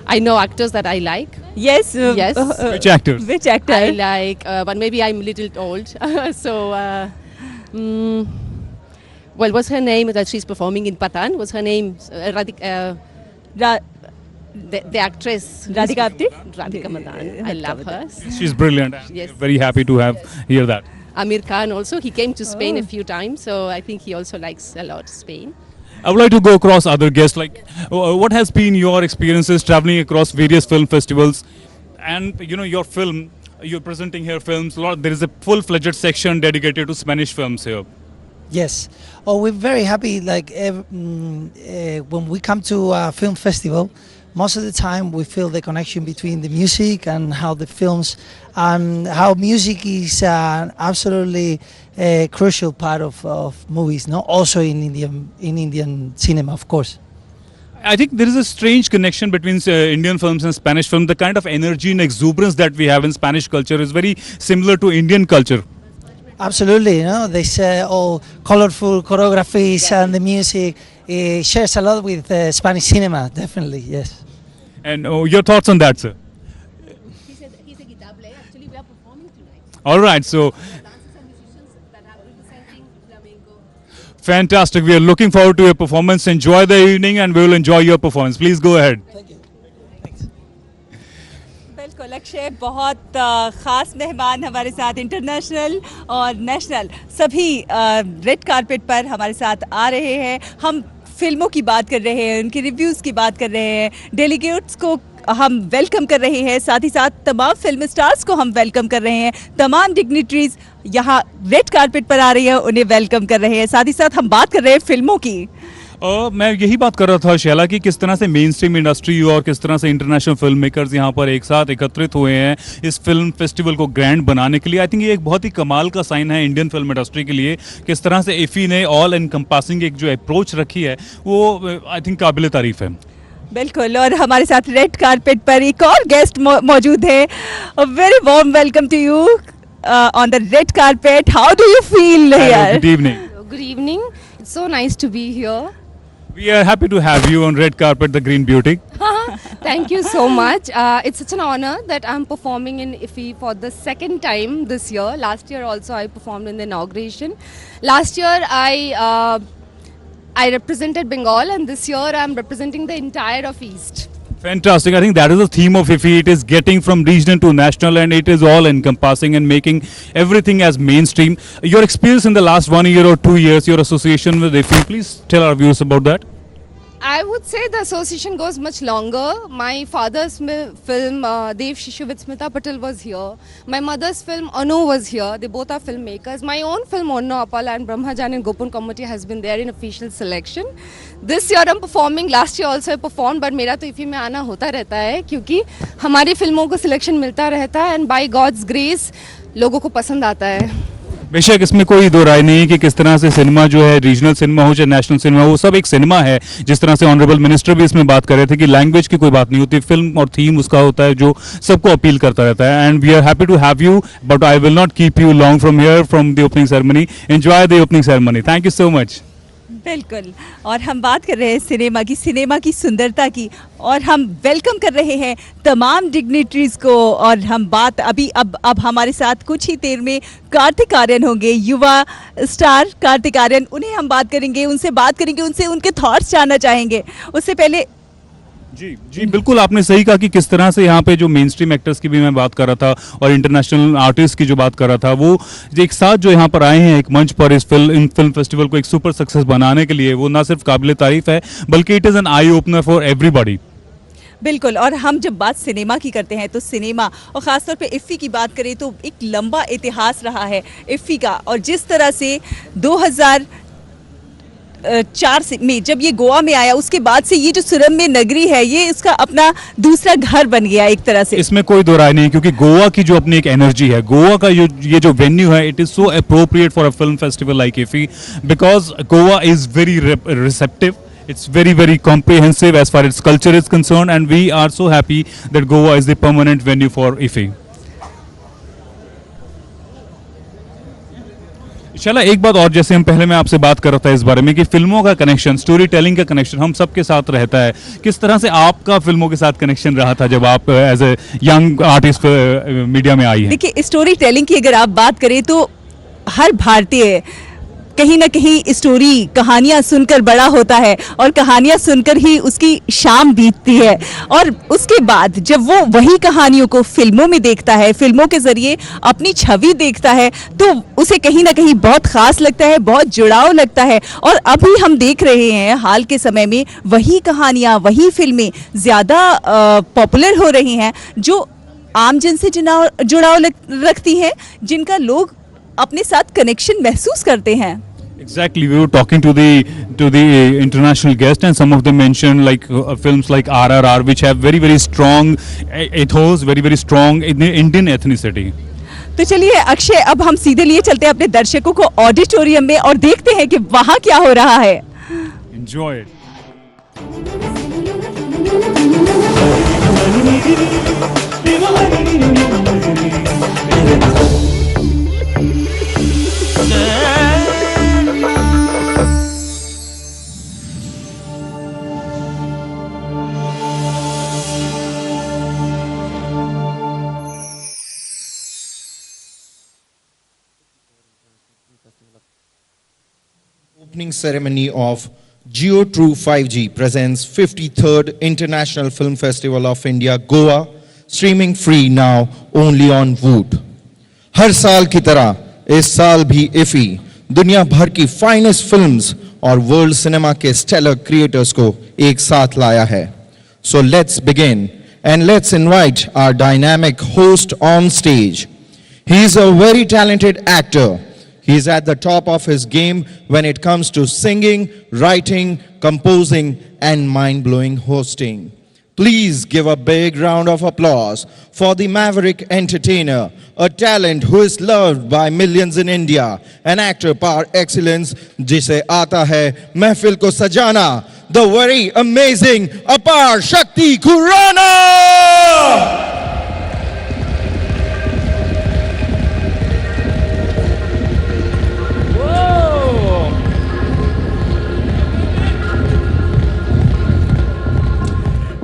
I know actors that I like. Yes. Yes. Which actors? Which actor? I like, but maybe I'm a little old. So, well, what's her name that she's performing in Patan? What's her name? The actress. Radhika Apte? Radhika Madan. I love her. She's brilliant. Yes. Very happy to hear that. Amir Khan also. He came to Spain a few times, so I think he also likes a lot Spain. I would like to go across other guests. Like, what has been your experiences traveling across various film festivals, and your film? You're presenting here films. There is a full-fledged section dedicated to Spanish films here. Yes. Oh, we're very happy. Like when we come to a film festival, most of the time we feel the connection between the music and how the films, how music is an absolutely crucial part of movies. No, also in Indian cinema, of course. I think there is a strange connection between Indian films and Spanish films. The kind of energy and exuberance that we have in Spanish culture is very similar to Indian culture. Absolutely, this all colorful choreographies and the music shares a lot with Spanish cinema, definitely, yes. And your thoughts on that, sir? He's a guitar player. Actually, we are performing tonight. All right, so Dancers and musicians that are representing flamenco. fantastic. We are looking forward to your performance. Enjoy the evening, and we will enjoy your performance. Please go ahead. बिल्कुल अक्षय बहुत ख़ास मेहमान हमारे साथ international और national सभी red carpet पर हमारे साथ आ रहे हैं. हम फिल्मों की बात कर रहे हैं, उनके रिव्यूज़ की बात कर रहे हैं, डेलीगेट्स को हम वेलकम कर रहे हैं, साथ ही साथ तमाम फिल्म स्टार्स को हम वेलकम कर रहे हैं, तमाम डिग्निटरीज यहाँ रेड कारपेट पर आ रही हैं, उन्हें वेलकम कर रहे हैं. साथ ही साथ हम बात कर रहे हैं फिल्मों की. मैं यही बात कर रहा था शैला कि किस तरह से मेन स्ट्रीम इंडस्ट्री और किस तरह से इंटरनेशनल फिल्म मेकर्स यहाँ पर एक साथ एकत्रित हुए हैं इस फिल्म फेस्टिवल को ग्रैंड बनाने के लिए. आई थिंक ये एक बहुत ही कमाल का साइन है इंडियन फिल्म इंडस्ट्री के लिए. किस तरह से IFFI ने ऑल एनकम्पासिंग एक जो अप्रोच रखी है वो आई थिंक काबिल तारीफ है. बिल्कुल. और हमारे साथ रेड कारपेट पर एक और गेस्ट मौजूद है. Very warm welcome to you on the red carpet. How do you feel here? Good evening. Good evening. It's so nice to be here. We are happy to have you on red carpet, the Green Beauty. Thank you so much. It's such an honor that I'm performing in IFFI for the second time this year. Last year also I performed in the inauguration. Last year I represented Bengal, and this year I'm representing the entire of East. Fantastic. I think that is the theme of IFFI. It is getting from regional to national, and it is all encompassing and making everything as mainstream. Your experience in the last 1 year or 2 years, your association with IFFI, please tell our viewers about that. I would say the association goes much longer. My father's film, Dev Shishu with Smita Patel was here. My mother's film, Anu, was here. They both are filmmakers. My own film, Onna Apala and Brahmajan and Gopun Committee has been there in official selection. This year I'm performing. Last year also I performed, but मेरा तो IFFI में आना होता रहता है क्योंकि हमारी फिल्मों को सिलेक्शन मिलता रहता है and by God's grace लोगों को पसंद आता है. बेशक इसमें कोई दो राय नहीं कि किस तरह से सिनेमा जो है रीजनल सिनेमा हो चाहे नेशनल सिनेमा वो सब एक सिनेमा है. जिस तरह से ऑनरेबल मिनिस्टर भी इसमें बात कर रहे थे कि लैंग्वेज की कोई बात नहीं होती, फिल्म और थीम उसका होता है जो सबको अपील करता रहता है. And we are happy to have you, but I will not keep you long from here from the opening ceremony. Enjoy the opening ceremony. Thank you so much. बिल्कुल. और हम बात कर रहे हैं सिनेमा की सुंदरता की, और हम वेलकम कर रहे हैं तमाम डिग्निटरीज को. और हम बात अब हमारे साथ कुछ ही देर में कार्तिक आर्यन होंगे, युवा स्टार कार्तिक आर्यन. उन्हें हम बात करेंगे, उनसे उनके थॉट्स जानना चाहेंगे. उससे पहले जी बिल्कुल आपने सही कहा कि किस तरह से यहाँ पे जो मेन स्ट्रीम एक्टर्स की भी मैं बात कर रहा था और इंटरनेशनल आर्टिस्ट की जो बात कर रहा था, वो एक साथ जो यहाँ पर आए हैं एक मंच पर इस फिल्म फेस्टिवल को एक सुपर सक्सेस बनाने के लिए, वो ना सिर्फ काबिल तारीफ है बल्कि it is an eye opener for everybody. बिल्कुल। और हम जब बात सिनेमा की करते हैं तो सिनेमा और ख़ासतौर पे इफ़ी की बात करें तो एक लंबा इतिहास रहा है इफ़ी का। और जिस तरह से 2004 में जब ये गोवा में आया, उसके बाद से ये जो सुरम्य नगरी है ये इसका अपना दूसरा घर बन गया एक तरह से। इसमें कोई दो राय नहीं, क्योंकि गोवा की जो अपनी एक एनर्जी है, गोवा का ये जो वेन्यू है, it is so appropriate for a film festival like IFFI, because Goa is very receptive. It's very, very comprehensive as far as culture is concerned, and we are so happy that Goa is the permanent venue for IFFI. चला एक बात और, जैसे हम पहले मैं आपसे बात कर रहा था इस बारे में कि फिल्मों का कनेक्शन, स्टोरी टेलिंग का कनेक्शन हम सबके साथ रहता है। किस तरह से आपका फिल्मों के साथ कनेक्शन रहा था जब आप as a young artist media में आई हैं? देखिए, स्टोरी टेलिंग की अगर आप बात करें तो हर भारतीय कहीं ना कहीं स्टोरी कहानियां सुनकर बड़ा होता है और कहानियां सुनकर ही उसकी शाम बीतती है। और उसके बाद जब वो वही कहानियों को फिल्मों में देखता है, फिल्मों के जरिए अपनी छवि देखता है, तो उसे कहीं ना कहीं बहुत खास लगता है, बहुत जुड़ाव लगता है। और अभी हम देख रहे हैं हाल के समय में वही कहानियां, वही फिल्में ज़्यादा पॉपुलर हो रही हैं, जो आम जन से जुड़ाव रखती हैं, जिनका लोग अपने साथ कनेक्शन महसूस करते हैं। Exactly, we were talking to the international guest, and some of them mentioned like films like RRR, which have very, very strong ethos, very, very strong Indian ethnicity. तो चलिए अक्षय, अब हम सीधे लिए चलते हैं अपने दर्शकों को ऑडिटोरियम में और देखते हैं कि वहाँ क्या हो रहा है। Enjoy it. Opening ceremony of Geo True 5G presents 53rd International Film Festival of India, Goa, streaming free now only on Voot. हर साल की तरह इस साल भी इफ़ी दुनिया भर की फाइनेस्ट फिल्म्स और वर्ल्ड सिनेमा के स्टेलर क्रिएटर्स को एक साथ लाया है. So let's begin and let's invite our dynamic host on stage. He is a very talented actor. He is at the top of his game when it comes to singing, writing, composing, and mind-blowing hosting. Please give a big round of applause for the maverick entertainer, a talent who is loved by millions in India, an actor par excellence, jise aata hai mehfil ko sajana, the very amazing Apar Shakti Khurrana!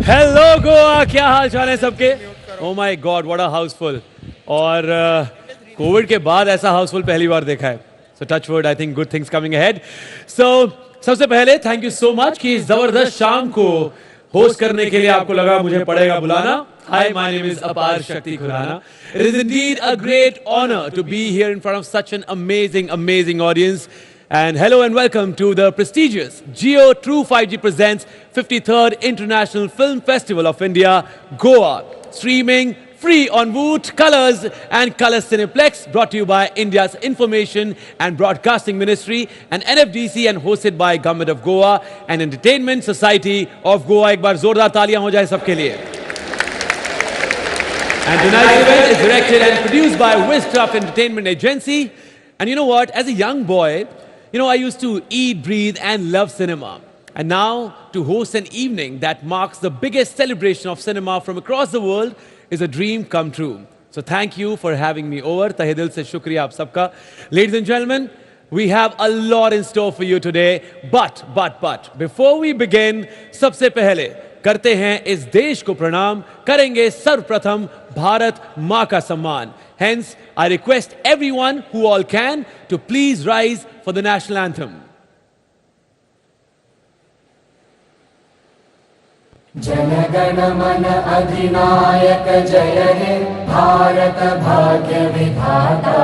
Hello Goa, क्या हाल चाल है सबके? Oh my God, what a Housefull. और Covid के बाद ऐसा हाउसफुल पहली बार देखा है. So touch wood, I think good things coming ahead. So सबसे पहले थैंक यू सो मच कि इस जबरदस्त शाम को होस्ट करने के लिए आपको लगा मुझे पड़ेगा बुलाना. Hi, my name is Apar Shakti Khurrana. It is indeed a great honor to be here in front of such an amazing audience. And hello and welcome to the prestigious Geo True 5G presents 53rd International Film Festival of India, Goa. Streaming free on Voot, Colors and Color Cineplex, brought to you by India's Information and Broadcasting Ministry and NFDC, and hosted by Government of Goa and Entertainment Society of Goa. एक बार जोरदार तालियां हो जाए सबके लिए. And tonight's event is directed and produced by Wiscraft Entertainment Agency. And you know what? As a young boy, I used to eat, breathe, and love cinema. And now, to host an evening that marks the biggest celebration of cinema from across the world is a dream come true. So thank you for having me over. Tahe dil se shukriya aap sabka. Ladies and gentlemen, we have a lot in store for you today. But, before we begin, सबसे पहले करते हैं इस देश को प्रणाम, करेंगे सर्वप्रथम भारत माँ का सम्मान. Hence, I request everyone who all can to please rise for the national anthem. जनगण मन अधिनायक जय हे भारत भाग्य विधाता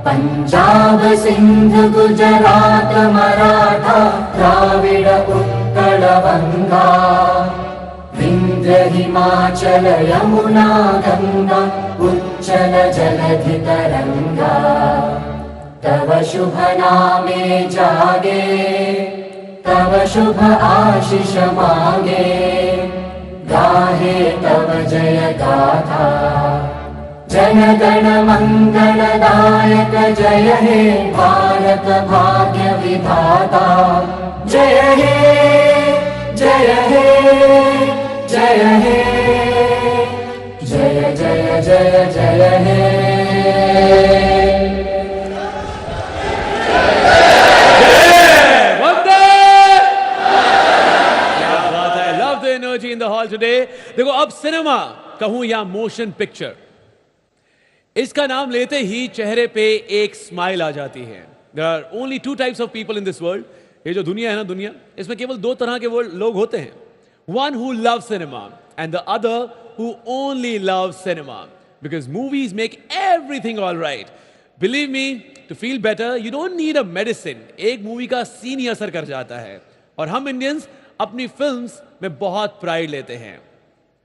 पंजाब सिंध गुजरात मराठा द्राविड उत्कल गंगा विंध्य हिमाचल यमुना गंगा उच्चल जलधि तरंगा तव शुभ नामे जागे तव शुभ आशीष मांगे गाहे तव जय गाथा जनगण मंगलदायक जय हे भारत भाग्य विधाता जय हे जय हे जय हे जय जय जय जय हे energy in the hall today. देखो अब सिनेमा कहूं या मोशन पिक्चर, इसका नाम लेते ही चेहरे पे एक स्माइल आ जाती है। There are only two types of people in this world. ये जो दुनिया है ना, दुनिया इसमें केवल दो तरह के लोग होते हैं। One who love cinema and the other who only love cinema, because movies make everything all right. Believe me, to feel better you don't need a medicine. एक मूवी का सीन ही असर कर जाता है। और हम इंडियंस अपनी फिल्म्स में बहुत प्राइड लेते हैं।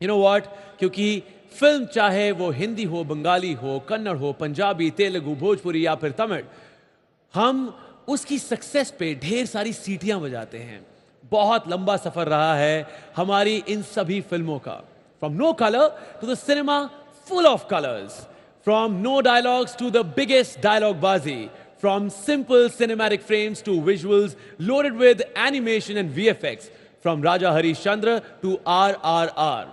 यू नो व्हाट, क्योंकि फिल्म चाहे वो हिंदी हो, बंगाली हो, कन्नड़ हो, पंजाबी, तेलुगु, भोजपुरी या फिर तमिल, हम उसकी सक्सेस पे ढेर सारी सीटियां बजाते हैं। बहुत लंबा सफर रहा है हमारी इन सभी फिल्मों का। From no colour to the cinema full of colours, from no dialogues to the biggest dialogue बाजी, from simple cinematic frames to visuals loaded with animation and VFX, from Raja Harishchandra to RRR।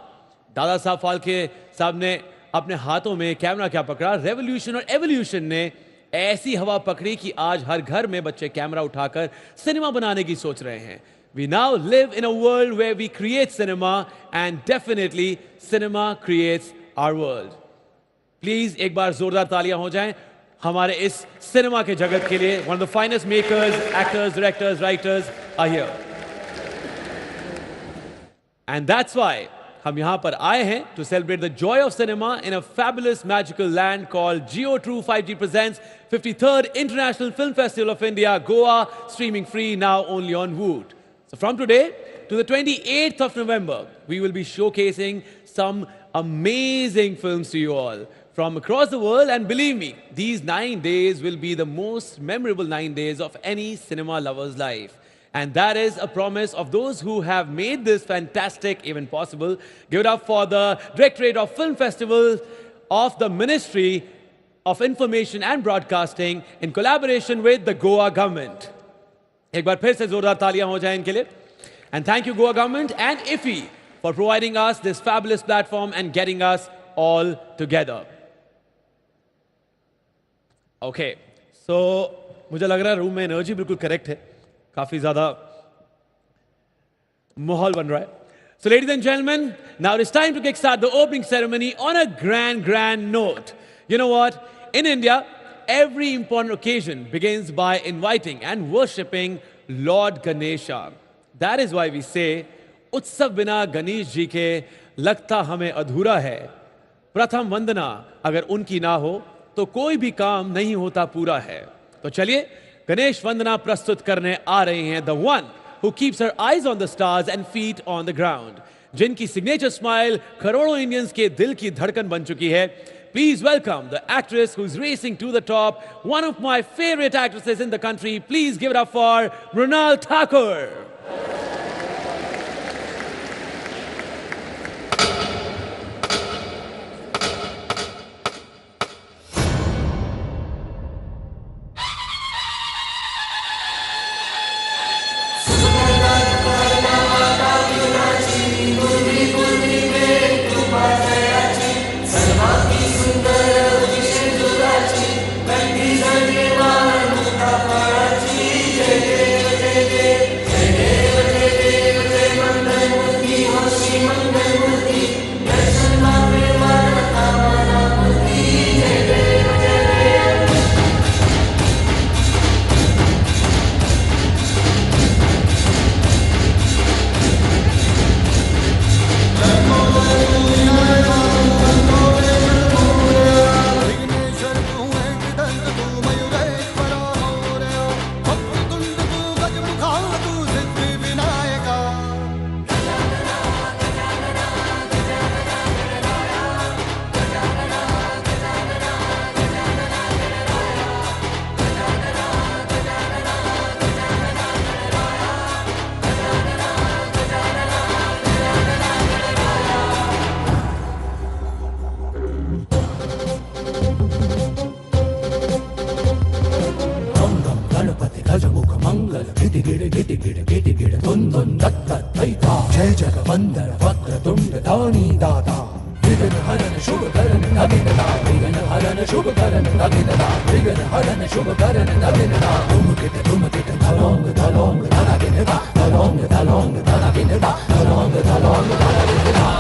Dada Saheb Phalke साहब ने अपने हाथों में कैमरा क्या पकड़ा, revolution और evolution ने ऐसी हवा पकड़ी कि आज हर घर में बच्चे कैमरा उठाकर सिनेमा बनाने की सोच रहे हैं। We now live in a world where we create cinema and definitely cinema creates our world. Please एक बार जोरदार तालियां हो जाएं हमारे इस सिनेमा के जगत के लिए। One of the finest makers, actors, directors, writers are here. And that's why हम यहां पर आए हैं to celebrate the joy of cinema in a fabulous magical land called Geo True 5G presents 53rd International Film Festival of India, Goa, streaming free now only on Woot. So from today to the 28th of November, we will be showcasing some amazing films to you all from across the world. And believe me, these 9 days will be the most memorable 9 days of any cinema lover's life. And that is a promise of those who have made this fantastic event possible. Give it up for the Directorate of Film Festivals of the Ministry of Information and Broadcasting in collaboration with the Goa government. एक बार फिर से जोरदार तालियां हो जाएं इनके लिए। And thank you Goa government and IFFI for providing us this fabulous platform and getting us all together. Okay, so मुझे लग रहा है रूम में एनर्जी बिल्कुल करेक्ट है, काफी ज्यादा माहौल बन रहा है। So ladies and gentlemen, now it is time to kickstart the opening ceremony on a grand note. You know what? In India, every important occasion begins by inviting and worshipping Lord Ganesha. That is why we say, उत्सव बिना गणेश जी के लगता हमें अधूरा है। प्रथम वंदना अगर उनकी ना हो तो कोई भी काम नहीं होता पूरा है। तो चलिए गणेश वंदना प्रस्तुत करने आ रहे हैं the one who keeps her eyes on the stars and feet on the ground, जिनकी सिग्नेचर स्माइल करोड़ों इंडियंस के दिल की धड़कन बन चुकी है। Please welcome the actress who's racing to the top, one of my favorite actresses in the country. Please give it up for Mrunal Thakur. जय सुगल गिट गिड गिट गिड गिट गिड धुन धुन दत्त दैता जय जगवंदन वक्र तुंड दानी दाता विघ्न हरन शुभ करन नवीनता विघ्न हरन शुभ करन नवीनता विघ्न हरन शुभ करन नवीनता धुमकिट धलोंग धलोंग धनागिनता धलोंग धलोंग धनागिनता धलोंग धलोंग धनागिनता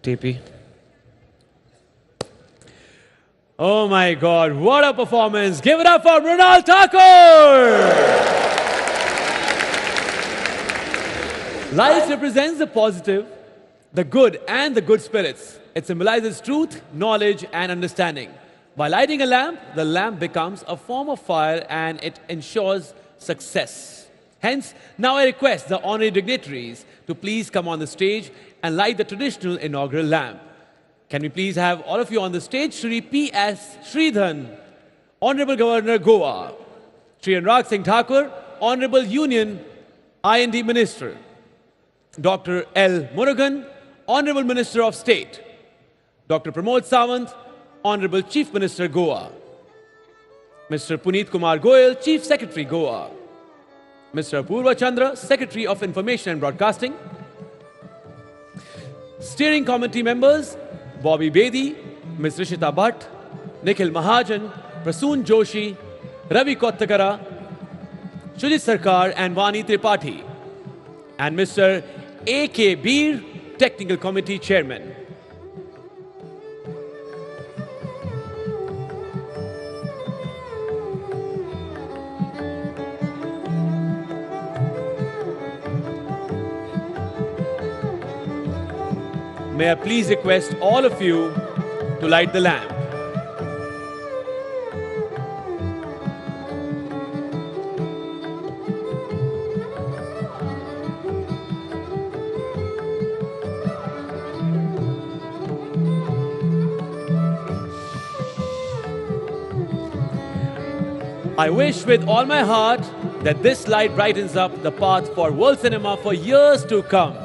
TP. Oh my God, what a performance. Give it up for Mrunal Thakur. Light represents the positive, the good and the good spirits. It symbolizes truth, knowledge and understanding. By lighting a lamp, the lamp becomes a form of fire and it ensures success. Hence, now I request the honorary dignitaries to please come on the stage and light the traditional inaugural lamp. Can we please have all of you on the stage? Shri P.S. Sridhan, Honorable Governor Goa. Shri Anurag Singh Thakur, Honorable Union I&D Minister. Dr. L. Murugan, Honorable Minister of State, Dr. Pramod Sawant, Honorable Chief Minister Goa, Mr. Puneet Kumar Goyal, Chief Secretary Goa, Mr. Apurva Chandra, Secretary of Information and Broadcasting, Steering Committee members, Bobby Bedi, Ms. Rishita Bhatt, Nikhil Mahajan, Prasoon Joshi, Ravi Kottakara, Shujit Sarkar and Vani Tripathi, and Mr. A.K. Beer, Technical Committee Chairman. May I please request all of you to light the lamp. I wish with all my heart that this light brightens up the path for world cinema for years to come,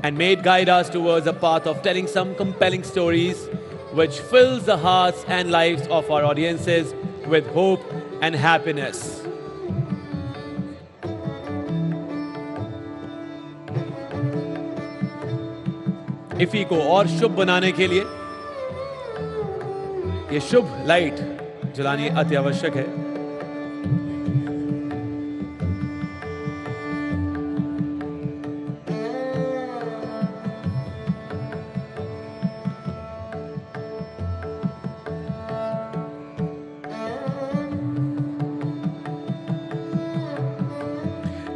and may it guide us towards a path of telling some compelling stories which fills the hearts and lives of our audiences with hope and happiness. IFFI को और शुभ बनाने के लिए ये शुभ light जलानी अति आवश्यक है।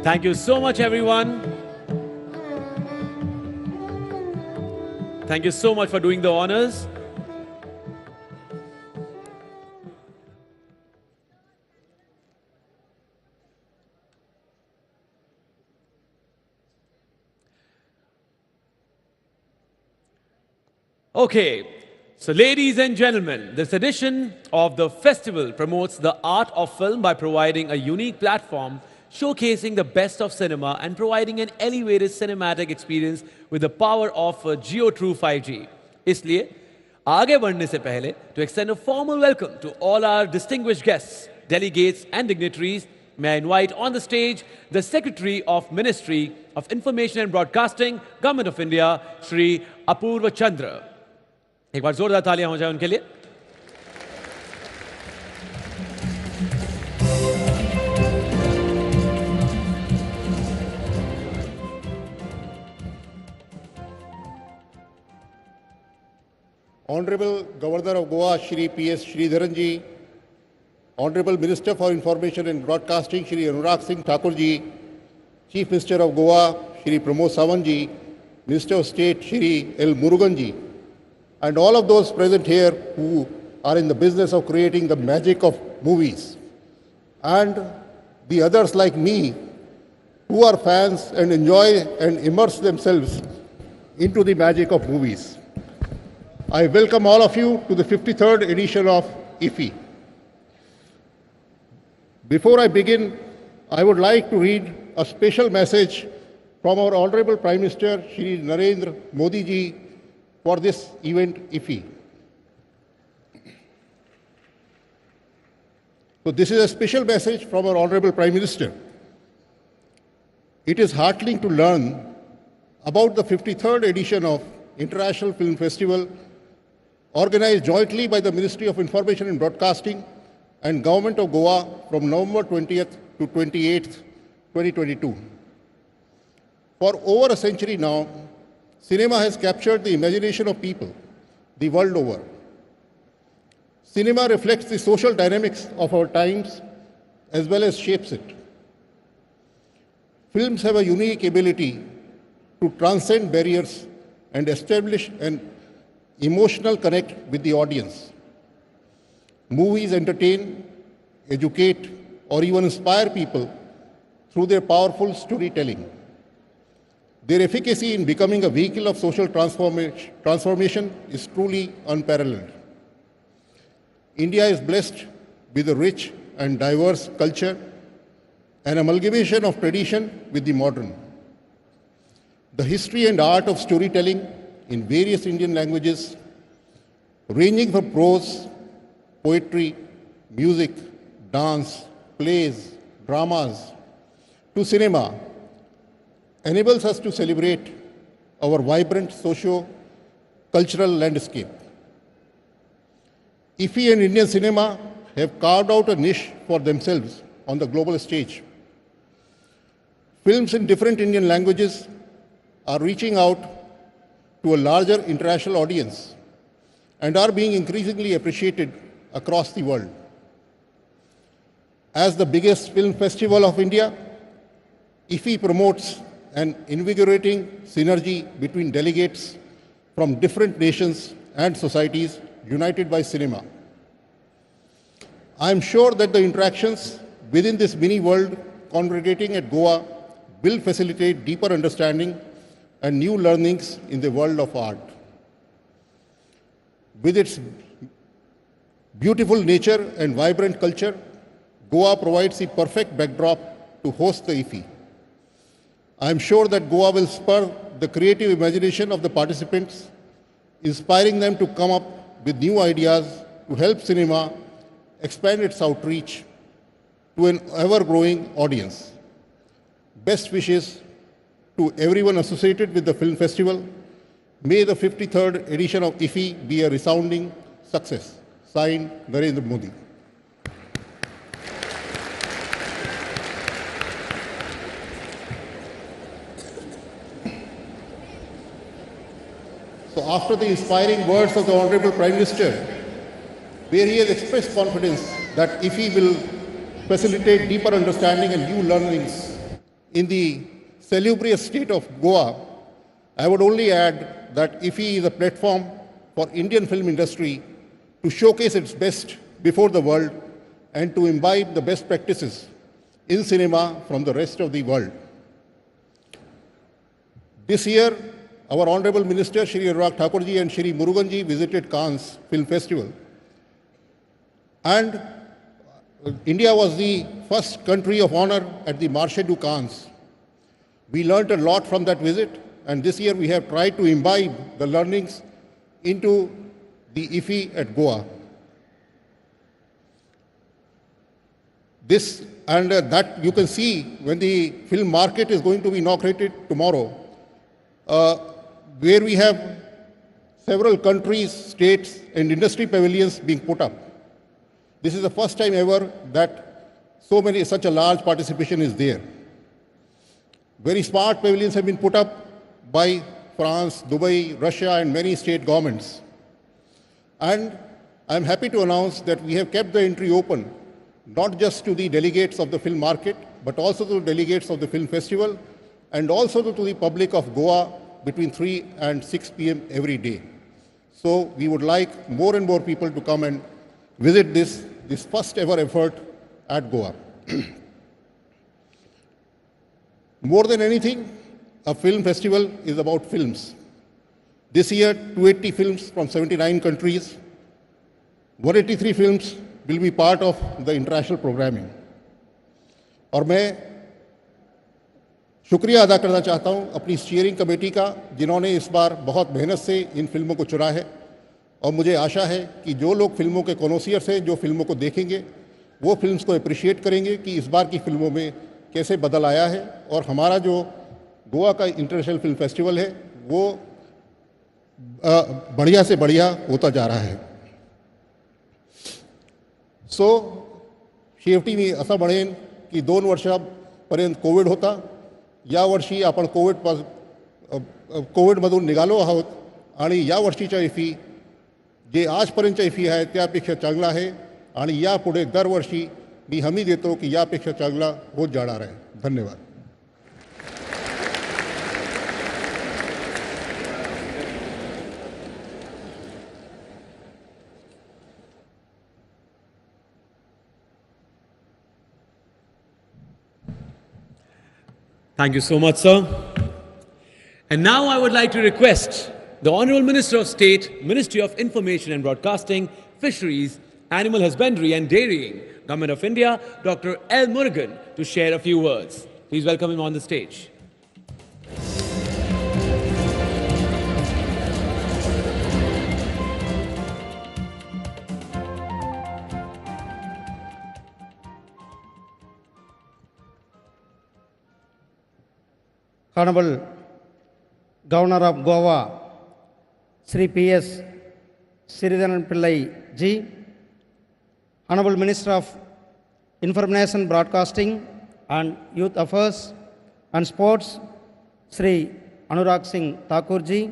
Thank you so much, everyone. Thank you so much for doing the honors. Okay, so ladies and gentlemen, this edition of the festival promotes the art of film by providing a unique platform showcasing the best of cinema and providing an elevated cinematic experience with the power of Jio True 5G. इसलिए आगे बढ़ने से पहले to extend a formal welcome to all our distinguished guests, delegates and dignitaries, may I invite on the stage the Secretary of Ministry of Information and Broadcasting, Government of India, Shri Apurva Chandra. एक बार जोरदार तालियां हो जाए उनके लिए. Honorable Governor of Goa, Shri P.S. Sridharan ji, Honorable Minister for Information and Broadcasting, Shri Anurag Singh Thakur ji, Chief Minister of Goa, Shri Pramod Sawant ji, Minister of State, Shri L. Murugan ji, and all of those present here who are in the business of creating the magic of movies, and the others like me who are fans and enjoy and immerse themselves into the magic of movies. I welcome all of you to the 53rd edition of IFFI. Before I begin, I would like to read a special message from our Honorable Prime Minister, Shri Narendra Modi ji, for this event, IFFI. So this is a special message from our Honorable Prime Minister. It is heartening to learn about the 53rd edition of International Film Festival, organized jointly by the Ministry of Information and Broadcasting and Government of Goa from November 20th to 28th, 2022. For over a century now, cinema has captured the imagination of people the world over. Cinema reflects the social dynamics of our times as well as shapes it. Films have a unique ability to transcend barriers and establish an emotional connect with the audience. Movies entertain, educate, or even inspire people through their powerful storytelling. Their efficacy in becoming a vehicle of social transformation is truly unparalleled. India is blessed with a rich and diverse culture, an amalgamation of tradition with the modern. The history and art of storytelling in various Indian languages, ranging from prose, poetry, music, dance, plays, dramas, to cinema, enables us to celebrate our vibrant socio-cultural landscape. IFFI and Indian cinema have carved out a niche for themselves on the global stage. Films in different Indian languages are reaching out to a larger international audience and are being increasingly appreciated across the world. As the biggest film festival of India, IFFI promotes an invigorating synergy between delegates from different nations and societies united by cinema. I am sure that the interactions within this mini world congregating at Goa will facilitate deeper understanding and new learnings in the world of art. With its beautiful nature and vibrant culture, Goa provides the perfect backdrop to host the IFFI. I am sure that Goa will spur the creative imagination of the participants, inspiring them to come up with new ideas to help cinema expand its outreach to an ever-growing audience. Best wishes to everyone associated with the film festival. May the 53rd edition of IFFI be a resounding success. Signed, Narendra Modi. So after the inspiring words of the Honorable Prime Minister, where he has expressed confidence that IFFI will facilitate deeper understanding and new learnings in the salubrious state of Goa, I would only add that IFFI is a platform for Indian film industry to showcase its best before the world and to imbibe the best practices in cinema from the rest of the world. This year, our Honorable Minister, Shri Anurag Thakurji and Shri Muruganji visited Cannes Film Festival. And India was the first country of honor at the Marché du Cannes. We learned a lot from that visit, and this year we have tried to imbibe the learnings into the IFFI at Goa. This and that you can see when the film market is going to be inaugurated tomorrow, where we have several countries, states, and industry pavilions being put up. This is the first time ever that such a large participation is there. Very smart pavilions have been put up by France, Dubai, Russia, and many state governments. And I'm happy to announce that we have kept the entry open, not just to the delegates of the film market, but also to the delegates of the film festival, and also to the public of Goa between 3 and 6 p.m. every day. So we would like more and more people to come and visit this first ever effort at Goa. More than anything, a film festival is about films. This year, 280 films from 79 countries, 183 films will be part of the international programming. और मैं शुक्रिया अदा करना चाहता हूं अपनी steering committee का, जिन्होंने इस बार बहुत मेहनत से इन फिल्मों को चुना है, और मुझे आशा है कि जो लोग फिल्मों के कॉनोसियर्स हैं, जो फिल्मों को देखेंगे, वो फिल्म्स को अप्रिशिएट करेंगे कि इस बार की फिल्मों में कैसे बदल आया है, और हमारा जो गोवा का इंटरनेशनल फिल्म फेस्टिवल है वो बढ़िया से बढ़िया होता जा रहा है. सो शेवटी मी असं म्हणेन की 2 वर्षापर्यंत कोविड होता, या वर्षी आपण कोविडमधून निघालो आहोत आणि या वर्षीच्या IFFI जे आजपर्यंतच्या IFFI आहे त्यापेक्षा चांगला आहे, आणि यापुढे दरवर्षी मी हमी देतो की यापेक्षा चांगला होत जाणार आहे. धन्यवाद. Thank you so much, sir. And now I would like to request the Honorable Minister of State, Ministry of Information and Broadcasting, Fisheries, Animal Husbandry and Dairying, Government of India, Dr. L. Murugan, to share a few words. Please welcome him on the stage. Honorable Governor of Goa, Sri P.S. Sridharan Pillai Ji, Honorable Minister of Information Broadcasting and Youth Affairs and Sports, Sri Anurag Singh Thakur Ji,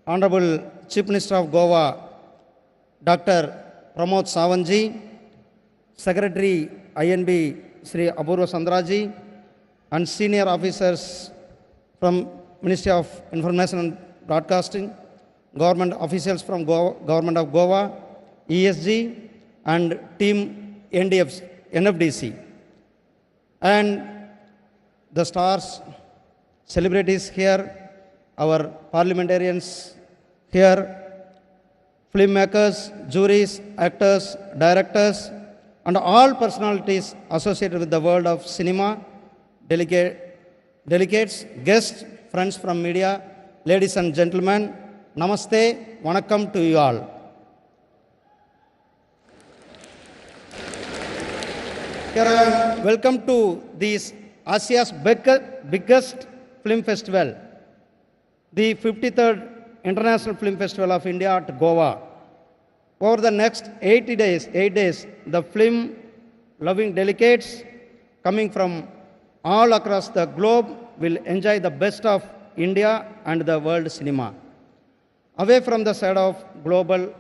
Honorable Chief Minister of Goa, Dr. Pramod Sawant Ji, Secretary INB Sri Apurva Sandra Ji, and senior officers from Ministry of Information and Broadcasting, government officials from Government of Goa, ESG, and team NFDC. And the stars, celebrities here, our parliamentarians here, filmmakers, juries, actors, directors, and all personalities associated with the world of cinema, delegates, guests, friends from media, ladies and gentlemen, namaste, vanakkam to you all. Here I am. Welcome to this Asia's biggest film festival, the 53rd International Film Festival of India at Goa. Over the next 8 days, the film-loving delegates coming from all across the globe will enjoy the best of India and the world cinema. Away from the side of global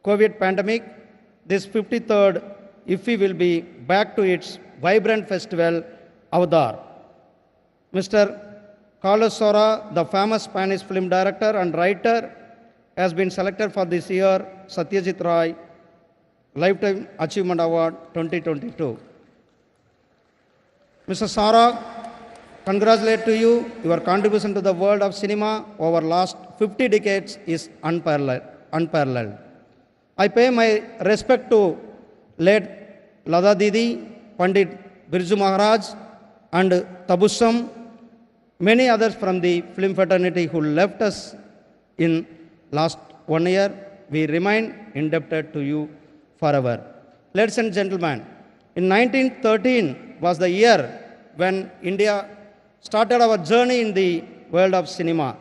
COVID pandemic, this 53rd IFFI will be back to its vibrant festival, Avatar. Mr. Carlos Saura, the famous Spanish film director and writer, has been selected for this year Satyajit Ray Lifetime Achievement Award 2022. Mr. Saura, congratulate to you. Your contribution to the world of cinema over last 50 decades is unparalleled. I pay my respect to late Lada Didi, Pandit Birju Maharaj, and Tabussam, many others from the film fraternity who left us in last 1 year. We remain indebted to you forever. Ladies and gentlemen, in 1913 was the year when India started our journey in the world of cinema.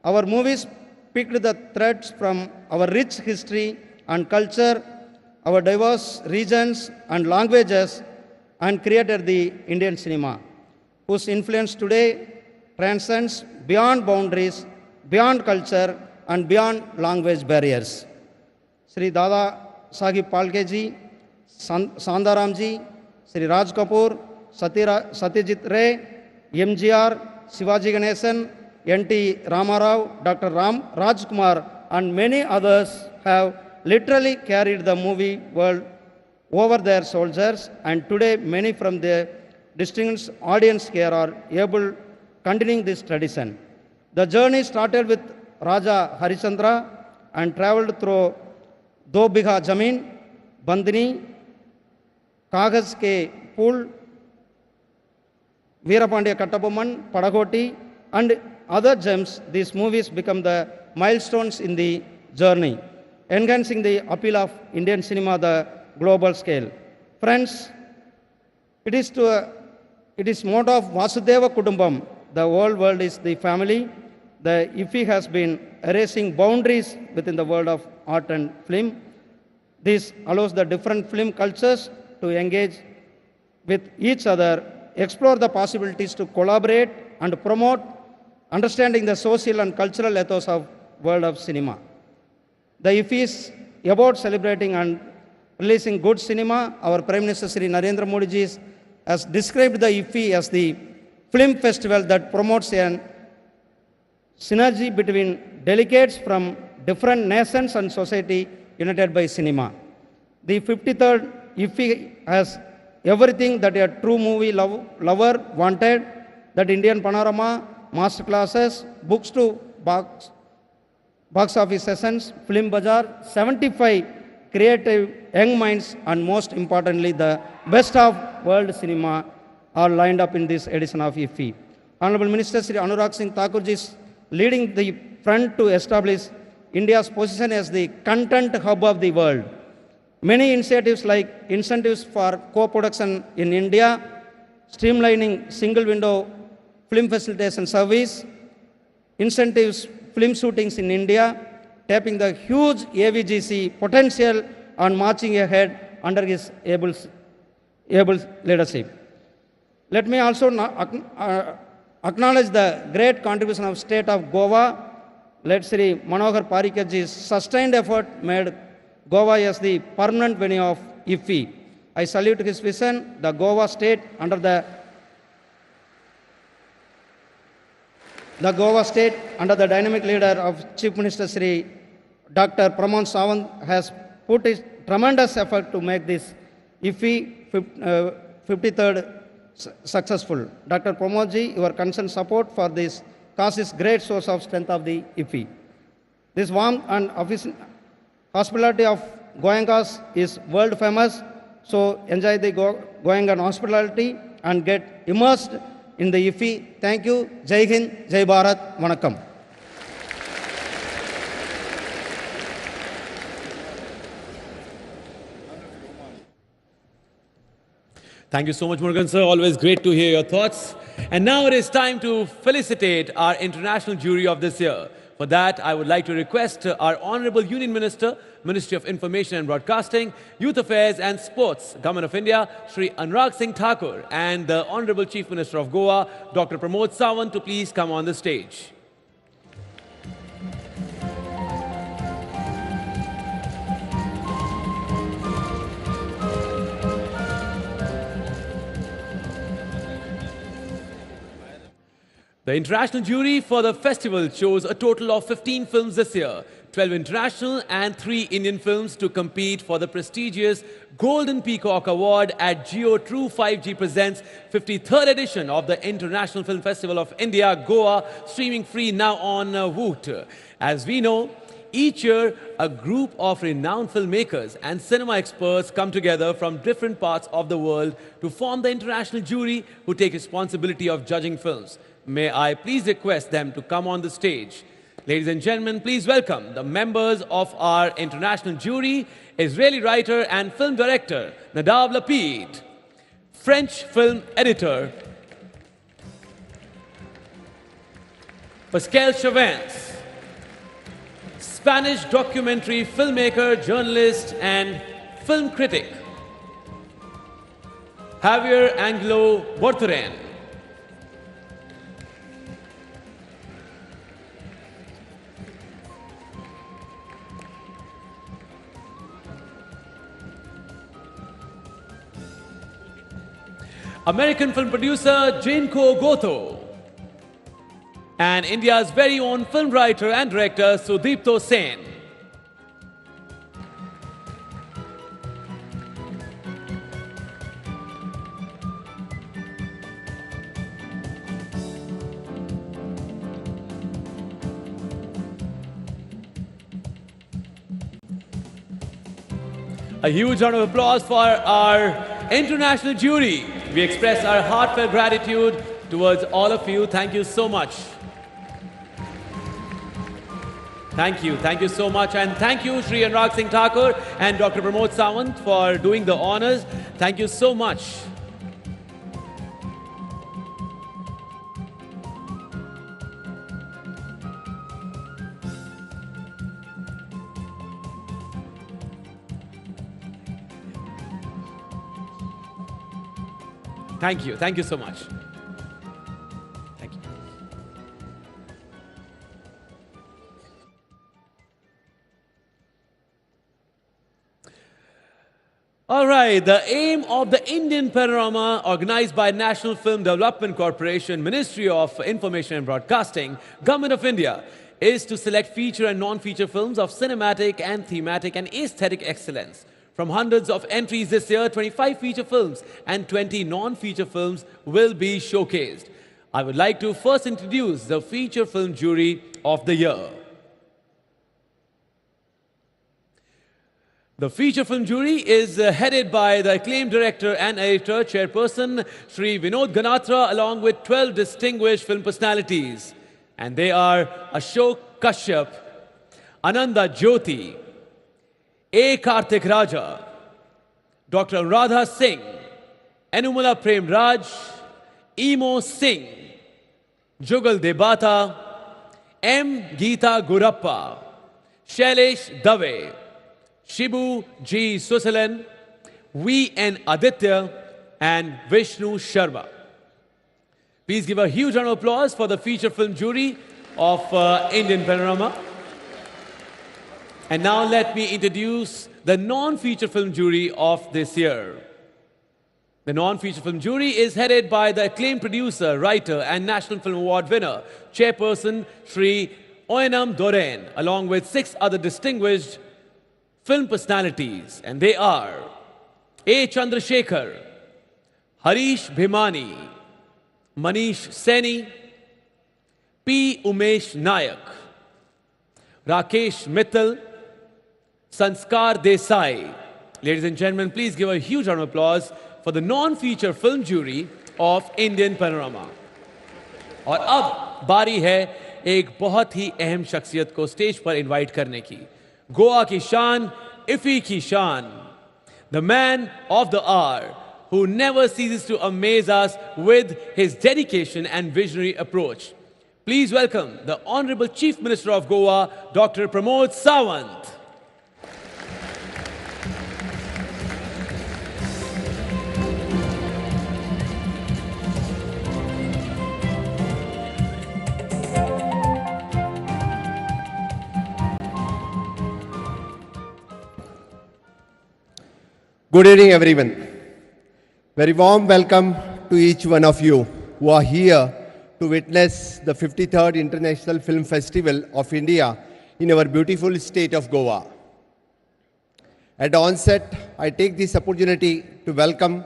Our movies picked the threads from our rich history and culture, our diverse regions and languages, and created the Indian cinema, whose influence today transcends beyond boundaries, beyond culture, and beyond language barriers. Sri Dada Sahib Phalke ji, Sandaram ji, Sri Raj Kapoor, Satyajit Ray, MGR, Shivaji Ganesan, N.T. Ramarao, Dr. Rajkumar, and many others have literally carried the movie world over their shoulders, and today many from the distinguished audience here are able continuing this tradition. The journey started with Raja Harishchandra and traveled through Do Bigha Zameen, Bandini, Kagaz Ke Pool, Veerapandya Kattabomman, Padagoti, and other gems. These movies become the milestones in the journey, enhancing the appeal of Indian cinema at the global scale. Friends, it is motto of Vasudeva Kudumbam. The whole world is the family. The IFFI has been erasing boundaries within the world of art and film. This allows the different film cultures to engage with each other, explore the possibilities to collaborate and promote understanding the social and cultural ethos of world of cinema. The IFFI is about celebrating and releasing good cinema. Our Prime Minister Sri Narendra Modi ji has described the IFFI as the film festival that promotes a synergy between delegates from different nations and society united by cinema. The 53rd IFFI has everything that a true movie lover wanted, that Indian panorama, master classes, books to box office sessions, film bazaar, 75 creative young minds, and most importantly, the best of world cinema are lined up in this edition of IFFI. Honorable Minister Sri Anurag Singh Thakur ji is leading the front to establish India's position as the content hub of the world. Many initiatives like incentives for co-production in India, streamlining single window film facilitation service, incentives film shootings in India, tapping the huge AVGC potential and marching ahead under his able leadership. Let me also acknowledge the great contribution of state of Goa, led Sri Manohar Parrikarji's sustained effort made Goa as the permanent venue of IFFI. I salute his vision. The Goa state under the dynamic leader of Chief Minister Sri Dr. Pramod Sawant has put his tremendous effort to make this IFFI 53rd successful. Dr. Pramodji, your concerned support for this cause is great source of strength of the IFFI. This warmth and hospitality of Goenkas is world famous, so enjoy the Goengan hospitality and get immersed in the IFFI. Thank you. Jai Hind, Jai Bharat, Vanakkam. Thank you so much, Murugan sir. Always great to hear your thoughts. And now it is time to felicitate our international jury of this year. For that, I would like to request our Honorable Union Minister, Ministry of Information and Broadcasting, Youth Affairs and Sports, Government of India, Shri Anurag Singh Thakur, and the Honorable Chief Minister of Goa, Dr. Pramod Sawant, to please come on the stage. The international jury for the festival chose a total of 15 films this year, 12 international and 3 Indian films to compete for the prestigious Golden Peacock Award at Geo True 5G Presents 53rd edition of the International Film Festival of India, Goa, streaming free now on Woot. As we know, each year a group of renowned filmmakers and cinema experts come together from different parts of the world to form the international jury who take responsibility of judging films. May I please request them to come on the stage. Ladies and gentlemen, please welcome the members of our international jury, Israeli writer and film director Nadav Lapid, French film editor Pascal Chavins, Spanish documentary filmmaker, journalist and film critic Javier Angelo Borteren, American film producer Jinko Gotho, and India's very own film writer and director Sudipto Sen. A huge round of applause for our international jury. We express our heartfelt gratitude towards all of you. Thank you so much. Thank you so much. And thank you, Shri Anurag Singh Thakur and Dr. Pramod Sawant for doing the honors. Thank you so much. Thank you so much. Thank you. All right, the aim of the Indian Panorama, organized by National Film Development Corporation, Ministry of Information and Broadcasting, Government of India, is to select feature and non-feature films of cinematic and thematic and aesthetic excellence. From hundreds of entries this year, 25 feature films and 20 non-feature films will be showcased. I would like to first introduce the feature film jury of the year. The feature film jury is headed by the acclaimed director and editor, chairperson, Shri Vinod Ganatra, along with 12 distinguished film personalities. And they are Ashok Kashyap, Ananda Jyoti, A. Karthik Raja, Dr. Radha Singh, Anumala Prem Raj, Emo Singh, Jugal Debata, M. Geeta Gurappa, Shailesh Dave, Shibu G. Susalan, V. N. Aditya, and Vishnu Sharma. Please give a huge round of applause for the feature film jury of Indian Panorama. And now let me introduce the non-feature film jury of this year. The non-feature film jury is headed by the acclaimed producer, writer, and National Film Award winner, Chairperson Shri Oyanam Doren, along with 6 other distinguished film personalities. And they are A. Chandrasekhar, Harish Bhimani, Manish Seni, P. Umesh Nayak, Rakesh Mittal, Sanskar Desai. Ladies and gentlemen, please give a huge round of applause for the non-feature film jury of Indian Panorama. और अब बारी है एक बहुत ही अहम शख्सियत को stage पर इनवाइट करने की. गोवा की शान, इफी की शान, the man of the hour who never ceases to amaze us with his dedication and visionary approach. Please welcome the Honorable Chief Minister of Goa, Dr. Pramod Sawant. Good evening, everyone. Very warm welcome to each one of you who are here to witness the 53rd International Film Festival of India in our beautiful state of Goa. At the onset, I take this opportunity to welcome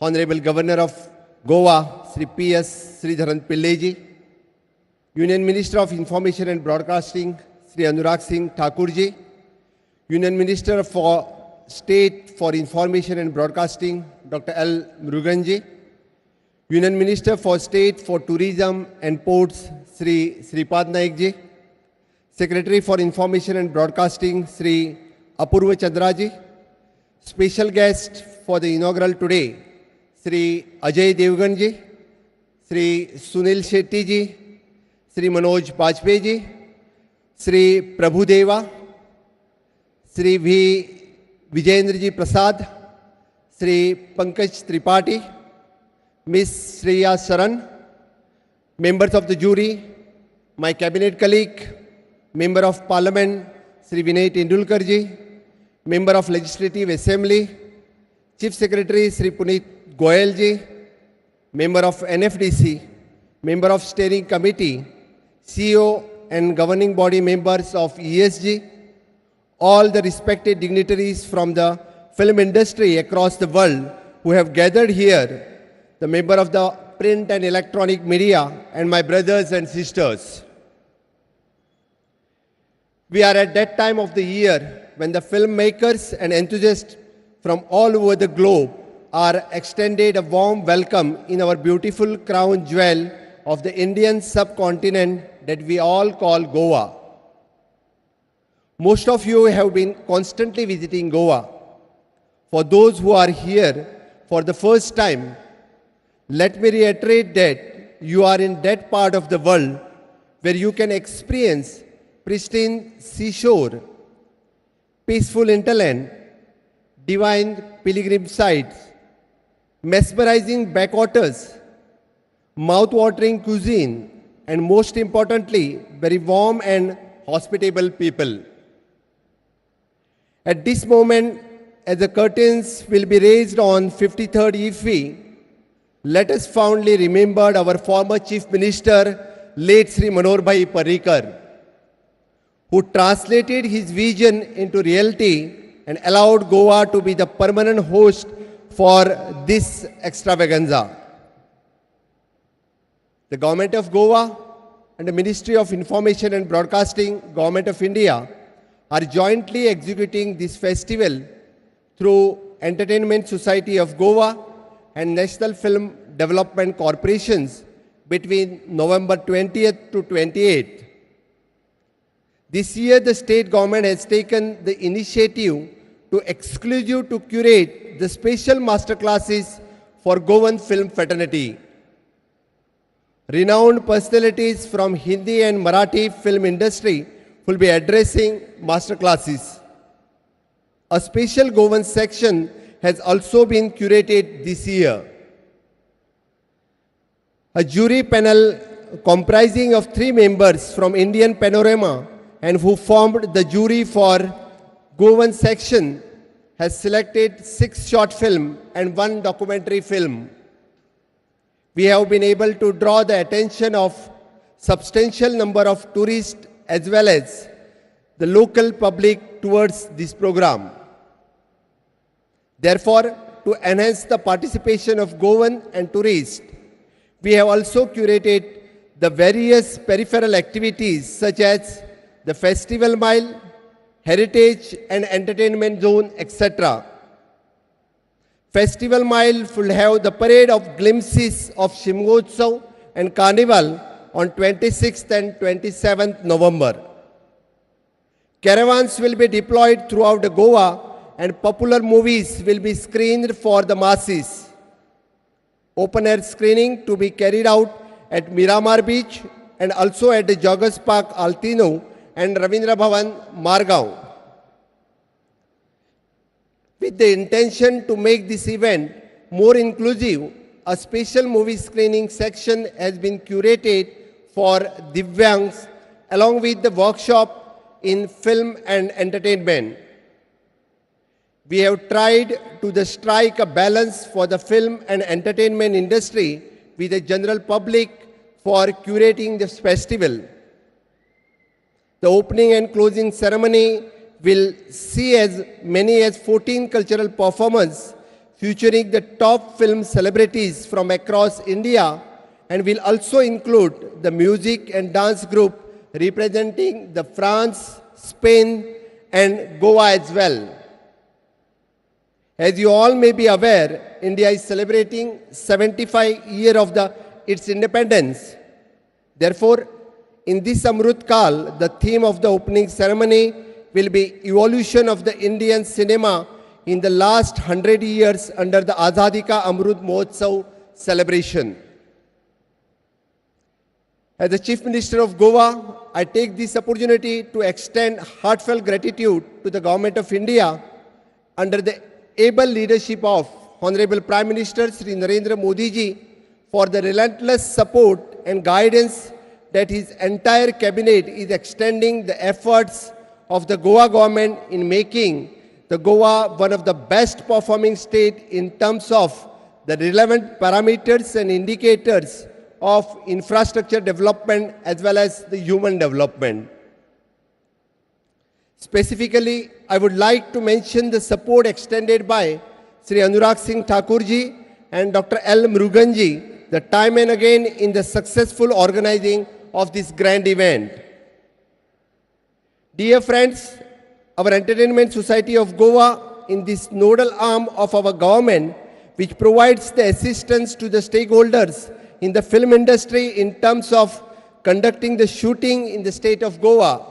Honorable Governor of Goa, Sri P.S. Sridharan Pilleji, Union Minister of Information and Broadcasting, Sri Anurag Singh Thakurji, Union Minister for State for Information and Broadcasting, Dr. L. Muruganji, Union Minister for State for Tourism and Ports, Sri Sripad Naikji, Secretary for Information and Broadcasting, Sri Apurva Chandraji, special guest for the inaugural today, Sri Ajay Devganji, Sri Sunil Shetty Sri Manoj Bajpayee Sri Prabhu Deva, Sri V. Vijayendra Ji Prasad, Sri Pankaj Tripathi, Miss Shreya Saran, members of the jury, my cabinet colleague, member of parliament, Sri Vinay Tendulkar Ji, member of Legislative Assembly, Chief Secretary Sri Puneet Goyal Ji, member of NFDC, member of Steering Committee, CEO and governing body members of ESG, all the respected dignitaries from the film industry across the world who have gathered here, the member of the print and electronic media, and my brothers and sisters. We are at that time of the year when the filmmakers and enthusiasts from all over the globe are extended a warm welcome in our beautiful crown jewel of the Indian subcontinent that we all call Goa. Most of you have been constantly visiting Goa. For those who are here for the first time, let me reiterate that you are in that part of the world where you can experience pristine seashore, peaceful hinterland, divine pilgrim sites, mesmerizing backwaters, mouth-watering cuisine, and most importantly, very warm and hospitable people. At this moment, as the curtains will be raised on 53rd IFFI, let us fondly remember our former Chief Minister, late Sri Manohar Bhai Parrikar, who translated his vision into reality and allowed Goa to be the permanent host for this extravaganza. The Government of Goa and the Ministry of Information and Broadcasting, Government of India, are jointly executing this festival through Entertainment Society of Goa and National Film Development Corporations between November 20th to 28th. This year, the state government has taken the initiative to exclusive to curate the special masterclasses for Goan film fraternity. Renowned personalities from Hindi and Marathi film industry will be addressing master classes. A special Goan section has also been curated this year. A jury panel comprising of 3 members from Indian Panorama and who formed the jury for Goan section has selected 6 short film and 1 documentary film. We have been able to draw the attention of substantial number of tourists as well as the local public towards this program. Therefore, to enhance the participation of Goan and tourists, we have also curated the various peripheral activities such as the Festival Mile, Heritage and Entertainment Zone, etc. Festival Mile will have the parade of glimpses of Shimgotsav and Carnival on 26th and 27th November. Caravans will be deployed throughout the Goa and popular movies will be screened for the masses. Open air screening to be carried out at Miramar Beach and also at the Joggers Park Altino and Ravindra Bhavan Margao. With the intention to make this event more inclusive, a special movie screening section has been curated for Divyangs along with the workshop in film and entertainment. We have tried to strike a balance for the film and entertainment industry with the general public for curating this festival. The opening and closing ceremony will see as many as 14 cultural performances featuring the top film celebrities from across India and will also include the music and dance group representing the France, Spain and Goa as well. As you all may be aware, India is celebrating 75 years of its independence. Therefore, in this Amrut Kal, the theme of the opening ceremony will be evolution of the Indian cinema in the last 100 years under the Azadi Ka Amrut Mahotsav celebration. As the Chief Minister of Goa, I take this opportunity to extend heartfelt gratitude to the Government of India under the able leadership of Honorable Prime Minister Sri Narendra Modi ji for the relentless support and guidance that his entire cabinet is extending the efforts of the Goa government in making the Goa one of the best performing state in terms of the relevant parameters and indicators of infrastructure development as well as the human development. Specifically, I would like to mention the support extended by Sri Anurag Singh Thakur ji and Dr. L. Murugan ji, the time and again in the successful organizing of this grand event. Dear friends, our Entertainment Society of Goa, in this nodal arm of our government, which provides the assistance to the stakeholders in the film industry in terms of conducting the shooting in the state of Goa.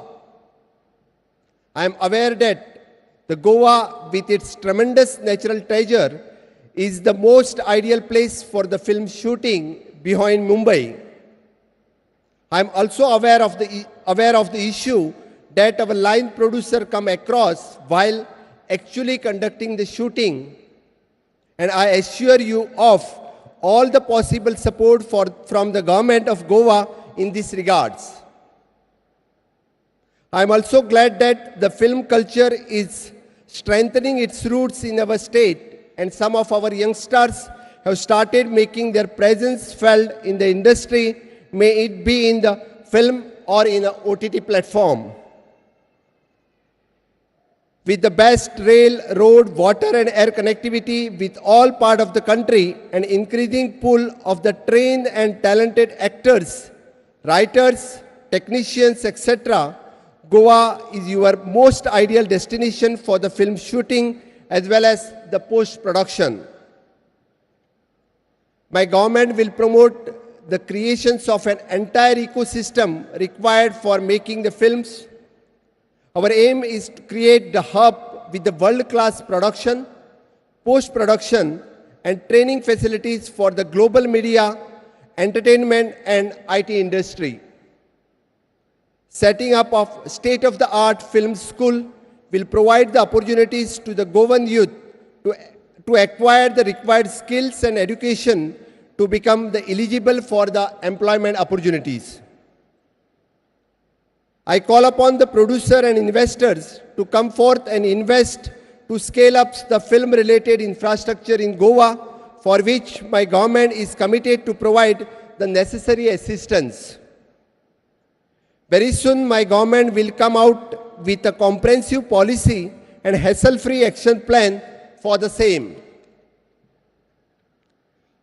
I am aware that the Goa, with its tremendous natural treasure, is the most ideal place for the film shooting behind Mumbai. I am also aware of the issue that our line producer come across while actually conducting the shooting, and I assure you of all the possible support from the government of Goa in this regards. I am also glad that the film culture is strengthening its roots in our state, and some of our youngsters have started making their presence felt in the industry, may it be in the film or in an OTT platform. With the best rail, road, water and air connectivity with all parts of the country and increasing pool of the trained and talented actors, writers, technicians, etc., Goa is your most ideal destination for the film shooting as well as the post-production. My government will promote the creations of an entire ecosystem required for making the films. Our aim is to create the hub with the world-class production, post-production and training facilities for the global media entertainment and IT industry. Setting up of state-of-the-art film school will provide the opportunities to the Goan youth to acquire the required skills and education to become eligible for the employment opportunities. I call upon the producer and investors to come forth and invest to scale up the film-related infrastructure in Goa, for which my government is committed to provide the necessary assistance. Very soon, my government will come out with a comprehensive policy and hassle-free action plan for the same.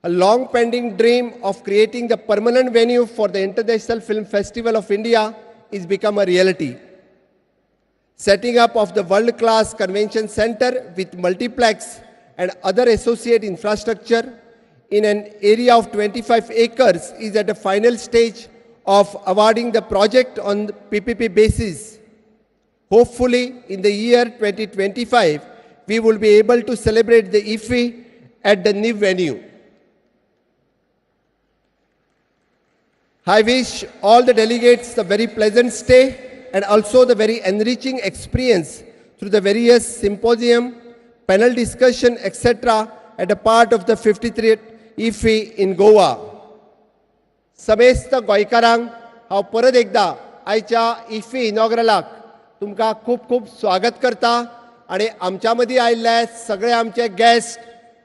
A long-pending dream of creating the permanent venue for the International Film Festival of India is become a reality. Setting up of the world-class convention center with multiplex and other associate infrastructure in an area of 25 acres is at the final stage of awarding the project on the PPP basis. Hopefully, in the year 2025, we will be able to celebrate the IFFI at the new venue. I wish all the delegates a very pleasant stay and also the very enriching experience through the various symposium, panel discussion, etc. at a part of the 53rd IFFI in Goa. समेस्त गोंयकारांक हांव परत एकदा आयच्या IFFI इनॉग्रलाक तुमकां खूब खूब स्वागत करता आनी आमच्या मदीं आयिल्ले सगळे आमचे गेस्ट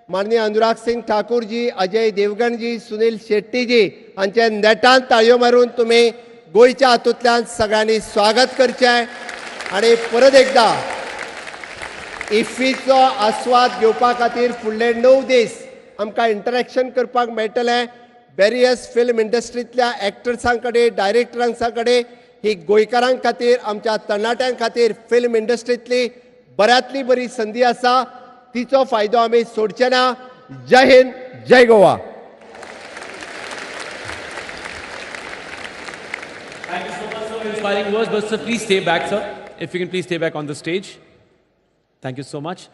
माननीय अनुराग सिंग ठाकूर जी, अजय देवगण जी, सुनील शेट्टी जी हांचे नेटान ताळयो मारून तुमी गोंयच्या हातूंतल्यान सगळ्यांनी स्वागत करचें आनी परत एकदा IFFIचो आस्वाद घेवपा खातीर फुडले 9 दीस आमकां इंटरॅक्शन करपाक मेळटलें. वेरियस फिल्म इंडस्ट्रींतल्या एक्टर्सां कडेन, डायरेक्टरांसां कडेन ही गोंयकारां खातीर, आमच्या तरणाट्यां खातीर फिल्म इंडस्ट्रींतली बऱ्यांतली बरी संदी आसा. तिचो फायदो आमी सोडचे ना. जय हिंद, जय Goa. Thank you so much for inspiring words, but sir, please stay back, sir. If you can please stay back on the stage. Thank you so much.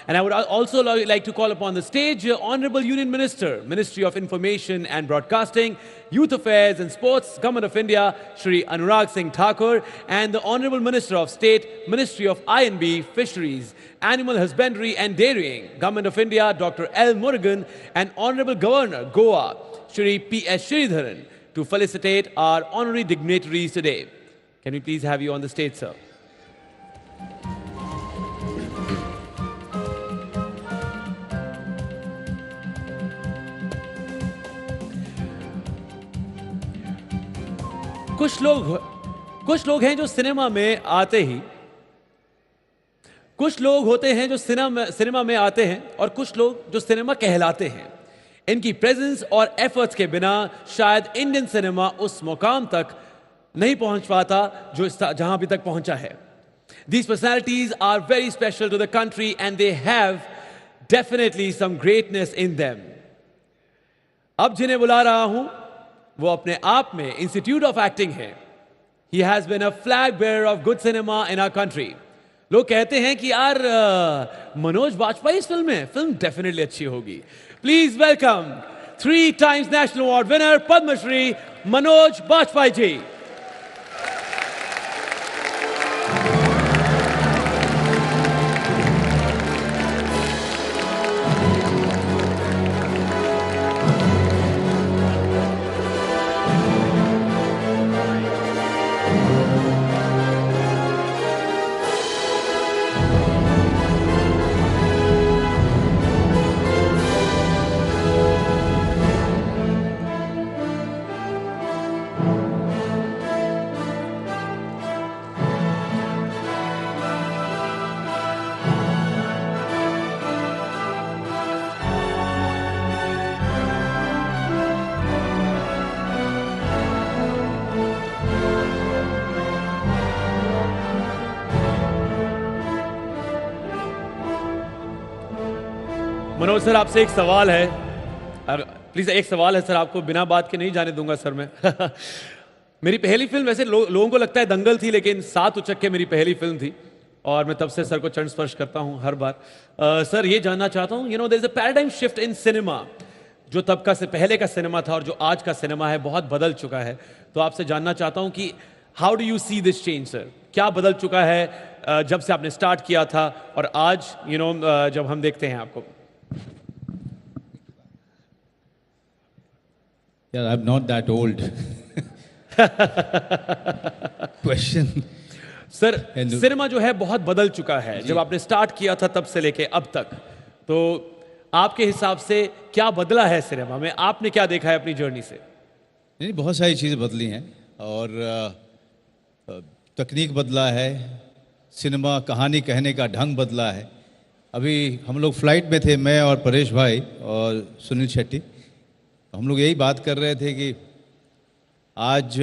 And I would also like to call upon the stage Honorable Union Minister, Ministry of Information and Broadcasting, Youth Affairs and Sports, Government of India, Shri Anurag Singh Thakur, and the Honorable Minister of State, Ministry of I&B, Fisheries, Animal Husbandry and Dairying, Government of India, Dr. L. Murugan, and Honorable Governor, Goa, Shri P.S. Sridharan, to felicitate our honorary dignitaries today. Can we please have you on the stage, sir? कुछ लोग हैं जो cinema में आते ही, कुछ लोग होते हैं जो सिनेमा में आते हैं और कुछ लोग जो सिनेमा कहलाते हैं. इनकी प्रेजेंस और एफर्ट्स के बिना शायद इंडियन सिनेमा उस मुकाम तक नहीं पहुंच पाता जो जहां अभी तक पहुंचा है. These personalities are very special to the country and they have definitely some greatness in them. अब जिन्हें बुला रहा हूं वो अपने आप में इंस्टीट्यूट ऑफ एक्टिंग है. He has been a flag bearer of good cinema in our country. लोग कहते हैं कि यार मनोज बाजपेयी इस फिल्म डेफिनेटली अच्छी होगी. Please welcome 3 times national award winner Padmashri Manoj Bajpayee ji. Manoj sir आपसे एक सवाल है. प्लीज एक सवाल है सर, आपको बिना बात के नहीं जाने दूंगा सर मैं. मेरी पहली फिल्म वैसे लोगों को लगता है दंगल थी, लेकिन 7 उचक्के मेरी पहली फिल्म थी और मैं तब से सर को चरण स्पर्श करता हूं हर बार. सर ये जानना चाहता हूं, there is a paradigm shift in cinema. जो तब का से पहले का सिनेमा था और जो आज का सिनेमा है बहुत बदल चुका है। तो आपसे जानना चाहता हूं कि how do you see this change sir, क्या बदल चुका है जब से आपने स्टार्ट किया था और आज जब हम देखते हैं आपको? Yeah, I'm not that old. Question. Sir cinema जो है बहुत बदल चुका है, जब आपने स्टार्ट किया था तब से लेके अब तक, तो आपके हिसाब से क्या बदला है सिनेमा में? आपने क्या देखा है अपनी जर्नी से? नहीं, बहुत सारी चीज़ें बदली हैं और तकनीक बदला है, सिनेमा कहानी कहने का ढंग बदला है। अभी हम लोग फ्लाइट में थे, मैं और परेश भाई और सुनील शेट्टी, हम लोग यही बात कर रहे थे कि आज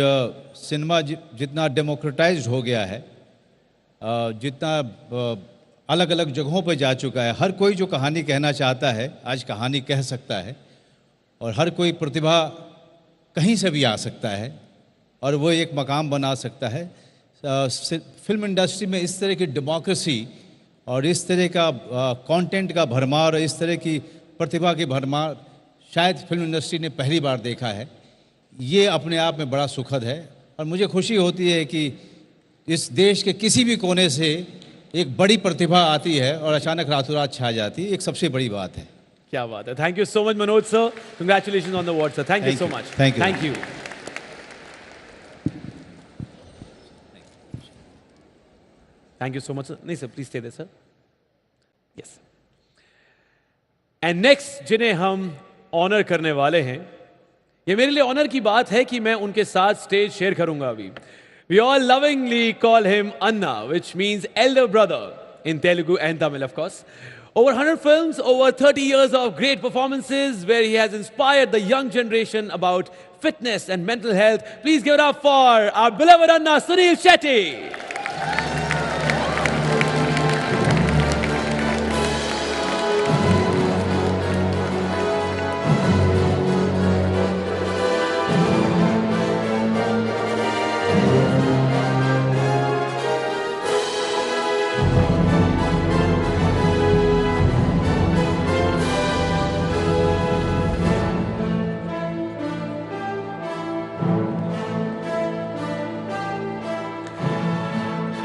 सिनेमा जितना डेमोक्रेटाइज्ड हो गया है, जितना अलग अलग जगहों पर जा चुका है, हर कोई जो कहानी कहना चाहता है आज कहानी कह सकता है और हर कोई प्रतिभा कहीं से भी आ सकता है और वो एक मकाम बना सकता है। फिल्म इंडस्ट्री में इस तरह की डेमोक्रेसी और इस तरह का कंटेंट का भरमार और इस तरह की प्रतिभा की भरमार शायद फिल्म इंडस्ट्री ने पहली बार देखा है। ये अपने आप में बड़ा सुखद है और मुझे खुशी होती है कि इस देश के किसी भी कोने से एक बड़ी प्रतिभा आती है और अचानक रातों रात छा जाती है, एक सबसे बड़ी बात है। क्या बात है। Thank you so much Manoj sir, congratulations on the award sir. Thank you so much. Thank you. Thank you. Thank you so much sir. नहीं sir, please stay there sir. Yes. And next जिन्हें हम honour करने वाले हैं, ये मेरे लिए honour की बात है कि मैं उनके साथ स्टेज शेयर करूंगा अभी। We all lovingly call him Anna, which means elder brother in Telugu and Tamil, of course. Over 100 films, over 30 years of great performances where he has inspired the young generation about fitness and mental health. Please give it up for our beloved Anna, Sunil Shetty.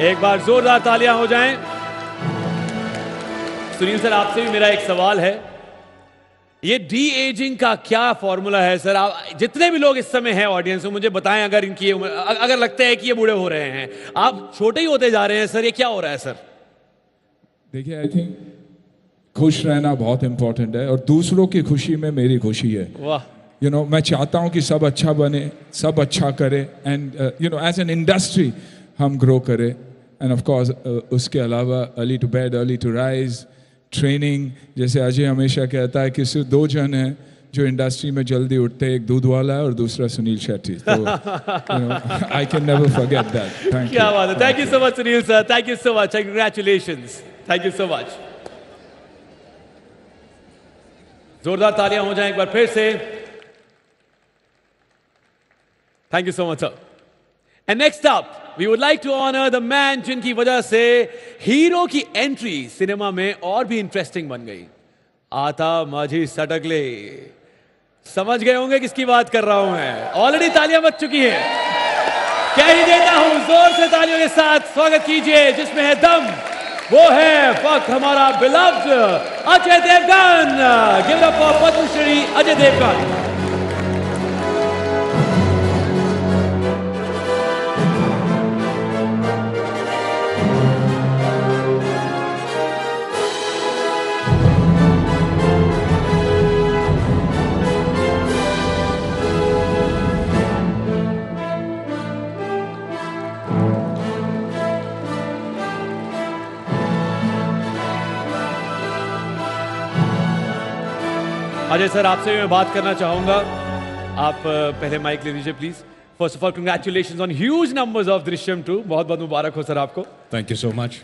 एक बार जोरदार तालियां हो जाएं। Sunil sir, आपसे भी मेरा एक सवाल है, ये डी एजिंग का क्या फॉर्मूला है सर? आप जितने भी लोग इस समय हैं ऑडियंस में, मुझे बताएं अगर इनकी अगर लगता है कि ये बूढ़े हो रहे हैं, आप छोटे ही होते जा रहे हैं सर, ये क्या हो रहा है सर? देखिए, आई थिंक खुश रहना बहुत इंपॉर्टेंट है और दूसरों की खुशी में मेरी खुशी है। वाह। मैं चाहता हूं कि सब अच्छा बने, सब अच्छा करे एंड एज एन इंडस्ट्री हम ग्रो करें। एंड ऑफ कोर्स उसके अलावा early to bed, early to rise, training, जैसे अजय हमेशा कहता है कि सिर्फ दो जन हैं जो इंडस्ट्री में जल्दी उठते हैं, एक दूध वाला है और दूसरा सुनील शेट्टी। तो I can never forget that. Thank you. क्या बात है। Thank you so much Sunil sir, thank you so much, congratulations, thank you so much. जोरदार तालियां हो जाएं एक बार फिर से। Thank you so much sir. And next up we would like to honor the man जिनकी वजह से हीरो की एंट्री सिनेमा में और भी इंटरेस्टिंग बन गई। आता माझी सटकले, समझ गए होंगे किसकी बात कर रहा हूं मैं। ऑलरेडी तालियां बज चुकी हैं, कह ही देता हूं, जोर से तालियों के साथ स्वागत कीजिए जिसमें है दम, वो है फक्त हमारा beloved Ajay Devgn. Give it up for Padmashri Ajay Devgn. Ajay sir, आपसे मैं बात करना चाहूंगा। आप पहले माइक ले लीजिए please. First of all congratulations on huge numbers of Drishyam 2। बहुत बहुत मुबारक हो सर आपको। Thank you so much.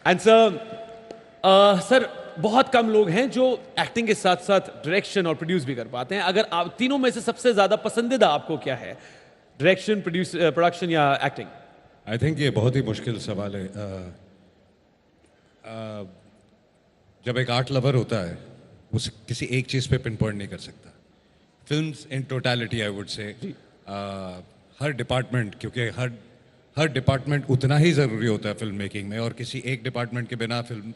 And sir बहुत कम लोग हैं जो एक्टिंग के साथ साथ डायरेक्शन और प्रोड्यूस भी कर पाते हैं। अगर आप तीनों में से सबसे ज्यादा पसंदीदा आपको क्या है, डायरेक्शन, प्रोडक्शन या एक्टिंग? आई थिंक ये बहुत ही मुश्किल सवाल है। जब एक आर्ट लवर होता है वो किसी एक चीज़ पे पिन पॉइंट नहीं कर सकता। Films in totality I would say her department, क्योंकि हर डिपार्टमेंट उतना ही ज़रूरी होता है फिल्म मेकिंग में, और किसी एक डिपार्टमेंट के बिना फिल्म